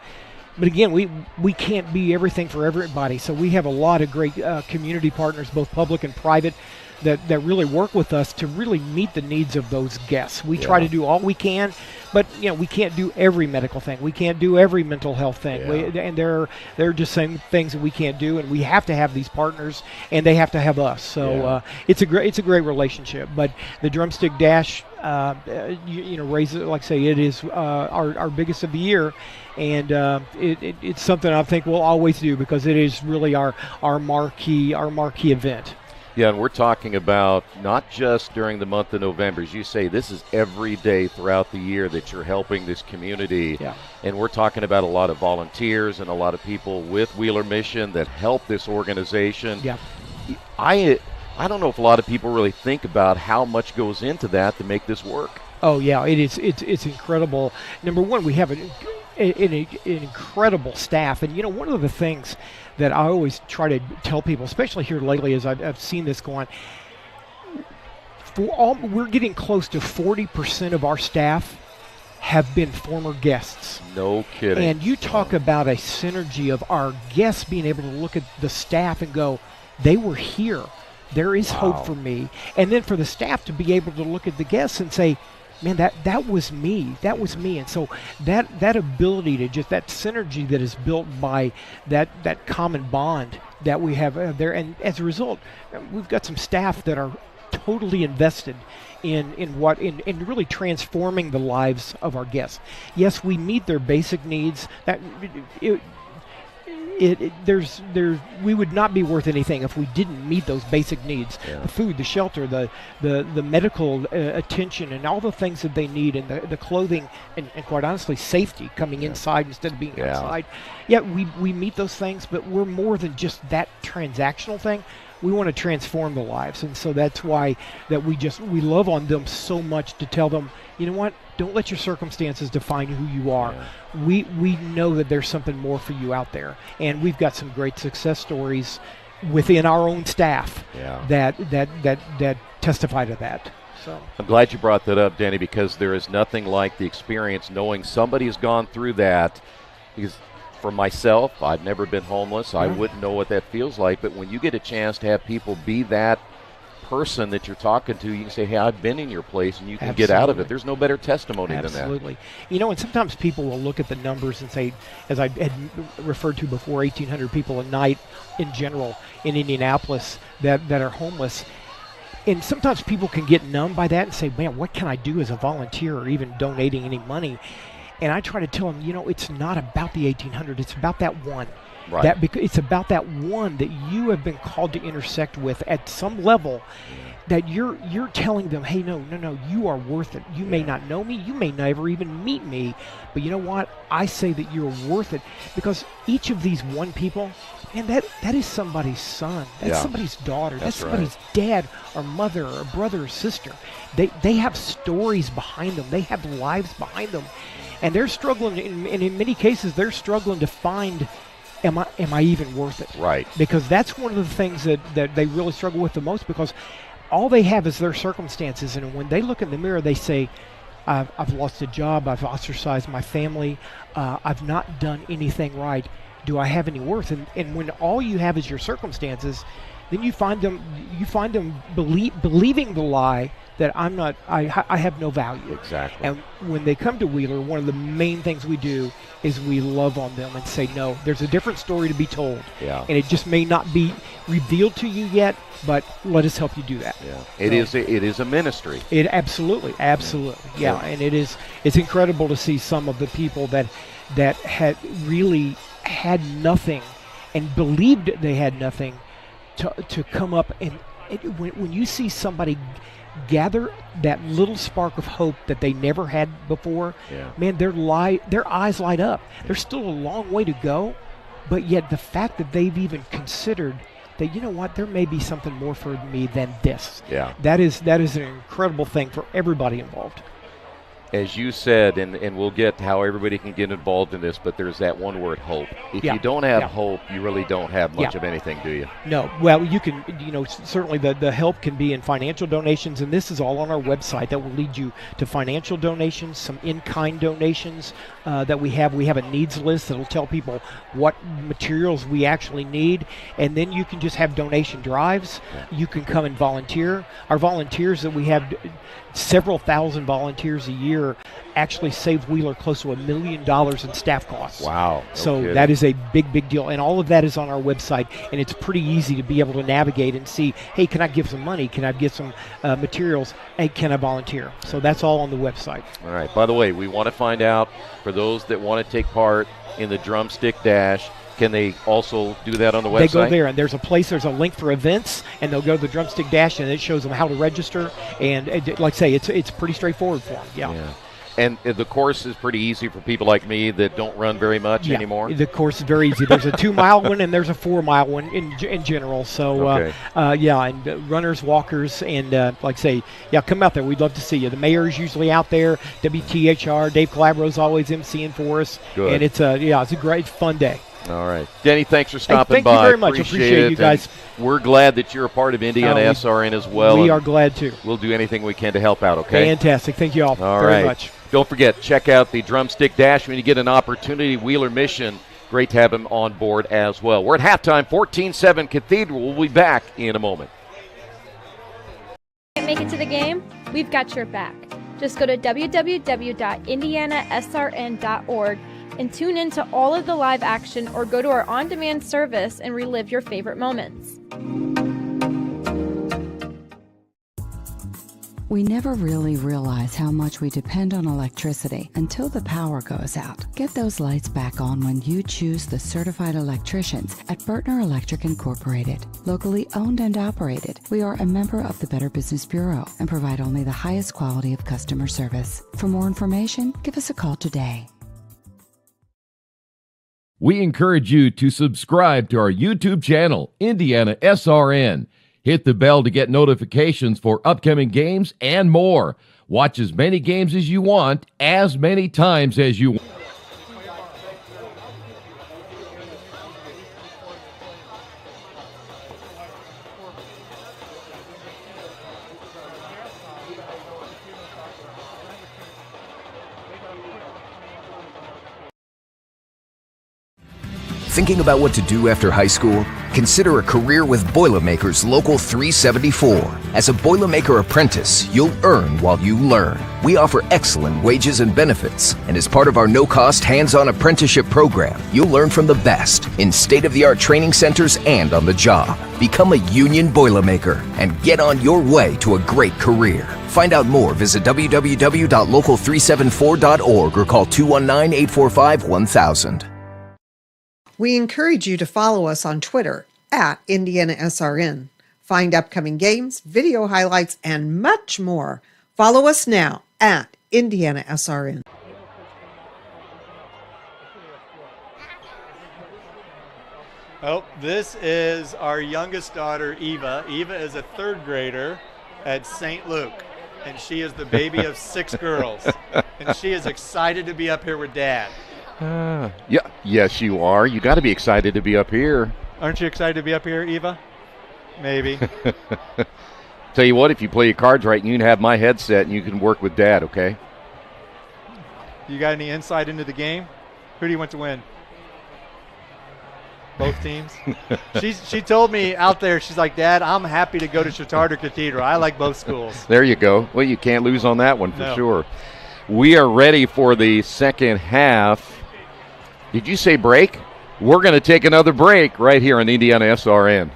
But again, we can't be everything for everybody. So we have a lot of great community partners, both public and private, that really work with us to really meet the needs of those guests. We try to do all we can, but we can't do every medical thing. We can't do every mental health thing. And there are just some things that we can't do, and we have to have these partners, and they have to have us. So it's a great relationship. But the Drumstick Dash, raises, like I say, it is our biggest of the year. And it's something I think we'll always do because it is really our marquee event. Yeah, and we're talking about not just during the month of November. As you say, this is every day throughout the year that you're helping this community. Yeah. And we're talking about a lot of volunteers and a lot of people with Wheeler Mission that help this organization. Yeah. I don't know if a lot of people really think about how much goes into that to make this work. Oh, yeah, it is. It's incredible. Number one, we have an incredible staff. And, one of the things that I always try to tell people, especially here lately as I've seen this go on, we're getting close to 40% of our staff have been former guests. No kidding. And you talk about a synergy of our guests being able to look at the staff and go, they were here. There is hope for me. And then for the staff to be able to look at the guests and say, man, that was me. That was me. And so that ability to just that synergy that is built by that common bond that we have there. And as a result, we've got some staff that are totally invested in really transforming the lives of our guests. Yes, we meet their basic needs. We would not be worth anything if we didn't meet those basic needs: the food, the shelter, the medical attention, and all the things that they need, and the clothing, and quite honestly, safety coming inside instead of being outside. Yeah, we meet those things, but we're more than just that transactional thing. We want to transform the lives, and so that's why we love on them so much to tell them, you know what? Don't let your circumstances define who you are. We know that there's something more for you out there, and we've got some great success stories within our own staff that testify to that. So I'm glad you brought that up, Danny, because there is nothing like the experience knowing somebody has gone through that. Because for myself, I've never been homeless. I wouldn't know what that feels like. But when you get a chance to have people be that person that you're talking to, you can say, hey, I've been in your place, and you can get out of it. There's no better testimony than that. Absolutely. And sometimes people will look at the numbers and say, as I had referred to before, 1,800 people a night in general in Indianapolis that are homeless. And sometimes people can get numb by that and say, man, what can I do as a volunteer or even donating any money? And I try to tell them, it's not about the 1,800. It's about that one. Right. It's about that one that you have been called to intersect with at some level, that you're telling them, hey, no, you are worth it. You may not know me, you may never even meet me, but you know what? I say that you're worth it, because each of these one people, man, that is somebody's son. That's somebody's daughter. That's somebody's dad or mother or brother or sister. They have stories behind them. They have lives behind them, and they're struggling. And in many cases, they're struggling to find, am I even worth it? Right. Because that's one of the things that they really struggle with the most, because all they have is their circumstances, and when they look in the mirror, they say, I've lost a job, I've ostracized my family, I've not done anything right. Do I have any worth? And when all you have is your circumstances, then you find them believing the lie that I have no value. Exactly. And when they come to Wheeler, one of the main things we do is we love on them and say, no, there's a different story to be told. Yeah. And it just may not be revealed to you yet, but let us help you do that. Yeah. It is a ministry. It absolutely. Yeah. And it's incredible to see some of the people that had really had nothing and believed they had nothing to come up, and when you see somebody gather that little spark of hope that they never had before, man, their eyes light up. There's still a long way to go, but yet the fact that they've even considered that, you know what, there may be something more for me than this. Yeah. That is an incredible thing for everybody involved. As you said, and we'll get how everybody can get involved in this, but there's that one word, hope. If you don't have hope, you really don't have much of anything, do you? No. Well, you can, certainly the help can be in financial donations, and this is all on our website that will lead you to financial donations, some in-kind donations that we have. We have a needs list that will tell people what materials we actually need, and then you can just have donation drives. You can come and volunteer. Our volunteers that we have, several thousand volunteers a year, actually save Wheeler close to $1 million in staff costs. Wow. So that is a big deal. And all of that is on our website, and it's pretty easy to be able to navigate and see, hey, can I give some money? Can I get some materials? Hey, can I volunteer? So that's all on the website. All right. By the way, we want to find out, for those that want to take part in the Drumstick Dash, can they also do that on the website? They go there, and there's a link for events, and they'll go to the Drumstick Dash, and it shows them how to register. And like I say, it's pretty straightforward for them. Yeah. And the course is pretty easy for people like me that don't run very much anymore? The course is very easy. There's a 2-mile one, and there's a 4-mile one in general. So, and runners, walkers, and like I say, come out there. We'd love to see you. The mayor is usually out there. WTHR, Dave Calabro's always emceeing for us. Good. And it's a great, fun day. All right. Denny, thanks for stopping by. Thank you very much. Appreciate you guys. And we're glad that you're a part of IndianaSRN as well. We are glad to. We'll do anything we can to help out, okay? Fantastic. Thank you all very much. Don't forget, check out the Drumstick Dash when you get an opportunity. Wheeler Mission, great to have him on board as well. We're at halftime, 14-7 Cathedral. We'll be back in a moment. Can't make it to the game? We've got your back. Just go to www.IndianaSRN.org and tune in to all of the live action, or go to our on-demand service and relive your favorite moments. We never really realize how much we depend on electricity until the power goes out. Get those lights back on when you choose the certified electricians at Bertner Electric Incorporated. Locally owned and operated, we are a member of the Better Business Bureau and provide only the highest quality of customer service. For more information, give us a call today. We encourage you to subscribe to our YouTube channel, IndianaSRN. Hit the bell to get notifications for upcoming games and more. Watch as many games as you want, as many times as you want. Thinking about what to do after high school? Consider a career with Boilermakers Local 374. As a Boilermaker apprentice, you'll earn while you learn. We offer excellent wages and benefits, and as part of our no-cost hands-on apprenticeship program, you'll learn from the best in state-of-the-art training centers and on the job. Become a union Boilermaker and get on your way to a great career. Find out more, visit www.local374.org or call 219-845-1000. We encourage you to follow us on Twitter at IndianaSRN. Find upcoming games, video highlights, and much more. Follow us now at IndianaSRN. Oh, this is our youngest daughter, Eva. Eva is a third grader at St. Luke, and she is the baby of 6 girls. And she is excited to be up here with Dad. Yes, you are. You got to be excited to be up here. Aren't you excited to be up here, Eva? Maybe. Tell you what, if you play your cards right, you can have my headset and you can work with Dad, okay? You got any insight into the game? Who do you want to win? Both teams? She told me out there, she's like, Dad, I'm happy to go to Chatard or Cathedral. I like both schools. There you go. Well, you can't lose on that one for sure. We are ready for the second half. Did you say break? We're going to take another break right here on IndianaSRN.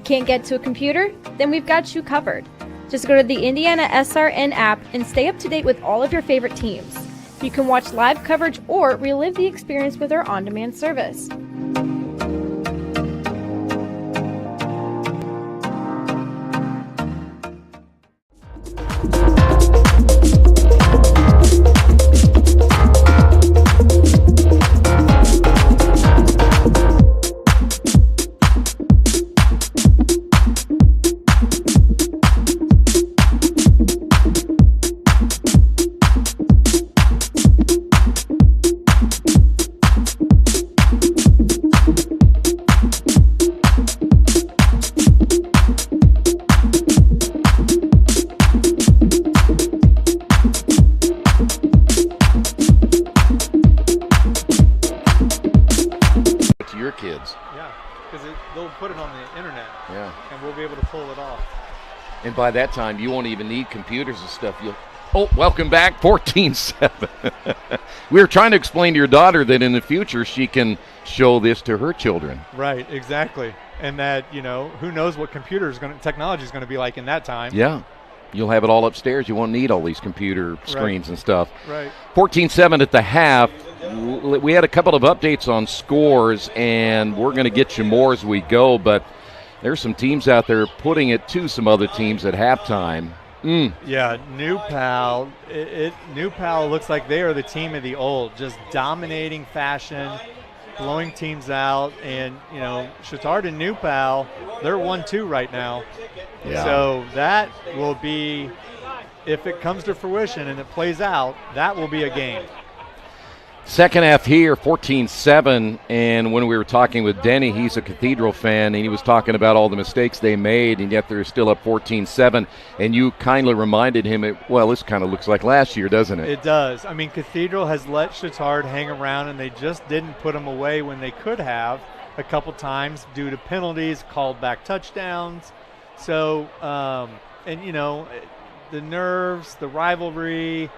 Can't get to a computer? Then we've got you covered. Just go to the IndianaSRN app and stay up to date with all of your favorite teams. You can watch live coverage or relive the experience with our on-demand service. And by that time, you won't even need computers and stuff. Welcome back, 14-7. We were trying to explain to your daughter that in the future she can show this to her children. Right, exactly. And that, who knows what technology is going to be like in that time. Yeah. You'll have it all upstairs. You won't need all these computer screens and stuff. Right. 14-7 at the half. We had a couple of updates on scores, and we're going to get you more as we go, but there's some teams out there putting it to some other teams at halftime. Yeah, New Pal. New Pal looks like they are the team of the old, just dominating fashion, blowing teams out. And, Chatard and New Pal, they're 1-2 right now. Yeah. So that will be, if it comes to fruition and it plays out, that will be a game. Second half here, 14-7, and when we were talking with Denny, he's a Cathedral fan, and he was talking about all the mistakes they made, and yet they're still up 14-7, and you kindly reminded him, this kind of looks like last year, doesn't it? It does. I mean, Cathedral has let Chatard hang around, and they just didn't put them away when they could have a couple times due to penalties, called back touchdowns. So, the nerves, the rivalry,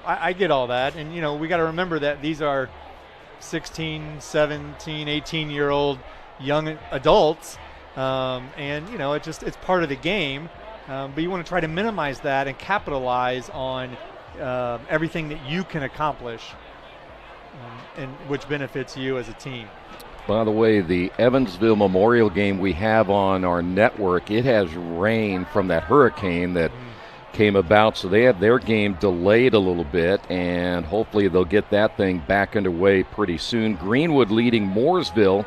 I get all that. And, we got to remember that these are 16, 17, 18-year-old young adults. It's part of the game. But you want to try to minimize that and capitalize on everything that you can accomplish, and which benefits you as a team. By the way, the Evansville Memorial game we have on our network, it has rain from that hurricane that came about, so they have their game delayed a little bit, and hopefully they'll get that thing back underway pretty soon. Greenwood leading Mooresville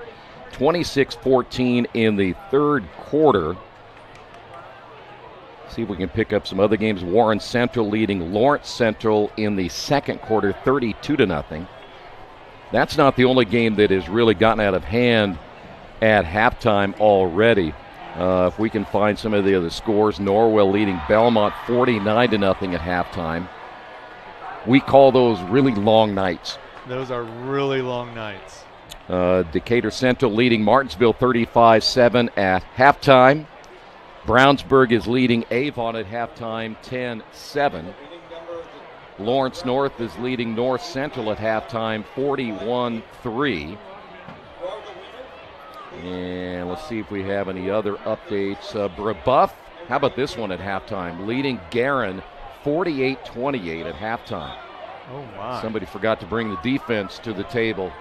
26-14 in the third quarter. See if we can pick up some other games. Warren Central leading Lawrence Central in the second quarter 32-0. That's not the only game that has really gotten out of hand at halftime already. If we can find some of the other scores, Norwell leading Belmont 49-0 at halftime. We call those really long nights. Those are really long nights. Decatur Central leading Martinsville 35-7 at halftime. Brownsburg is leading Avon at halftime 10-7. Lawrence North is leading North Central at halftime 41-3. And let's see if we have any other updates. Brebeuf, how about this one at halftime? Leading Garin 48-28 at halftime. Oh, my. Somebody forgot to bring the defense to the table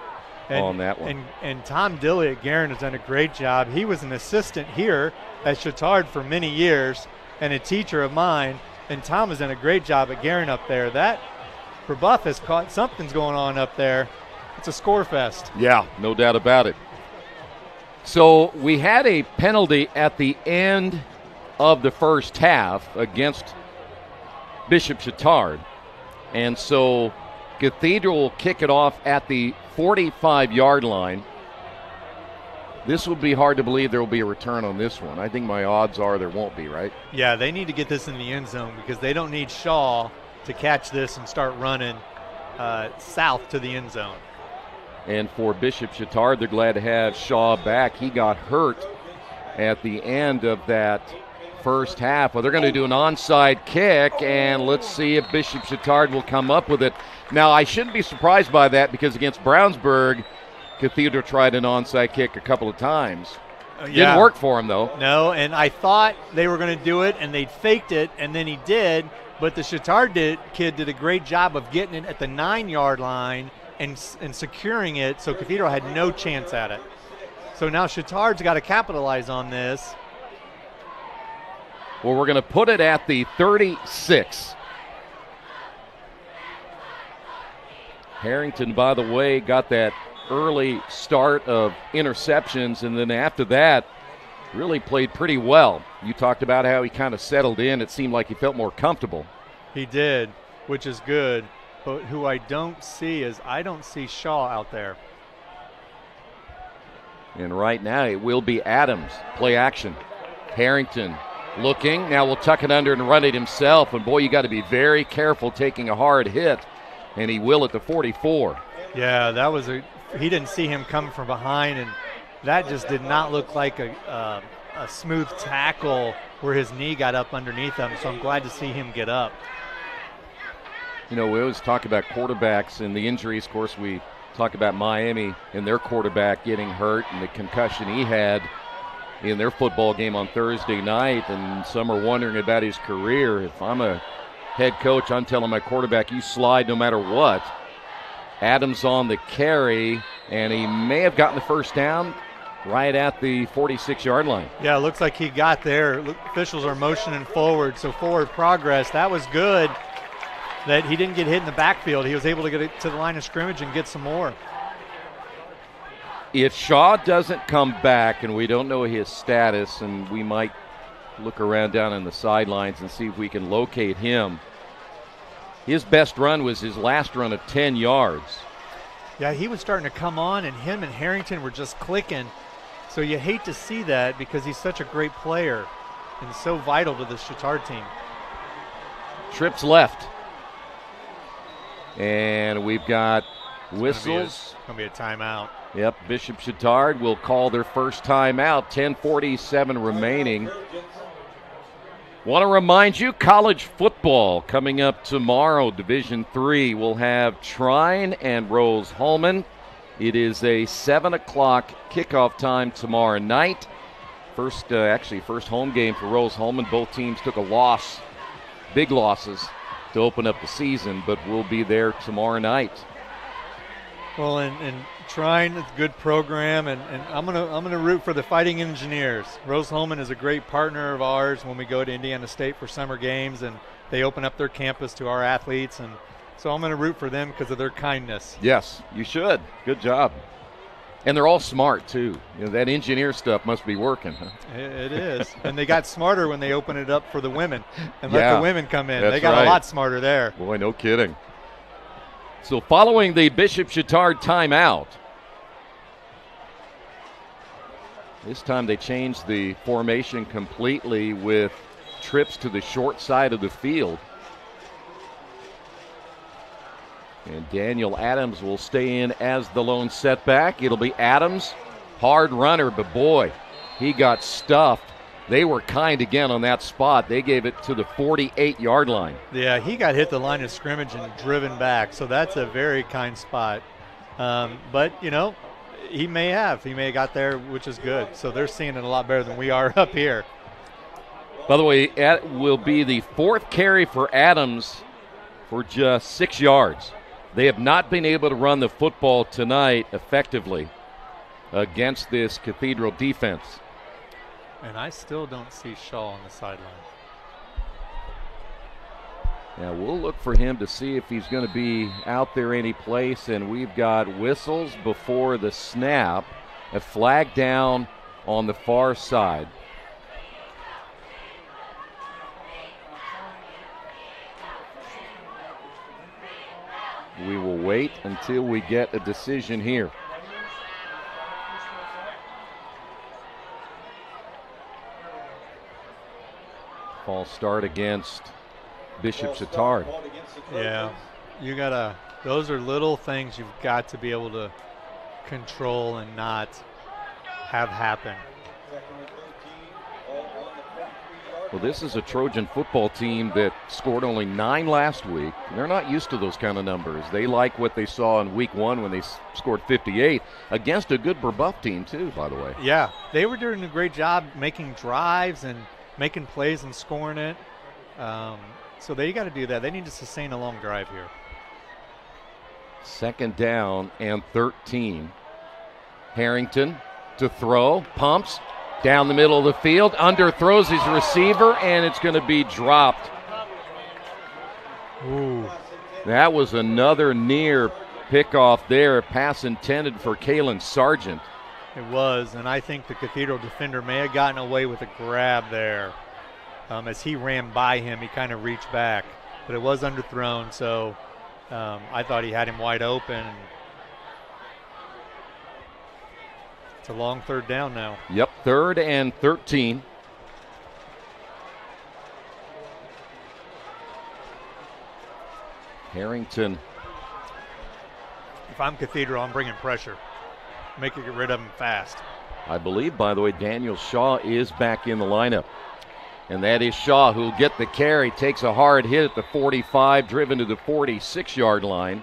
on that one. And Tom Dilley at Garin has done a great job. He was an assistant here at Chatard for many years and a teacher of mine. And Tom has done a great job at Garin up there. That Brebeuf has caught something's going on up there. It's a score fest. Yeah, no doubt about it. So we had a penalty at the end of the first half against Bishop Chatard. And so Cathedral will kick it off at the 45-yard line. This will be hard to believe there will be a return on this one. I think my odds are there won't be, right? Yeah, they need to get this in the end zone because they don't need Shaw to catch this and start running south to the end zone. And for Bishop Chatard, they're glad to have Shaw back. He got hurt at the end of that first half. Well, they're going to do an onside kick, and let's see if Bishop Chatard will come up with it. Now, I shouldn't be surprised by that because against Brownsburg, Cathedral tried an onside kick a couple of times. Didn't work for him, though. No, and I thought they were going to do it, and they faked it, and then he did. But the Chatard kid did a great job of getting it at the 9-yard line and securing it, so Cathedral had no chance at it. So now Chatard's got to capitalize on this. Well, we're going to put it at the 36. Harrington, by the way, got that early start of interceptions, and then after that, really played pretty well. You talked about how he kind of settled in. It seemed like he felt more comfortable. He did, which is good. But who I don't see is I don't see Shaw out there. And right now it will be Adams. Play action. Harrington looking. Now we'll tuck it under and run it himself. And, boy, you got to be very careful taking a hard hit. And he will at the 44. Yeah, that was he didn't see him coming from behind, and that just did not look like a smooth tackle where his knee got up underneath him. So I'm glad to see him get up. You know, we always talk about quarterbacks and the injuries. Of course, we talk about Miami and their quarterback getting hurt and the concussion he had in their football game on Thursday night. And some are wondering about his career. If I'm a head coach, I'm telling my quarterback, you slide no matter what. Adams on the carry, and he may have gotten the first down right at the 46-yard line. Yeah, it looks like he got there. Officials are motioning forward, so forward progress. That was good that he didn't get hit in the backfield. He was able to get it to the line of scrimmage and get some more. If Shaw doesn't come back, and we don't know his status, and we might look around down on the sidelines and see if we can locate him. His best run was his last run of 10 yards. Yeah, he was starting to come on, and him and Harrington were just clicking. So you hate to see that because he's such a great player and so vital to this Chatard team. Trips left. And we've got whistles. It's going to be a timeout. Yep, Bishop Chatard will call their first timeout. 10:47 remaining. Want to remind you, college football coming up tomorrow, Division III. We'll have Trine and Rose-Hulman. It is a 7 o'clock kickoff time tomorrow night. First home game for Rose-Hulman. Both teams took a loss, big losses, to open up the season, but we'll be there tomorrow night. Well, and Trine, it's a good program, and I'm gonna root for the Fighting Engineers. Rose-Hulman is a great partner of ours when we go to Indiana State for summer games, and they open up their campus to our athletes, and so I'm gonna root for them because of their kindness. Yes, you should. Good job. And they're all smart too. You know, that engineer stuff must be working, huh? It is. And they got smarter when they opened it up for the women and let the women come in. They got right. A lot smarter there. Boy, no kidding. So following the Bishop Chatard timeout, this time they changed the formation completely with trips to the short side of the field. And Daniel Adams will stay in as the lone setback. It'll be Adams, hard runner, but boy, he got stuffed. They were kind again on that spot. They gave it to the 48-yard line. Yeah, he got hit the line of scrimmage and driven back, so that's a very kind spot. But, you know, he may have got there, which is good. So they're seeing it a lot better than we are up here. By the way, it will be the 4th carry for Adams for just 6 yards. They have not been able to run the football tonight effectively against this Cathedral defense. And I still don't see Shaw on the sideline. Yeah, we'll look for him to see if he's going to be out there any place. And we've got whistles before the snap, a flag down on the far side. We will wait until we get a decision here. False start against Bishop Chatard. Yeah, you gotta. Those are little things you've got to be able to control and not have happen. Well, this is a Trojan football team that scored only 9 last week. They're not used to those kind of numbers. They like what they saw in week 1 when they scored 58 against a good Brebeuf team too, by the way. Yeah, they were doing a great job making drives and making plays and scoring it. So they got to do that. They need to sustain a long drive here. 2nd down and 13. Harrington to throw, pumps down the middle of the field, underthrows his receiver, and it's going to be dropped. Ooh. That was another near pickoff there, a pass intended for Kalen Sargent. It was, and I think the Cathedral defender may have gotten away with a grab there. As he ran by him, he kind of reached back, but it was underthrown, so I thought he had him wide open. It's a long 3rd down now. Yep, 3rd and 13. Harrington. If I'm Cathedral, I'm bringing pressure. Make it get rid of him fast. I believe, by the way, Daniel Shaw is back in the lineup. And that is Shaw who'll get the carry, takes a hard hit at the 45, driven to the 46-yard line.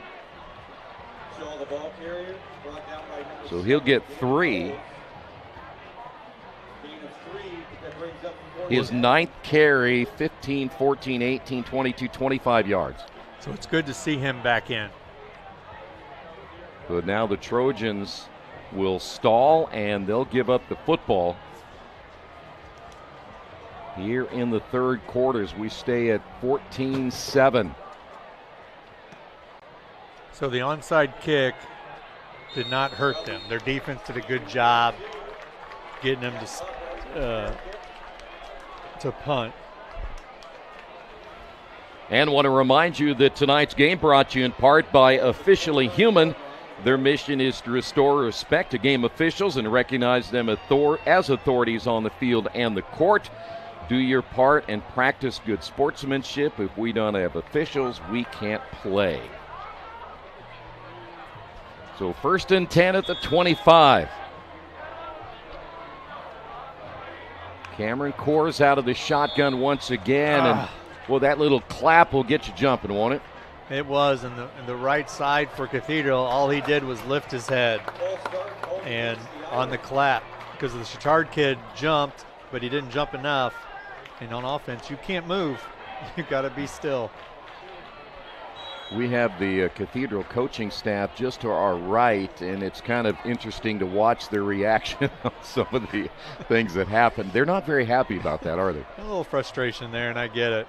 So he'll get 3. His 9th carry, 15, 14, 18, 22, 25 yards. So it's good to see him back in. But now the Trojans will stall and they'll give up the football. Here in the 3rd quarter as we stay at 14-7. So the onside kick did not hurt them. Their defense did a good job getting them to punt. And want to remind you that tonight's game brought to you in part by Officially Human. Their mission is to restore respect to game officials and recognize them as authorities on the field and the court. Do your part and practice good sportsmanship. If we don't have officials, we can't play. So 1st and 10 at the 25. Cameron Kors out of the shotgun once again. And, well, that little clap will get you jumping, won't it? It was, and the right side for Cathedral, all he did was lift his head and on the clap because the Chatard kid jumped, but he didn't jump enough. And on offense, you can't move. You've got to be still. We have the Cathedral coaching staff just to our right, and it's kind of interesting to watch their reaction on some of the things that happen. They're not very happy about that, are they? A little frustration there, and I get it.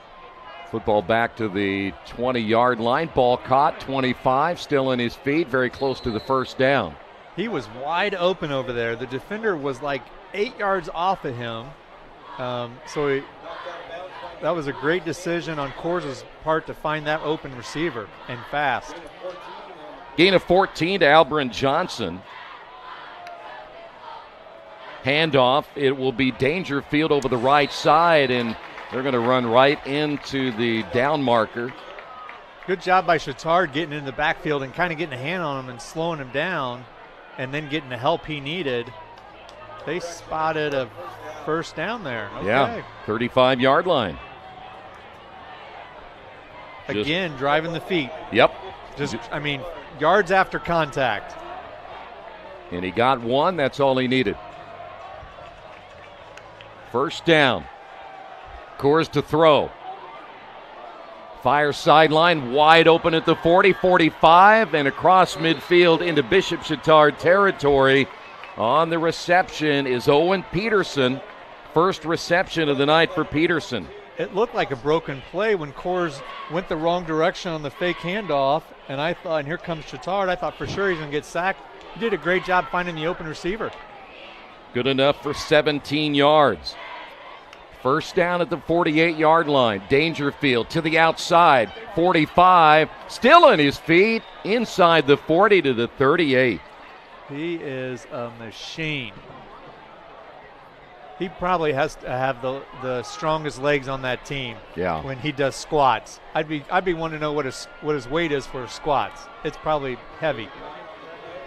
Football back to the 20-yard line. Ball caught, 25, still in his feet, very close to the 1st down. He was wide open over there. The defender was like 8 yards off of him. That was a great decision on Kors' part to find that open receiver and fast. Gain of 14 to Alberin Johnson. Handoff. It will be Dangerfield over the right side, and they're going to run right into the down marker. Good job by Chatard getting in the backfield and kind of getting a hand on him and slowing him down and then getting the help he needed. They spotted a first down there. Okay. Yeah, 35-yard line. Again, driving the feet. Yep. Yards after contact. And he got one. That's all he needed. First down. Coors to throw. Fire sideline, wide open at the 40, 45, and across midfield into Bishop Chatard territory. On the reception is Owen Peterson. First reception of the night for Peterson. It looked like a broken play when Coors went the wrong direction on the fake handoff, and I thought, and here comes Chatard, I thought for sure he's going to get sacked. He did a great job finding the open receiver. Good enough for 17 yards. First down at the 48-yard line. Dangerfield to the outside. 45, still on his feet, inside the 40 to the 38. He is a machine. He probably has to have the strongest legs on that team. Yeah. When he does squats, I'd be wanting to know what his weight is for squats. It's probably heavy.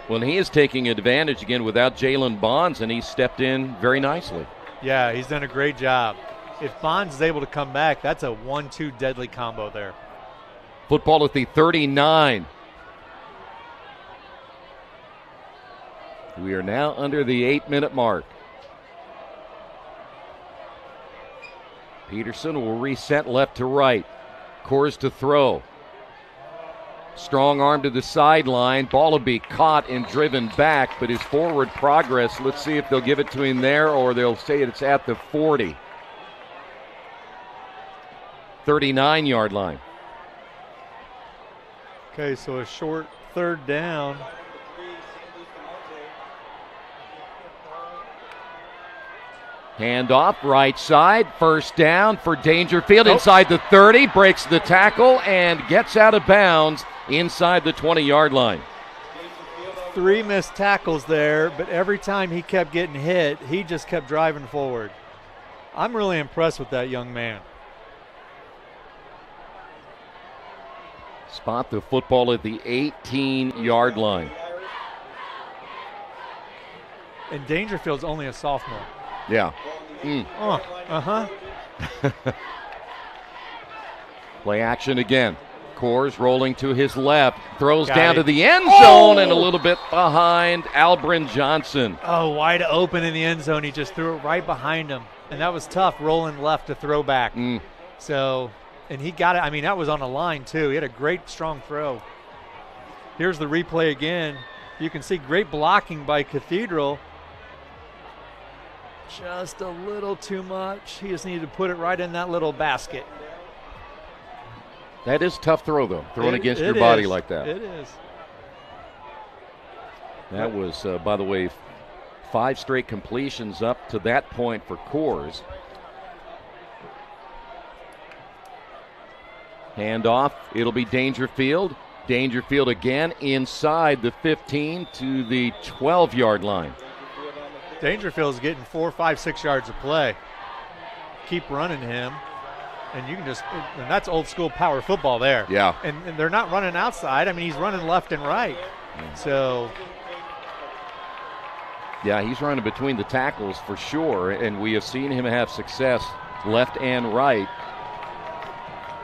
Well, he is taking advantage again without Jalen Bonds, and he stepped in very nicely. Yeah, he's done a great job. If Bonds is able to come back, that's a 1-2 deadly combo there. Football at the 39. We are now under the 8-minute mark. Peterson will reset left to right. Coors to throw. Strong arm to the sideline. Ball will be caught and driven back, but his forward progress, let's see if they'll give it to him there or they'll say it's at the 40. 39-yard line. Okay, so a short third down. Handoff, right side, first down for Dangerfield inside the 30, breaks the tackle and gets out of bounds inside the 20-yard line. 3 missed tackles there, but every time he kept getting hit, he just kept driving forward. I'm really impressed with that young man. Spot the football at the 18-yard line. And Dangerfield's only a sophomore. Yeah. Play action again. Coors rolling to his left, throws down to the end zone and a little bit behind Albrin Johnson. Oh, wide open in the end zone. He just threw it right behind him. And that was tough, rolling left to throw back. So, and he got it. I mean, that was on a line, too. He had a great, strong throw. Here's the replay again. You can see great blocking by Cathedral. Just a little too much. He just needed to put it right in that little basket. That is a tough throw, though, throwing against your body like that. It is. That was, by the way, 5 straight completions up to that point for Coors. Handoff, it'll be Dangerfield. Dangerfield again inside the 15 to the 12-yard line. Dangerfield's getting 4, 5, 6 yards of play. Keep running him, and you can just, and that's old school power football there. Yeah. And they're not running outside. I mean, he's running left and right. So. Yeah, he's running between the tackles for sure, and we have seen him have success left and right.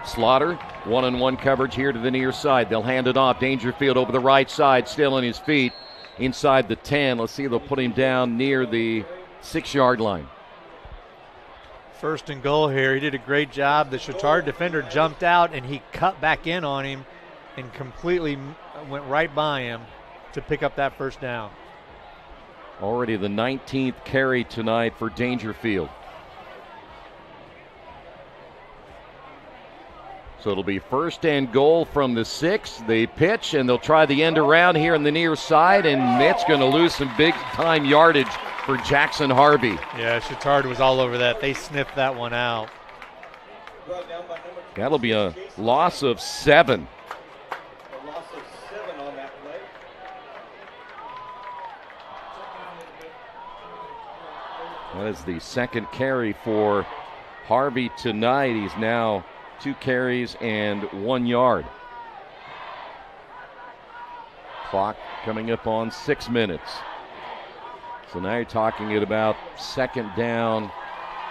Slaughter, one-on-one coverage here to the near side. They'll hand it off. Dangerfield over the right side, still on his feet. Inside the 10. Let's see, they'll put him down near the 6-yard line. First and goal here. He did a great job. The Chatard defender jumped out, and he cut back in on him and completely went right by him to pick up that first down. Already the 19th carry tonight for Dangerfield. So it'll be first and goal from the 6. They pitch, and they'll try the end around here on the near side, and it's going to lose some big-time yardage for Jackson Harvey. Yeah, Chatard was all over that. They sniffed that one out. That'll be a loss of 7. That is the second carry for Harvey tonight. He's now 2 carries and 1 yard. Clock coming up on 6 minutes. So now you're talking at about second down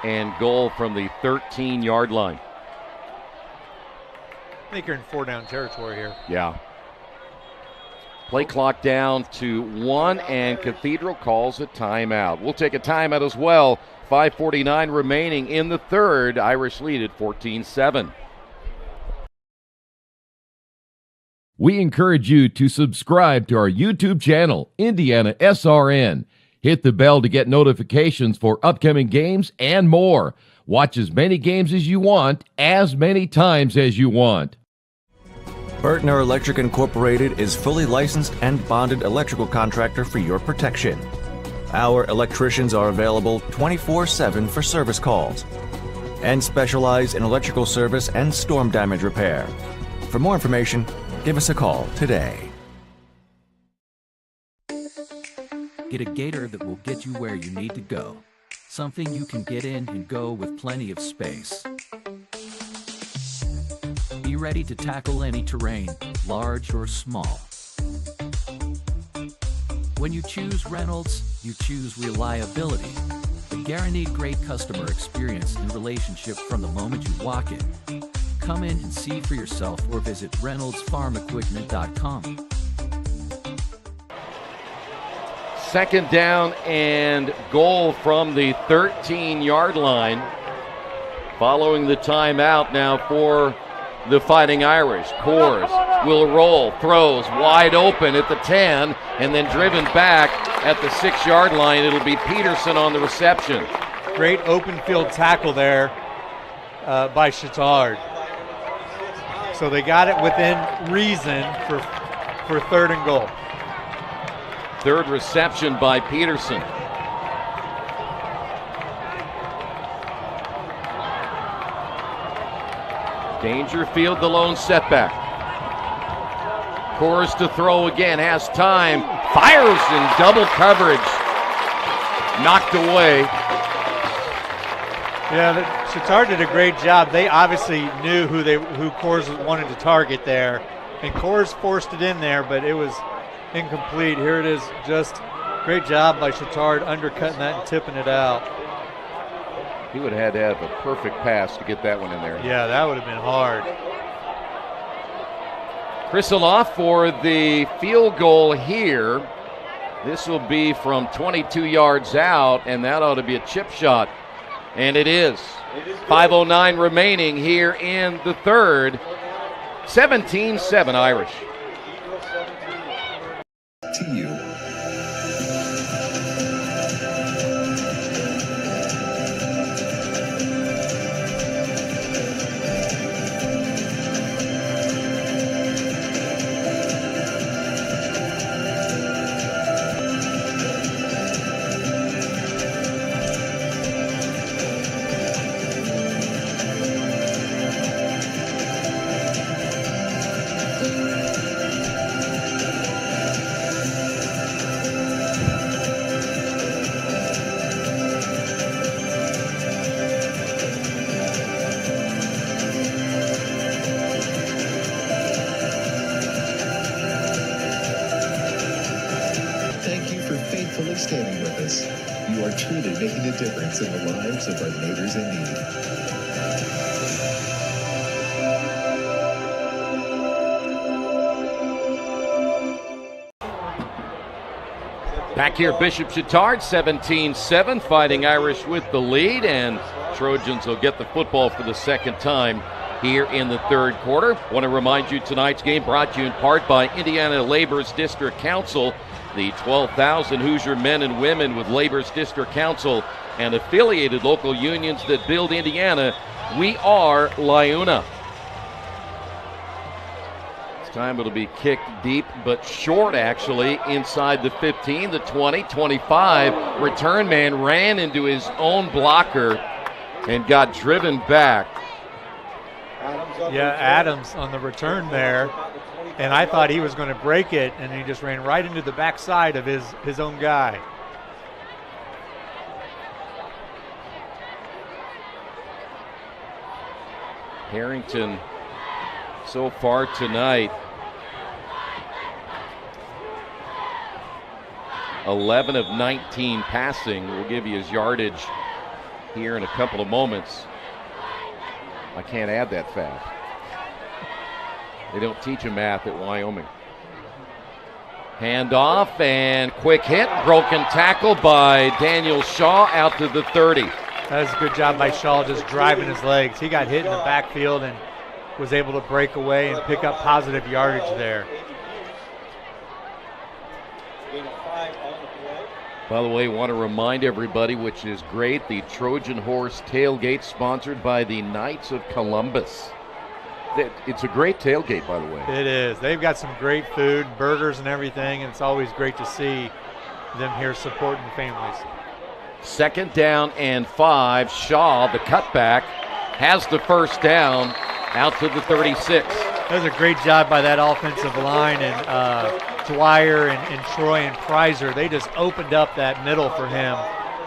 and goal from the 13-yard line. I think you're in 4-down territory here. Yeah. Play clock down to 1, and Cathedral calls a timeout. We'll take a timeout as well. 5:49 remaining in the third. Irish lead at 14-7. We encourage you to subscribe to our YouTube channel, IndianaSRN. Hit the bell to get notifications for upcoming games and more. Watch as many games as you want, as many times as you want. Bertner Electric Incorporated is fully licensed and bonded electrical contractor for your protection. Our electricians are available 24/7 for service calls and specialize in electrical service and storm damage repair. For more information, give us a call today. Get a gator that will get you where you need to go. Something you can get in and go with plenty of space. Be ready to tackle any terrain, large or small. When you choose Reynolds, you choose reliability. The guaranteed great customer experience and relationship from the moment you walk in. Come in and see for yourself or visit reynoldsfarmequipment.com. Second down and goal from the 13-yard line. Following the timeout now for the Fighting Irish. Coors will roll, throws wide open at the 10, and then driven back at the 6-yard line. It'll be Peterson on the reception. Great open field tackle there by Chatard. So they got it within reason for third and goal. Third reception by Peterson. Dangerfield, the lone setback. Coors to throw again, has time, fires in double coverage. Knocked away. Yeah, Chatard did a great job. They obviously knew who Coors wanted to target there, and Coors forced it in there, but it was incomplete. Here it is, just great job by Chatard undercutting that and tipping it out. He would have had to have a perfect pass to get that one in there. Yeah, that would have been hard. Krisaloff for the field goal here. This will be from 22 yards out, and that ought to be a chip shot. And it is. 5:09 remaining here in the third. 17-7 Irish. To you. Standing with us. You are truly making a difference in the lives of our neighbors in need. Back here, Bishop Chatard, 17-7, Fighting Irish with the lead, and Trojans will get the football for the second time here in the third quarter. Want to remind you tonight's game brought to you in part by Indiana Labor's District Council, the 12,000 Hoosier men and women with Labor's District Council and affiliated local unions that build Indiana. We are LIUNA. This time it'll be kicked deep but short, actually, inside the 15, the 20, 25. Return man ran into his own blocker and got driven back. Yeah, Adams on the return there. And I thought he was going to break it, and he just ran right into the backside of his own guy. Harrington so far tonight 11 of 19 passing. We'll give you his yardage here in a couple of moments. I can't add that fast. They don't teach him math at Wyoming. Handoff and quick hit. Broken tackle by Daniel Shaw out to the 30. That was a good job by Shaw, just driving his legs. He got hit in the backfield and was able to break away and pick up positive yardage there. By the way, want to remind everybody, which is great, the Trojan Horse tailgate sponsored by the Knights of Columbus. It's a great tailgate, by the way. It is. They've got some great food, burgers and everything, and it's always great to see them here supporting families. 2nd down and 5. Shaw, the cutback, has the first down out to the 36. That was a great job by that offensive line, and Dwyer and Troy and Prizer. They just opened up that middle for him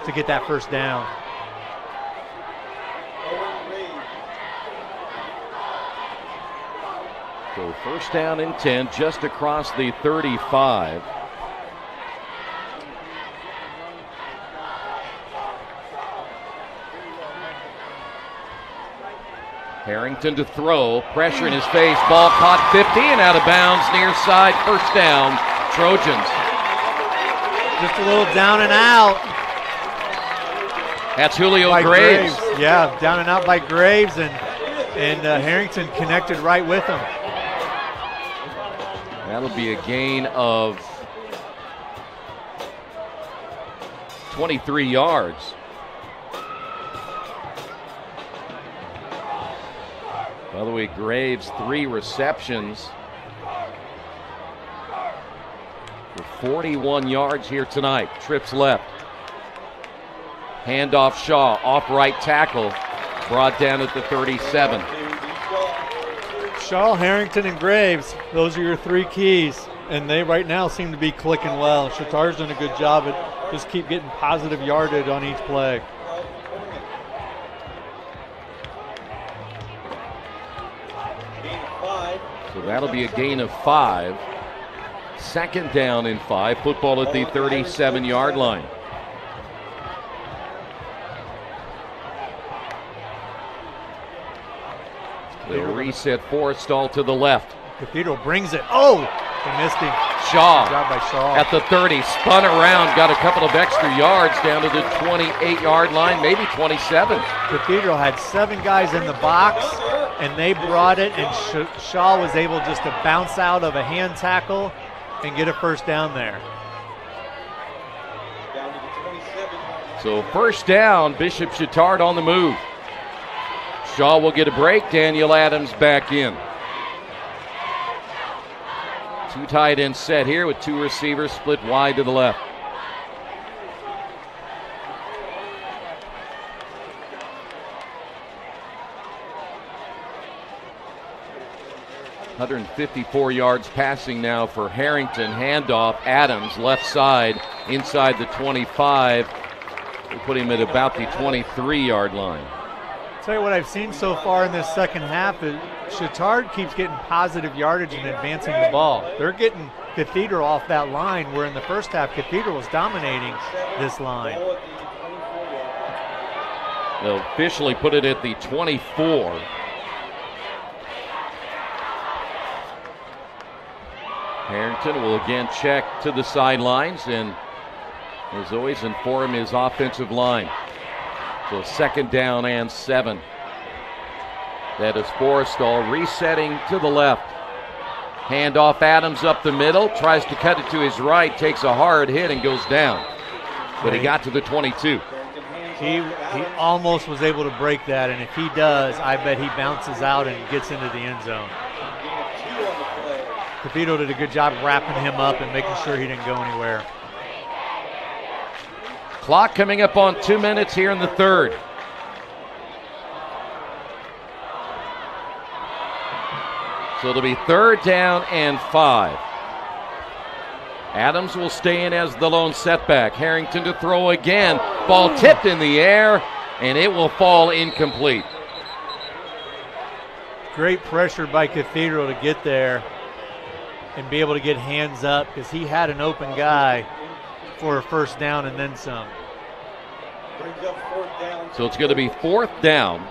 to get that first down. So 1st down and 10, just across the 35. Harrington to throw, pressure in his face, ball caught 50 and out of bounds, near side, 1st down, Trojans. Just a little down and out. That's Julio Graves. Yeah, down and out by Graves, and Harrington connected right with him. That'll be a gain of 23 yards. By the way, Graves 3 receptions for 41 yards here tonight. Trips left. Handoff Shaw, off right tackle, brought down at the 37. Shaw, Harrington, and Graves, those are your 3 keys, and they right now seem to be clicking well. Chatard's done a good job at just keep getting positive yardage on each play. So that'll be a gain of 5. 2nd down and 5. Football at the 37-yard line. The reset Forrestall to the left. Cathedral brings it. Oh, they missed him. Shaw, good job by Shaw at the 30, spun around, got a couple of extra yards down to the 28-yard line, maybe 27. Cathedral had 7 guys in the box, and they brought it, and Shaw was able just to bounce out of a hand tackle and get a first down there. So 1st down, Bishop Chatard on the move. Shaw will get a break. Daniel Adams back in. 2 tight ends set here with 2 receivers split wide to the left. ...154 yards passing now for Harrington. Handoff, Adams, left side, inside the 25. We put him at about the 23-yard line. Tell you what I've seen so far in this second half is Chatard keeps getting positive yardage and advancing the ball. They're getting Cathedral off that line, where in the first half Cathedral was dominating this line. They'll officially put it at the 24. Harrington will again check to the sidelines and, as always, inform his offensive line. So 2nd down and 7. That is Forrestall resetting to the left. Handoff Adams up the middle, tries to cut it to his right, takes a hard hit and goes down. But he got to the 22. He almost was able to break that, and if he does, I bet he bounces out and gets into the end zone. Cathedral did a good job wrapping him up and making sure he didn't go anywhere. Clock coming up on 2 minutes here in the 3rd. So it'll be 3rd down and 5. Adams will stay in as the lone setback. Harrington to throw again. Ball tipped in the air, and it will fall incomplete. Great pressure by Cathedral to get there and be able to get hands up, because he had an open guy for a first down and then some. Brings up 4th down. So it's going to be 4th down.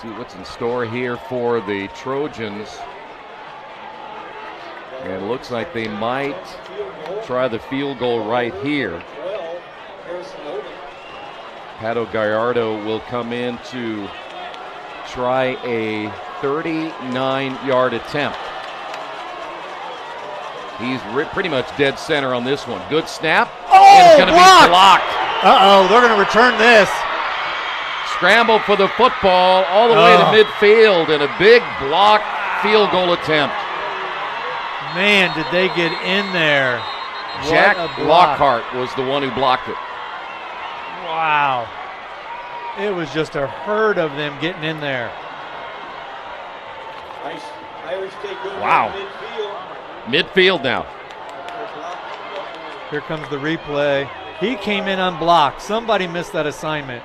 See what's in store here for the Trojans. And it looks like they might try the field goal right here. Pato Gallardo will come in to try a 39-yard attempt. He's pretty much dead center on this one. Good snap. Oh, and it's going to be blocked. Uh-oh, they're going to return this. Scramble for the football all the way to midfield, and a big block field goal attempt. Man, did they get in there. Jack Lockhart was the one who blocked it. Wow. It was just a herd of them getting in there. Nice Irish take over Wow. Midfield now. Here comes the replay. He came in unblocked. Somebody missed that assignment.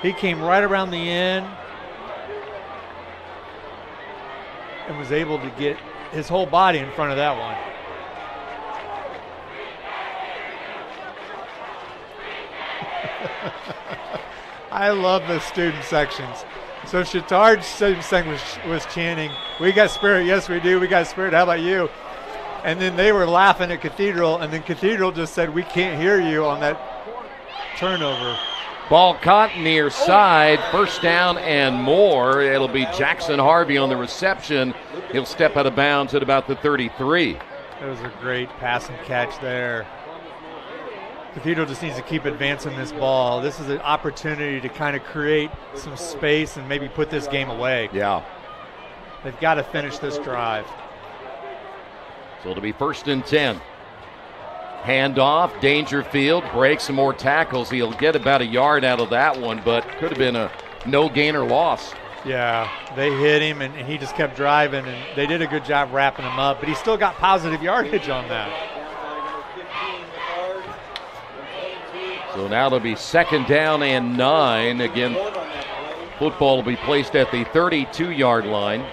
He came right around the end and was able to get his whole body in front of that one. I love the student sections. So Chatard's student section was chanting, "We got spirit, yes we do, we got spirit, how about you?" And then they were laughing at Cathedral, and then Cathedral just said, "We can't hear you" on that turnover. Ball caught near side, first down and more. It'll be Jackson Harvey on the reception. He'll step out of bounds at about the 33. That was a great pass and catch there. Cathedral just needs to keep advancing this ball. This is an opportunity to kind of create some space and maybe put this game away. Yeah. They've got to finish this drive. So it'll be 1st and 10. Handoff, Dangerfield breaks some more tackles. He'll get about a yard out of that one, but could have been a no gain or loss. Yeah, they hit him, and he just kept driving, and they did a good job wrapping him up, but he still got positive yardage on that. So now it'll be 2nd down and 9. Again, football will be placed at the 32-yard line.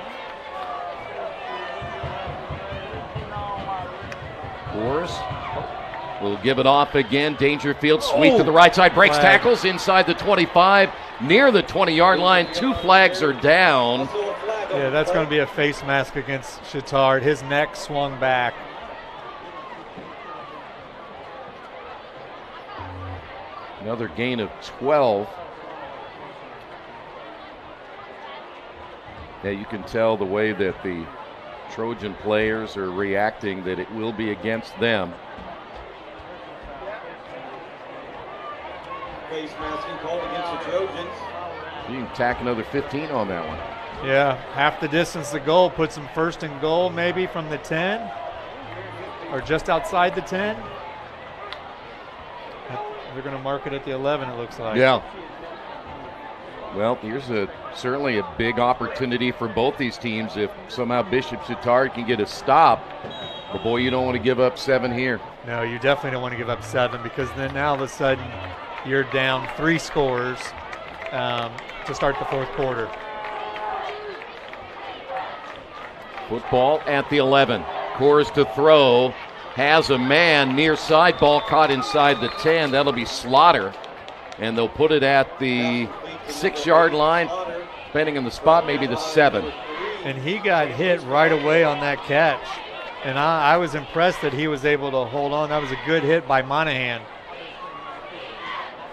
Coors will give it off again. Dangerfield, sweep to the right side, breaks tackles inside the 25, near the 20-yard line. 2 flags are down. Yeah, that's going to be a face mask against Chatard. His neck swung back. Another gain of 12. Yeah, you can tell the way that the Trojan players are reacting that it will be against them. Face masking called against the Trojans. You can tack another 15 on that one. Yeah, half the distance to goal, puts them 1st and goal maybe from the 10 or just outside the 10. They're going to mark it at the 11, it looks like. Yeah. Well, here's certainly a big opportunity for both these teams if somehow Bishop Chatard can get a stop. But boy, you don't want to give up 7 here. No, you definitely don't want to give up 7 because then now all of a sudden you're down 3 scores to start the 4th quarter. Football at the 11. Coors to throw. Has a man near side. Ball caught inside the 10. That'll be Slaughter. And they'll put it at the 6-yard line. Depending on the spot, maybe the 7. And he got hit right away on that catch. And I was impressed that he was able to hold on. That was a good hit by Monahan.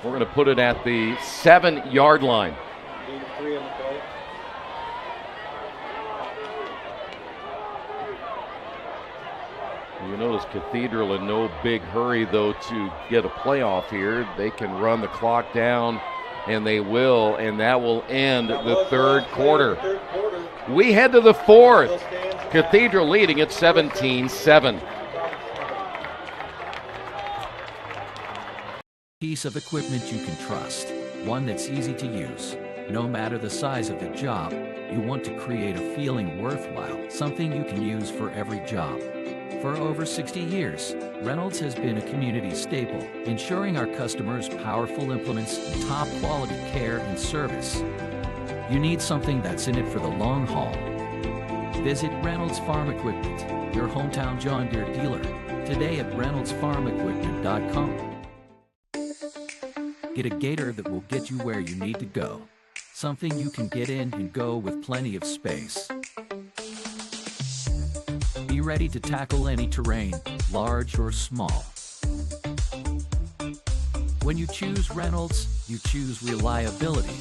We're going to put it at the 7-yard line. You notice Cathedral in no big hurry, though, to get a playoff here. They can run the clock down, and they will, and that will end the 3rd quarter. We head to the 4th. Cathedral leading at 17-7. Piece of equipment you can trust, one that's easy to use. No matter the size of the job, you want to create a feeling worthwhile, something you can use for every job. For over 60 years, Reynolds has been a community staple, ensuring our customers powerful implements, top quality care and service. You need something that's in it for the long haul. Visit Reynolds Farm Equipment, your hometown John Deere dealer, today at reynoldsfarmequipment.com. Get a Gator that will get you where you need to go. Something you can get in and go with plenty of space. Be ready to tackle any terrain, large or small. When you choose Reynolds, you choose reliability.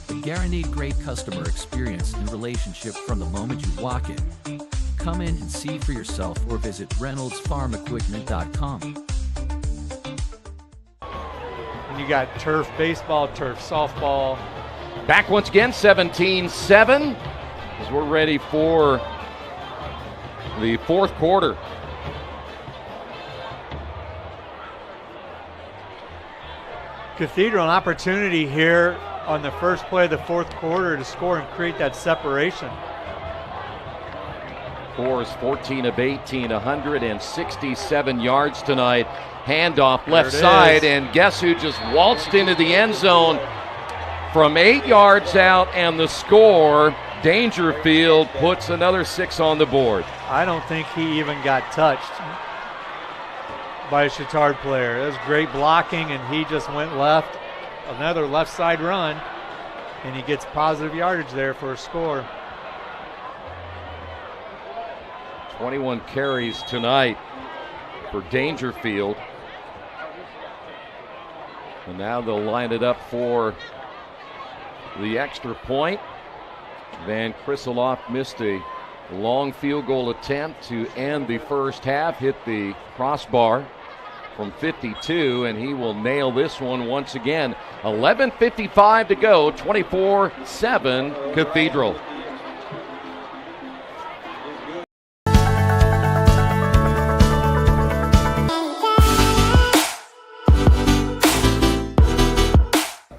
The guaranteed great customer experience and relationship from the moment you walk in. Come in and see for yourself or visit reynoldsfarmequipment.com. And you got turf baseball, turf softball. Back once again, 17-7, as we're ready for the fourth quarter. Cathedral, an opportunity here on the first play of the fourth quarter to score and create that separation. Forrest 14 of 18, 167 yards tonight. Handoff left side, and guess who just waltzed into the end zone from 8 yards out, and the score, Dangerfield puts another 6 on the board. I don't think he even got touched by a Chatard player. That was great blocking, and he just went left. Another left side run, and he gets positive yardage there for a score. 21 carries tonight for Dangerfield. And now they'll line it up for the extra point. Van Krisseloff missed a long field goal attempt to end the first half, hit the crossbar from 52, and he will nail this one once again. 11:55 to go, 24-7 Cathedral.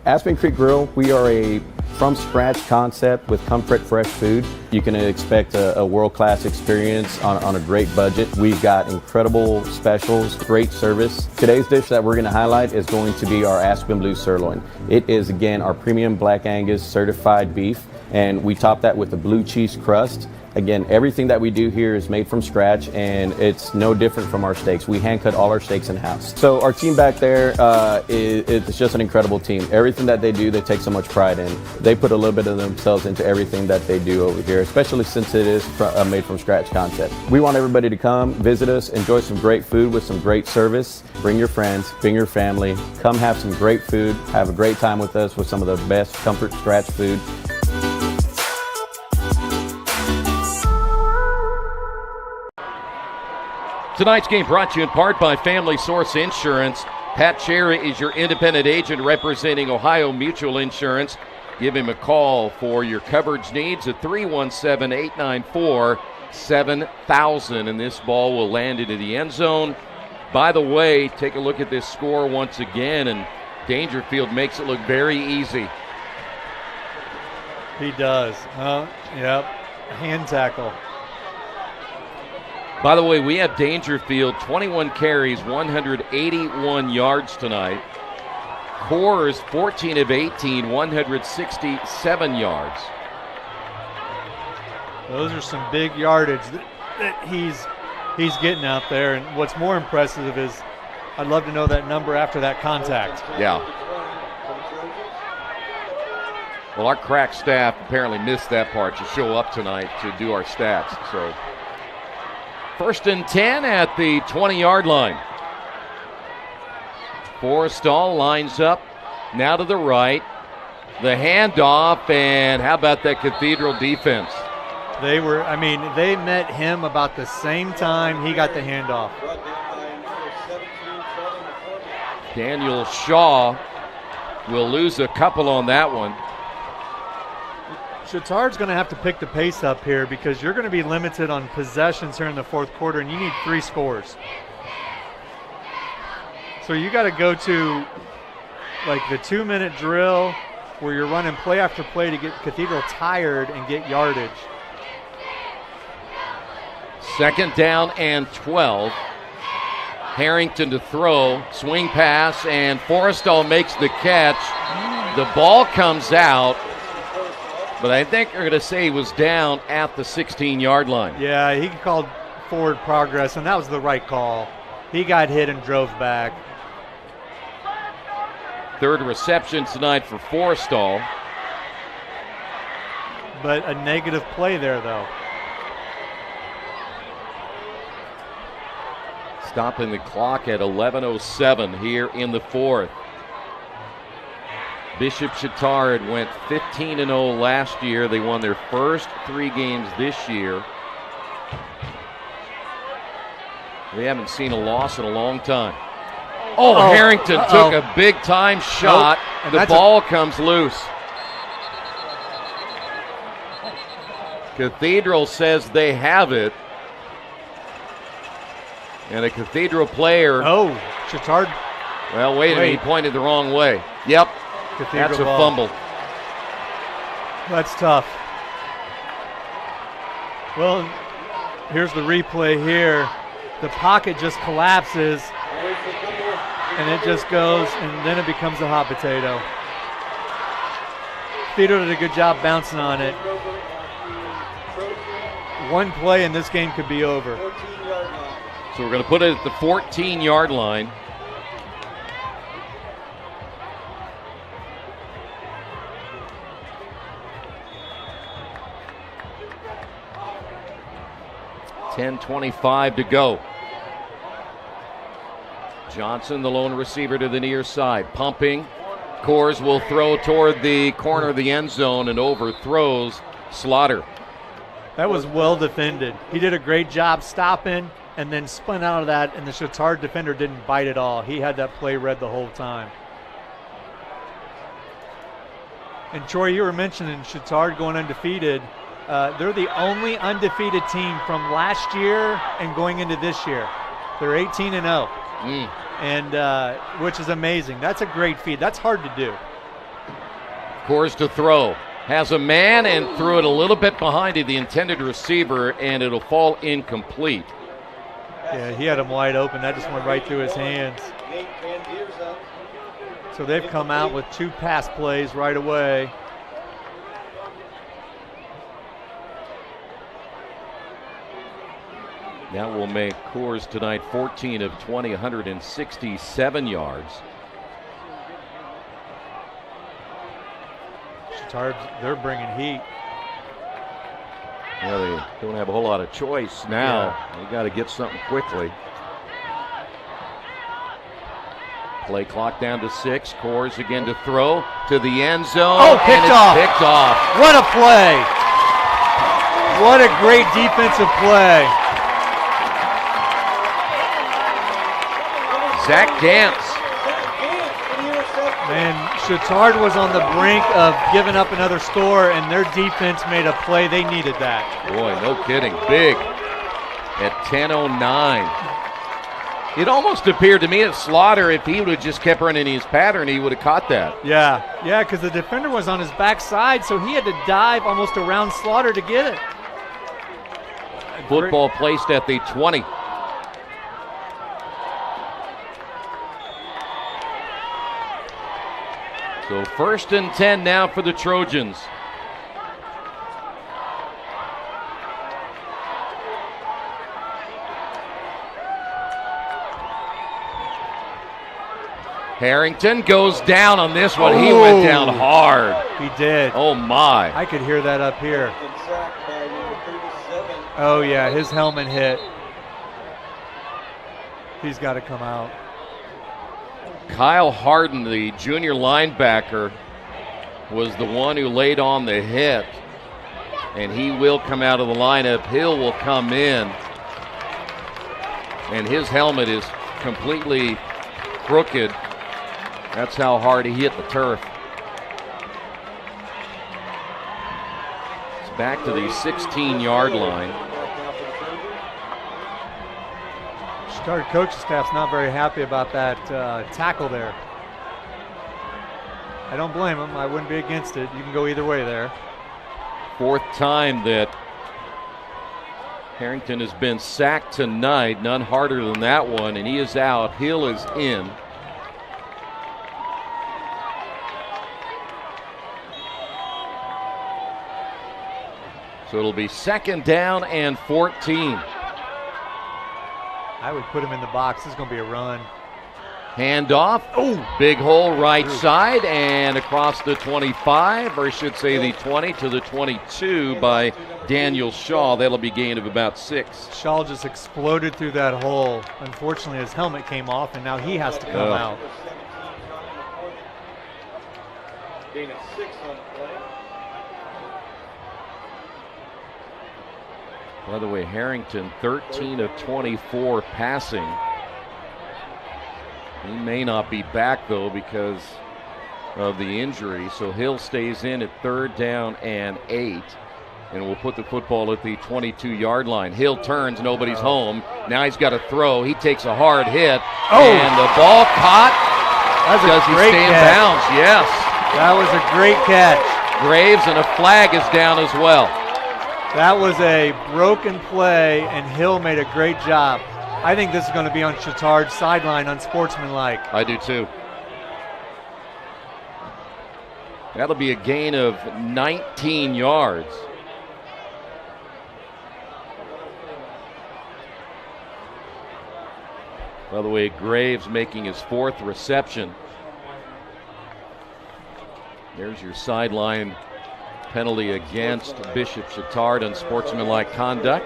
Aspen Creek Grill, we are a from-scratch concept with comfort fresh food. You can expect a world-class experience on a great budget. We've got incredible specials, great service. Today's dish that we're going to highlight is going to be our Aspen Blue Sirloin. It is, again, our premium Black Angus certified beef, and we top that with a blue cheese crust. Again, everything that we do here is made from scratch, and it's no different from our steaks. We hand cut all our steaks in-house. So our team back there, it's just an incredible team. Everything that they do, they take so much pride in. They put a little bit of themselves into everything that they do over here, especially since it is a made from scratch concept. We want everybody to come, visit us, enjoy some great food with some great service. Bring your friends, bring your family, come have some great food, have a great time with us with some of the best comfort scratch food. Tonight's game brought to you in part by Family Source Insurance. Pat Cherry is your independent agent representing Ohio Mutual Insurance. Give him a call for your coverage needs at 317-894-7000. And this ball will land into the end zone. By the way, take a look at this score once again, and Dangerfield makes it look very easy. He does. Yep. Hand tackle. By the way, we have Dangerfield, 21 carries, 181 yards tonight. Coors, 14 of 18, 167 yards. Those are some big yardage that he's getting out there. And what's more impressive is I'd love to know that number after that contact. Yeah. Well, our crack staff apparently missed that part to show up tonight to do our stats. So 1st and 10 at the 20-yard line. Forrestall lines up now to the right. The handoff, and how about that Cathedral defense? They met him about the same time he got the handoff. Daniel Shaw will lose a couple on that one. Chatard's going to have to pick the pace up here because you're going to be limited on possessions here in the fourth quarter, and you need 3 scores. So you got to go to like the 2-minute drill where you're running play after play to get Cathedral tired and get yardage. 2nd down and 12. Harrington to throw, swing pass, and Forrestall makes the catch. The ball comes out. But I think they're going to say he was down at the 16-yard line. Yeah, he called forward progress, and that was the right call. He got hit and drove back. Third reception tonight for Forstall. But a negative play there, though. Stopping the clock at 11:07 here in the fourth. Bishop Chatard went 15-0 last year. They won their first 3 games this year. They haven't seen a loss in a long time. Oh, Harrington took a big-time shot. The ball comes loose. Cathedral says they have it. And a Cathedral player. Oh, Chatard. Well, wait a minute. He pointed the wrong way. Yep. Cathedral that's a ball. fumble. That's tough. Well, here's the replay here. The pocket just collapses, and it just goes, and then it becomes a hot potato. Cathedral did a good job bouncing on it. One play, and this game could be over. So we're going to put it at the 14-yard line. .25 to go. Johnson, the lone receiver, to the near side. Pumping. Coors will throw toward the corner of the end zone and overthrows Slaughter. That was well defended. He did a great job stopping and then spun out of that, and the Chatard defender didn't bite at all. He had that play read the whole time. And Troy, you were mentioning Chatard going undefeated. They're the only undefeated team from last year and going into this year. They're 18-0, and which is amazing. That's a great feat. That's hard to do. Coors to throw. Has a man and threw it a little bit behind the intended receiver, and it'll fall incomplete. Yeah, he had him wide open. That just went right through his hands. So they've come out with 2 pass plays right away. That will make Coors tonight 14 of 20, 167 yards. Chatard, they're bringing heat. Yeah, they don't have a whole lot of choice now. Yeah. They got to get something quickly. Play clock down to 6. Coors again to throw to the end zone. Oh, picked off. Picked off. What a play. What a great defensive play. Zach Gantz. And Chatard was on the brink of giving up another score, and their defense made a play. They needed that. Boy, no kidding. Big at 10:09. It almost appeared to me that Slaughter, if he would have just kept running his pattern, he would have caught that. Yeah, because the defender was on his backside, so he had to dive almost around Slaughter to get it. Football placed at the 20. So 1st and 10 now for the Trojans. Harrington goes down on this one. He went down hard. He did. Oh, my. I could hear that up here. Oh, yeah, his helmet hit. He's got to come out. Kyle Harden, the junior linebacker, was the one who laid on the hit, and he will come out of the lineup. Hill will come in, and his helmet is completely crooked. That's how hard he hit the turf. It's back to the 16-yard line. Chatard coaching staff's not very happy about that tackle there. I don't blame him. I wouldn't be against it. You can go either way there. 4th time that Harrington has been sacked tonight. None harder than that one, and he is out. Hill is in. So it'll be 2nd down and 14. I would put him in the box. This is going to be a run. Handoff. Oh, big hole right side and across the 25, or I should say the 20 to the 22 by Daniel Shaw. That'll be a gain of about 6. Shaw just exploded through that hole. Unfortunately, his helmet came off, and now he has to come out. Gain of 6 on the play. By the way, Harrington, 13 of 24 passing. He may not be back, though, because of the injury. So Hill stays in at 3rd down and 8. And we'll put the football at the 22-yard line. Hill turns, nobody's home. Now he's got to throw. He takes a hard hit. And the ball caught. Does he stay in bounds? Yes. That was a great catch. Graves, and a flag is down as well. That was a broken play, and Hill made a great job. I think this is going to be on Chatard's sideline, unsportsmanlike. I do too. That'll be a gain of 19 yards. By the way, Graves making his 4th reception. There's your sideline penalty against Bishop Chatard, unsportsmanlike conduct.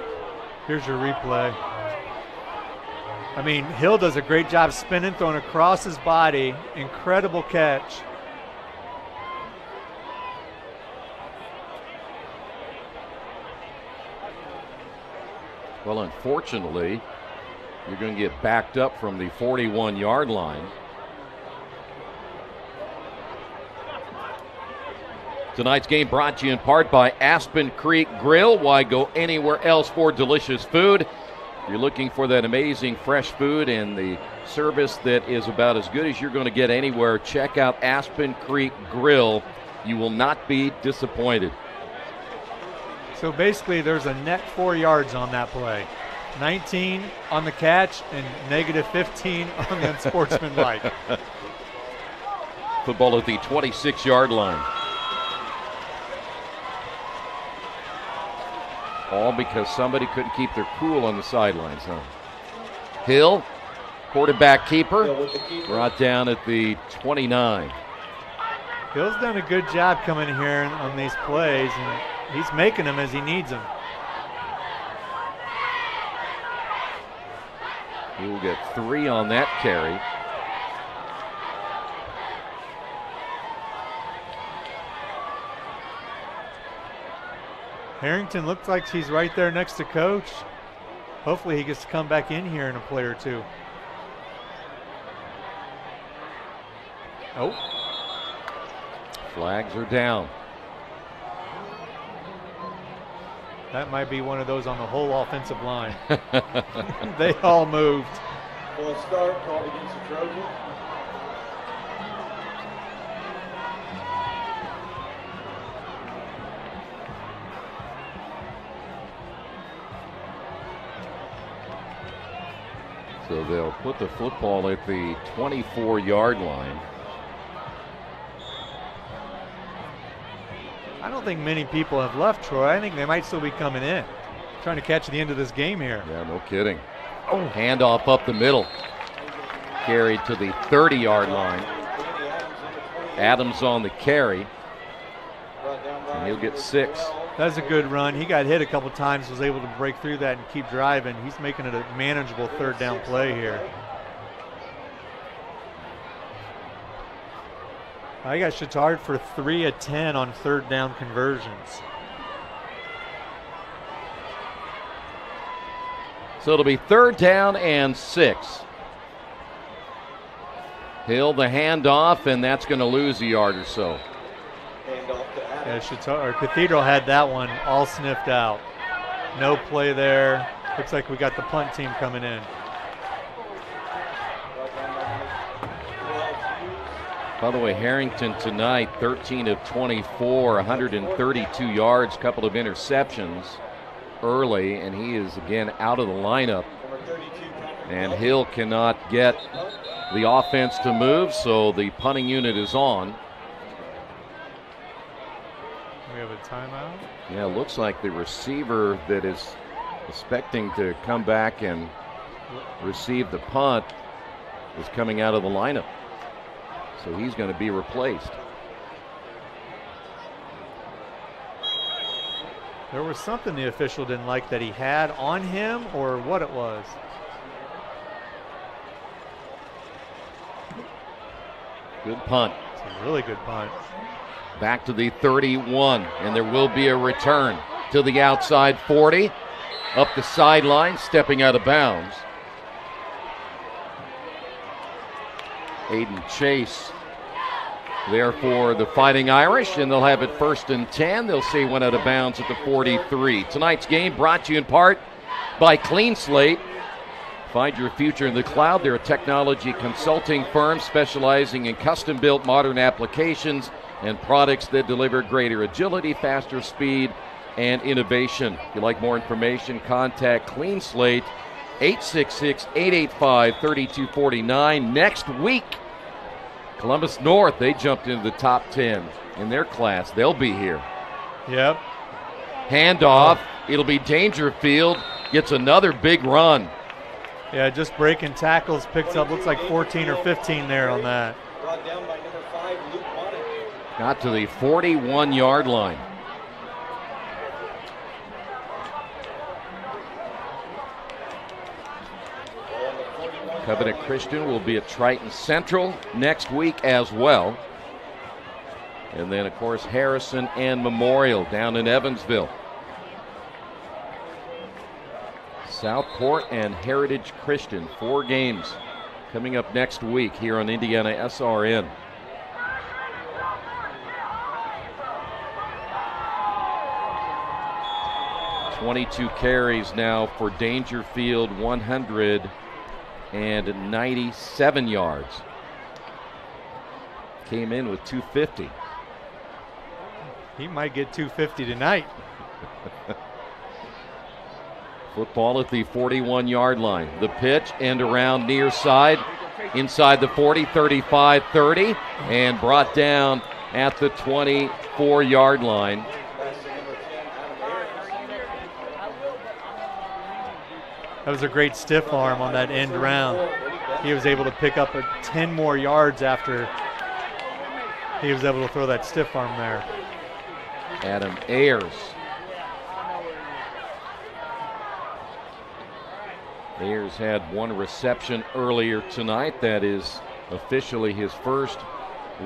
Here's your replay. I mean, Hill does a great job spinning, throwing across his body. Incredible catch. Well, unfortunately, you're going to get backed up from the 41-yard line. Tonight's game brought to you in part by Aspen Creek Grill. Why go anywhere else for delicious food? If you're looking for that amazing fresh food and the service that is about as good as you're going to get anywhere, check out Aspen Creek Grill. You will not be disappointed. So basically there's a net 4 yards on that play. 19 on the catch and negative 15 on the unsportsmanlike. Football at the 26-yard line. All because somebody couldn't keep their cool on the sidelines, huh? Hill, quarterback keeper, brought down at the 29. Hill's done a good job coming here on these plays, and he's making them as he needs them. He will get 3 on that carry. Harrington looks like he's right there next to Coach. Hopefully he gets to come back in here in a play or two. Oh. Flags are down. That might be one of those on the whole offensive line. They all moved. Full start called against the Trojans. So they'll put the football at the 24-yard line. I don't think many people have left, Troy. I think they might still be coming in, trying to catch the end of this game here. Yeah, no kidding. Oh. Handoff up the middle. Carried to the 30-yard line. Adams on the carry. And he'll get 6. That's a good run. He got hit a couple times, was able to break through that and keep driving. He's making it a manageable 3rd down play here. I got Chatard for 3 of 10 on 3rd down conversions. So it'll be 3rd down and 6. Hill the handoff, and that's going to lose a yard or so. Yeah, Cathedral had that one all sniffed out. No play there. Looks like we got the punt team coming in. By the way, Harrington tonight, 13 of 24, 132 yards, couple of interceptions early, and he is again out of the lineup. And Hill cannot get the offense to move, so the punting unit is on. We have a timeout. Yeah, it looks like the receiver that is expecting to come back and receive the punt is coming out of the lineup. So he's going to be replaced. There was something the official didn't like that he had on him, or what it was. Good punt. It's a really good punt. Back to the 31, and there will be a return to the outside 40. Up the sideline, stepping out of bounds. Aiden Chase there for the Fighting Irish, and they'll have it 1st and 10. They'll see one out of bounds at the 43. Tonight's game brought to you in part by Clean Slate. Find your future in the cloud. They're a technology consulting firm specializing in custom-built modern applications and products that deliver greater agility, faster speed, and innovation. If you'd like more information, contact Clean Slate, 866-885-3249. Next week, Columbus North, they jumped into the top 10 in their class. They'll be here. Yep. Handoff. It'll be Dangerfield. Gets another big run. Yeah, just breaking tackles, picks up, looks like 14 or 15 there on that. Brought down by number 5, Luke Bonnet. Got to the 41-yard line. Covenant Christian will be at Triton Central next week as well. And then, of course, Harrison and Memorial down in Evansville. Southport and Heritage Christian, 4 games coming up next week here on IndianaSRN. .22 carries now for Dangerfield, 197 yards. Came in with 250. He might get 250 tonight. Football at the 41-yard line. The pitch, end around near side, inside the 40, 35, 30, and brought down at the 24-yard line. That was a great stiff arm on that end round. He was able to pick up 10 more yards after he was able to throw that stiff arm there. Adam Ayers. Ayers had 1 reception earlier tonight. That is officially his first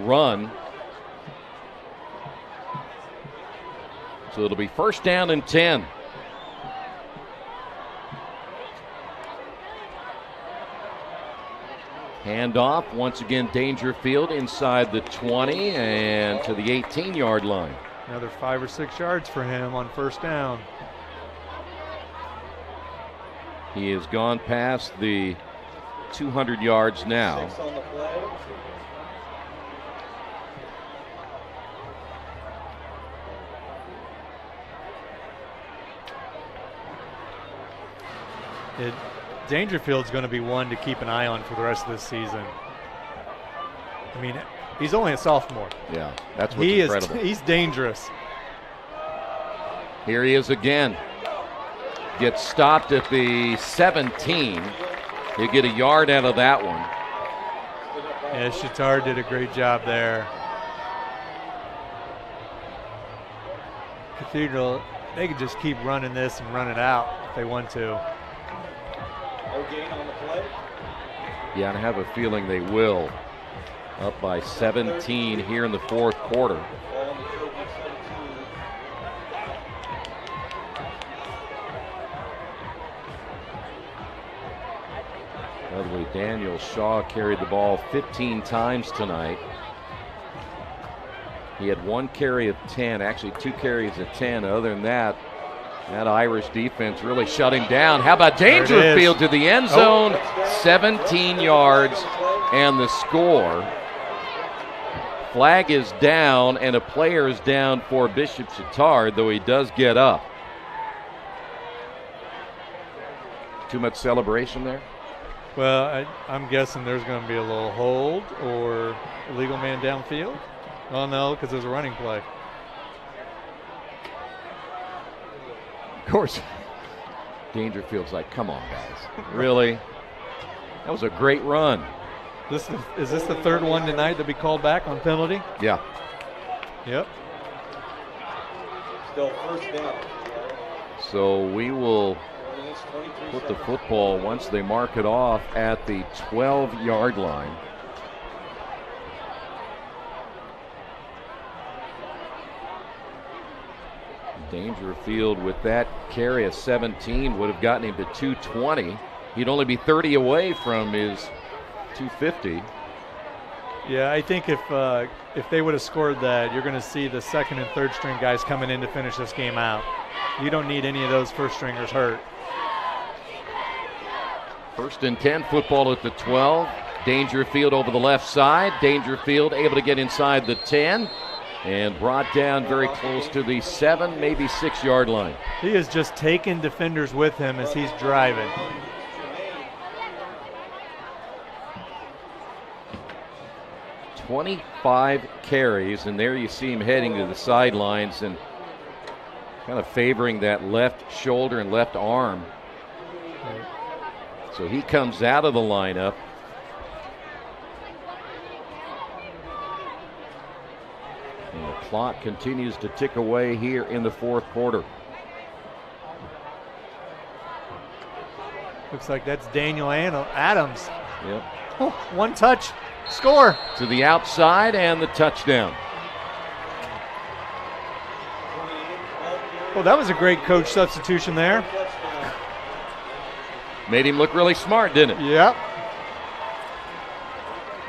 run. So it'll be 1st down and 10. Handoff, once again Dangerfield inside the 20 and to the 18-yard line. Another 5 or 6 yards for him on 1st down. He has gone past the 200 yards now. 6 on the play. Dangerfield's going to be one to keep an eye on for the rest of this season. I mean, he's only a sophomore. Yeah, that's what's incredible. He's dangerous. Here he is again. Gets stopped at the 17. He'll get a yard out of that one. Yeah, Chatard did a great job there. Cathedral, they could just keep running this and run it out if they want to. No gain on the play. Yeah, and I have a feeling they will. Up by 17 here in the 4th quarter. By the way, Daniel Shaw carried the ball 15 times tonight. He had 1 carry of 10, actually 2 carries of 10. Other than that, that Irish defense really shut him down. How about Dangerfield to the end zone? 17 yards and the score. Flag is down and a player is down for Bishop Chatard, though he does get up. Too much celebration there? Well, I'm guessing there's going to be a little hold or illegal man downfield. Oh, no, because there's a running play. Of course, Dangerfield's like, come on, guys. Really? That was a great run. Is this the third one tonight that we called back on penalty? Yeah. Yep. Still first down. So we will put the football, once they mark it off, at the 12-yard line. Dangerfield with that carry of 17 would have gotten him to 220. He'd only be 30 away from his 250. Yeah, I think if they would have scored that, you're going to see the second and third string guys coming in to finish this game out. You don't need any of those first stringers hurt. 1st and 10, football at the 12. Dangerfield over the left side. Dangerfield able to get inside the 10 and brought down very close to the 7, maybe 6-yard line. He is just taking defenders with him as he's driving. "25 carries, and there you see him heading to the sidelines and kind of favoring that left shoulder and left arm. So he comes out of the lineup. And the clock continues to tick away here in the 4th quarter. Looks like that's Daniel Adams. Yep. Oh, one touch, score. To the outside and the touchdown. Well, that was a great coach substitution there. Made him look really smart, didn't it? Yep.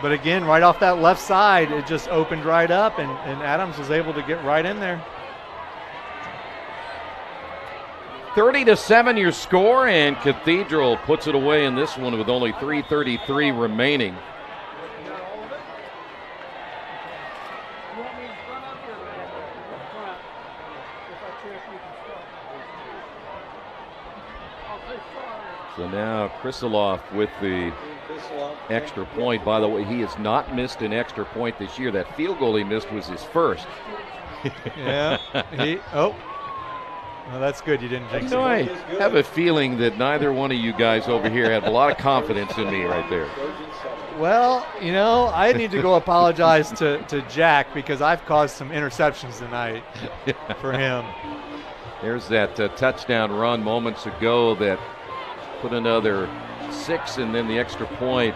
But again, right off that left side, it just opened right up, and Adams was able to get right in there. 30-7 your score, and Cathedral puts it away in this one with only 3:33 remaining. So now Krisiloff with the extra point. By the way, he has not missed an extra point this year. That field goal he missed was his first. Yeah. Well, that's good. You didn't jinx it. I have a feeling that neither one of you guys over here had a lot of confidence in me right there. Well, I need to go apologize to Jack because I've caused some interceptions tonight for him. There's that touchdown run moments ago that put another 6 and then the extra point.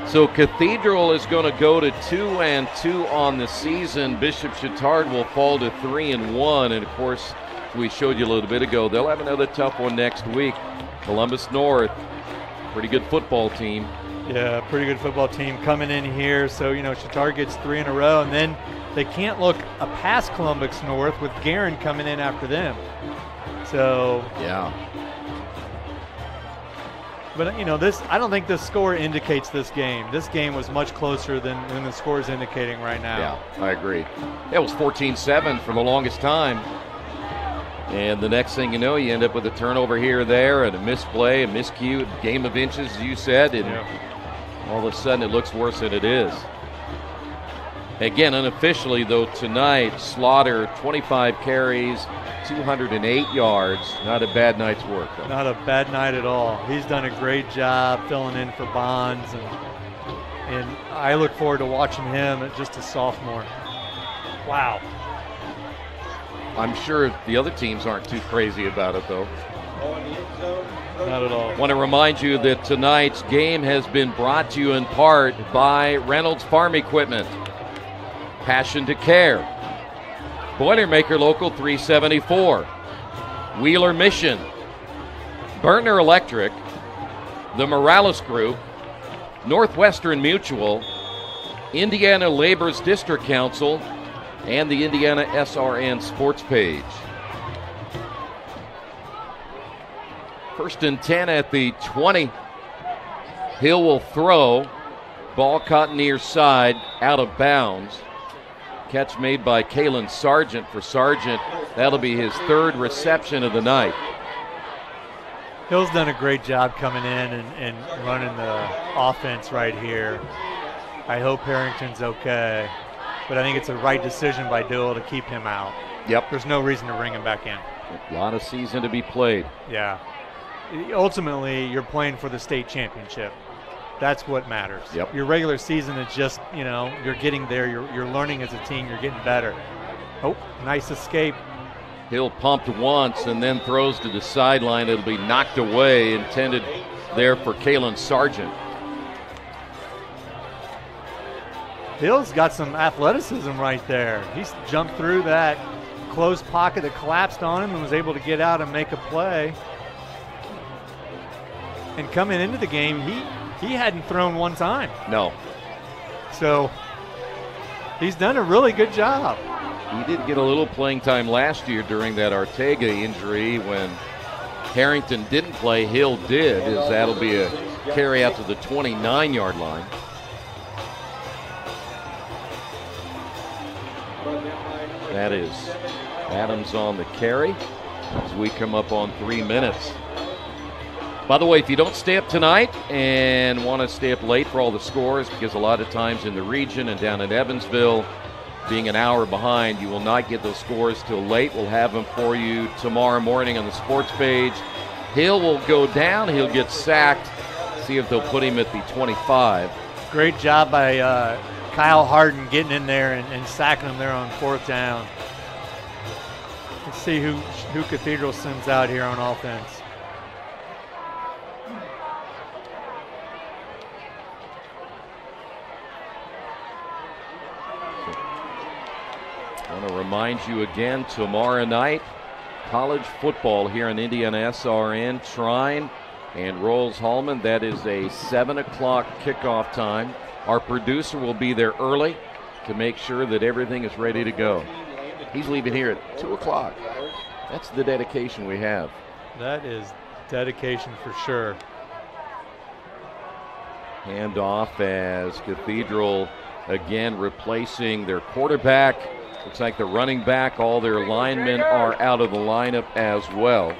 So Cathedral is going to go to 2-2 on the season. Bishop Chatard will fall to 3-1. And of course, we showed you a little bit ago, they'll have another tough one next week. Columbus North, pretty good football team. Yeah, pretty good football team coming in here. So, Chatard gets 3 in a row, and then they can't look past Columbus North with Guerin coming in after them. So, yeah. But, I don't think this score indicates this game. This game was much closer than the score is indicating right now. Yeah, I agree. It was 14-7 for the longest time. And the next thing you know, you end up with a turnover here or there and a misplay, a miscue, game of inches, as you said. And all of a sudden it looks worse than it is. Again, unofficially, though, tonight, Slaughter, 25 carries, 208 yards. Not a bad night's work, though. Not a bad night at all. He's done a great job filling in for Bonds, and I look forward to watching him at just a sophomore. Wow. I'm sure the other teams aren't too crazy about it, though. Not at all. I want to remind you that tonight's game has been brought to you in part by Reynolds Farm Equipment. Passion to care. Boilermaker Local 374. Wheeler Mission. Burtner Electric. The Morales Group. Northwestern Mutual. Indiana Labor's District Council. And the IndianaSRN Sports Page. 1st and 10 at the 20. Hill will throw. Ball caught near side, out of bounds. Catch made by Kalen Sargent for Sargent. That'll be his 3rd reception of the night. Hill's done a great job coming in and running the offense right here. I hope Harrington's okay. but I think it's the right decision by Dill to keep him out. Yep. There's no reason to bring him back in. A lot of season to be played. Yeah. Ultimately, you're playing for the state championship. That's what matters. Yep. Your regular season is just, you're getting there. You're learning as a team. You're getting better. Oh, nice escape. Hill pumped once and then throws to the sideline. It'll be knocked away, intended there for Kalen Sargent. Hill's got some athleticism right there. He's jumped through that closed pocket that collapsed on him and was able to get out and make a play. And coming into the game, he hadn't thrown one time. No. So he's done a really good job. He did get a little playing time last year during that Ortega injury when Harrington didn't play. Hill did, as that'll be a carry out to the 29-yard line. That is Adams on the carry as we come up on 3 minutes. By the way, if you don't stay up tonight and want to stay up late for all the scores, because a lot of times in the region and down in Evansville, being an hour behind, you will not get those scores till late. We'll have them for you tomorrow morning on the sports page. Hill will go down. He'll get sacked. See if they'll put him at the 25. Great job by Kyle Harden getting in there and sacking him there on 4th down. Let's see who Cathedral sends out here on offense. I want to remind you again, tomorrow night, college football here on IndianaSRN, Shrine and Rolls-Hallman. That is a 7 o'clock kickoff time. Our producer will be there early to make sure that everything is ready to go. He's leaving here at 2 o'clock. That's the dedication we have. That is dedication for sure. Handoff as Cathedral again replacing their quarterback. Looks like the running back, all their linemen are out of the lineup as well.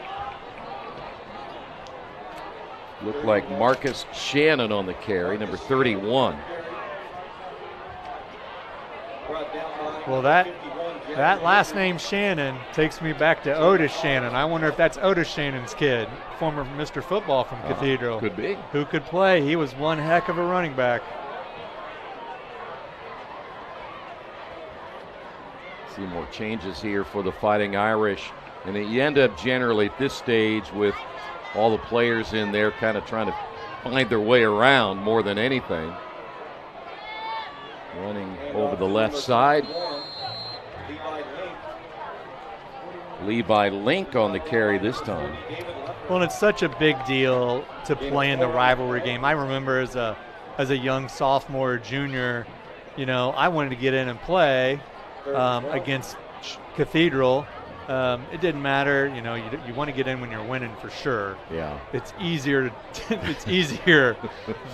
Looked like Marcus Shannon on the carry, number 31. Well, that last name Shannon takes me back to Otis Shannon. I wonder if that's Otis Shannon's kid, former Mr. Football from Cathedral. Could be. Who could play. He was one heck of a running back. See more changes here for the Fighting Irish. And you end up generally at this stage with all the players in there kind of trying to find their way around more than anything. Running over the left side. Levi Link on the carry this time. Well, it's such a big deal to play in the rivalry game. I remember as a young sophomore or junior, I wanted to get in and play against Cathedral. It didn't matter, you want to get in when you're winning for sure. Yeah. It's easier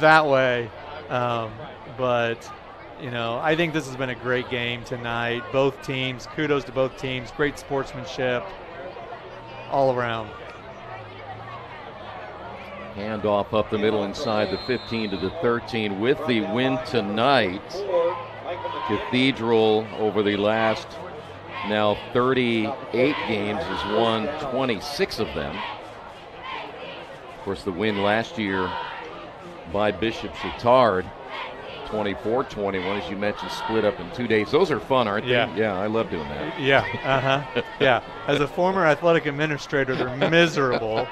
that way. But I think this has been a great game tonight. Both teams, kudos to both teams, great sportsmanship all around. Handoff up the middle inside the 15 to the 13. With the win tonight, Cathedral over the last now 38 games has won 26 of them. Of course, the win last year by Bishop Chatard, 24-21, as you mentioned, split up in 2 days. Those are fun, aren't they? Yeah, I love doing that. Yeah, yeah. As a former athletic administrator, they're miserable.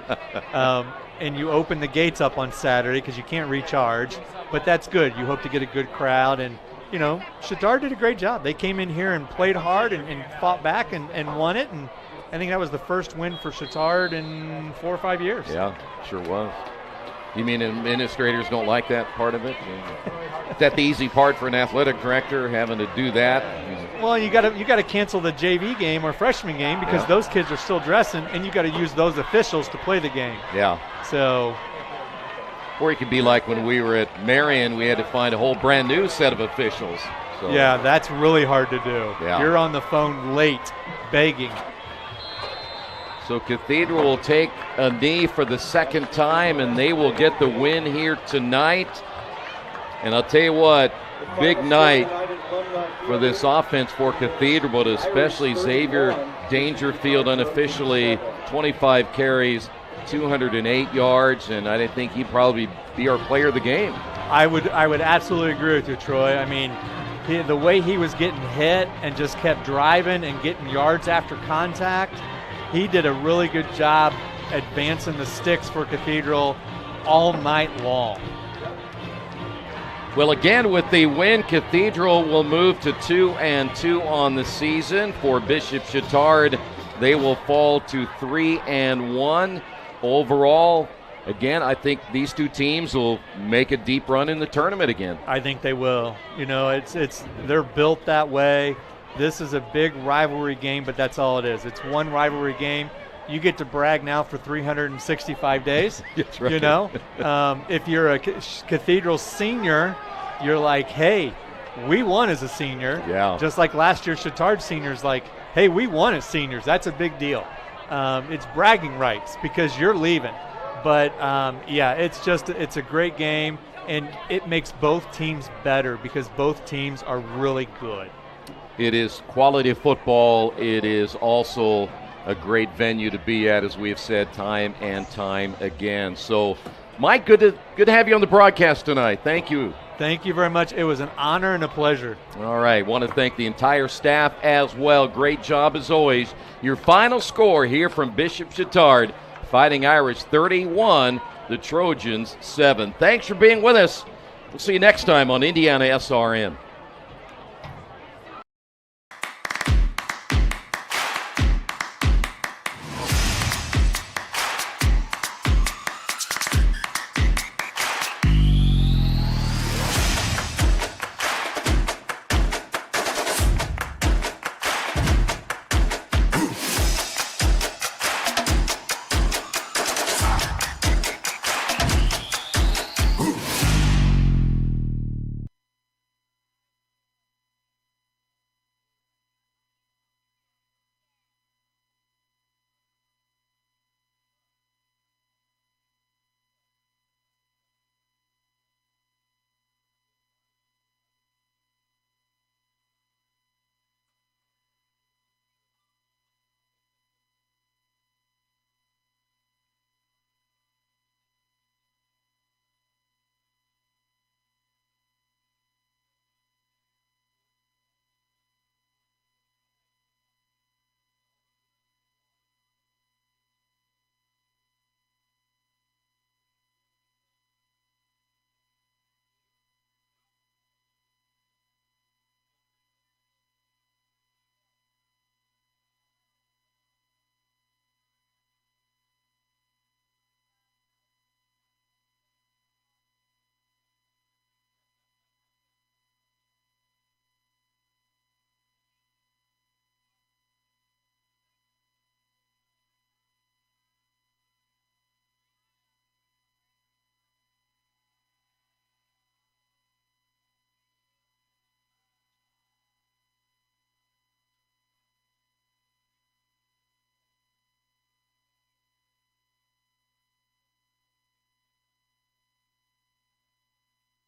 And you open the gates up on Saturday because you can't recharge, but that's good. You hope to get a good crowd, and Chatard did a great job. They came in here and played hard and fought back and won it, and I think that was the first win for Chatard in 4 or 5 years. Yeah, sure was. You mean administrators don't like that part of it? Is that the easy part for an athletic director, having to do that? Well, you got to cancel the JV game or freshman game because those kids are still dressing, and you got to use those officials to play the game. Yeah. So. Or it could be like when we were at Marion, we had to find a whole brand new set of officials. So. Yeah, that's really hard to do. Yeah. You're on the phone late, begging. So Cathedral will take a knee for the second time, and they will get the win here tonight. And I'll tell you what, big night for this offense for Cathedral, but especially Xavier Dangerfield unofficially 25 carries, 208 yards, and I didn't think he'd probably be our player of the game. I would absolutely agree with you, Troy. I mean, the way he was getting hit and just kept driving and getting yards after contact, he did a really good job advancing the sticks for Cathedral all night long. Well, again, with the win, Cathedral will move to 2-2 on the season. For Bishop Chatard, they will fall to 3-1 overall. Again, I think these two teams will make a deep run in the tournament again. I think they will. You know, they're built that way. This is a big rivalry game, but that's all it is. It's one rivalry game. You get to brag now for 365 days. That's right. You know, if you're a Cathedral senior, you're like, hey, we won as a senior. Yeah. Just like last year, Chatard seniors like, hey, we won as seniors. That's a big deal. It's bragging rights because you're leaving. But, yeah, it's a great game, and it makes both teams better because both teams are really good. It is quality football. It is also a great venue to be at, as we have said time and time again. So, Mike, good to have you on the broadcast tonight. Thank you. Thank you very much. It was an honor and a pleasure. All right. Want to thank the entire staff as well. Great job as always. Your final score here from Bishop Chatard, Fighting Irish 31, the Trojans 7. Thanks for being with us. We'll see you next time on Indiana SRN.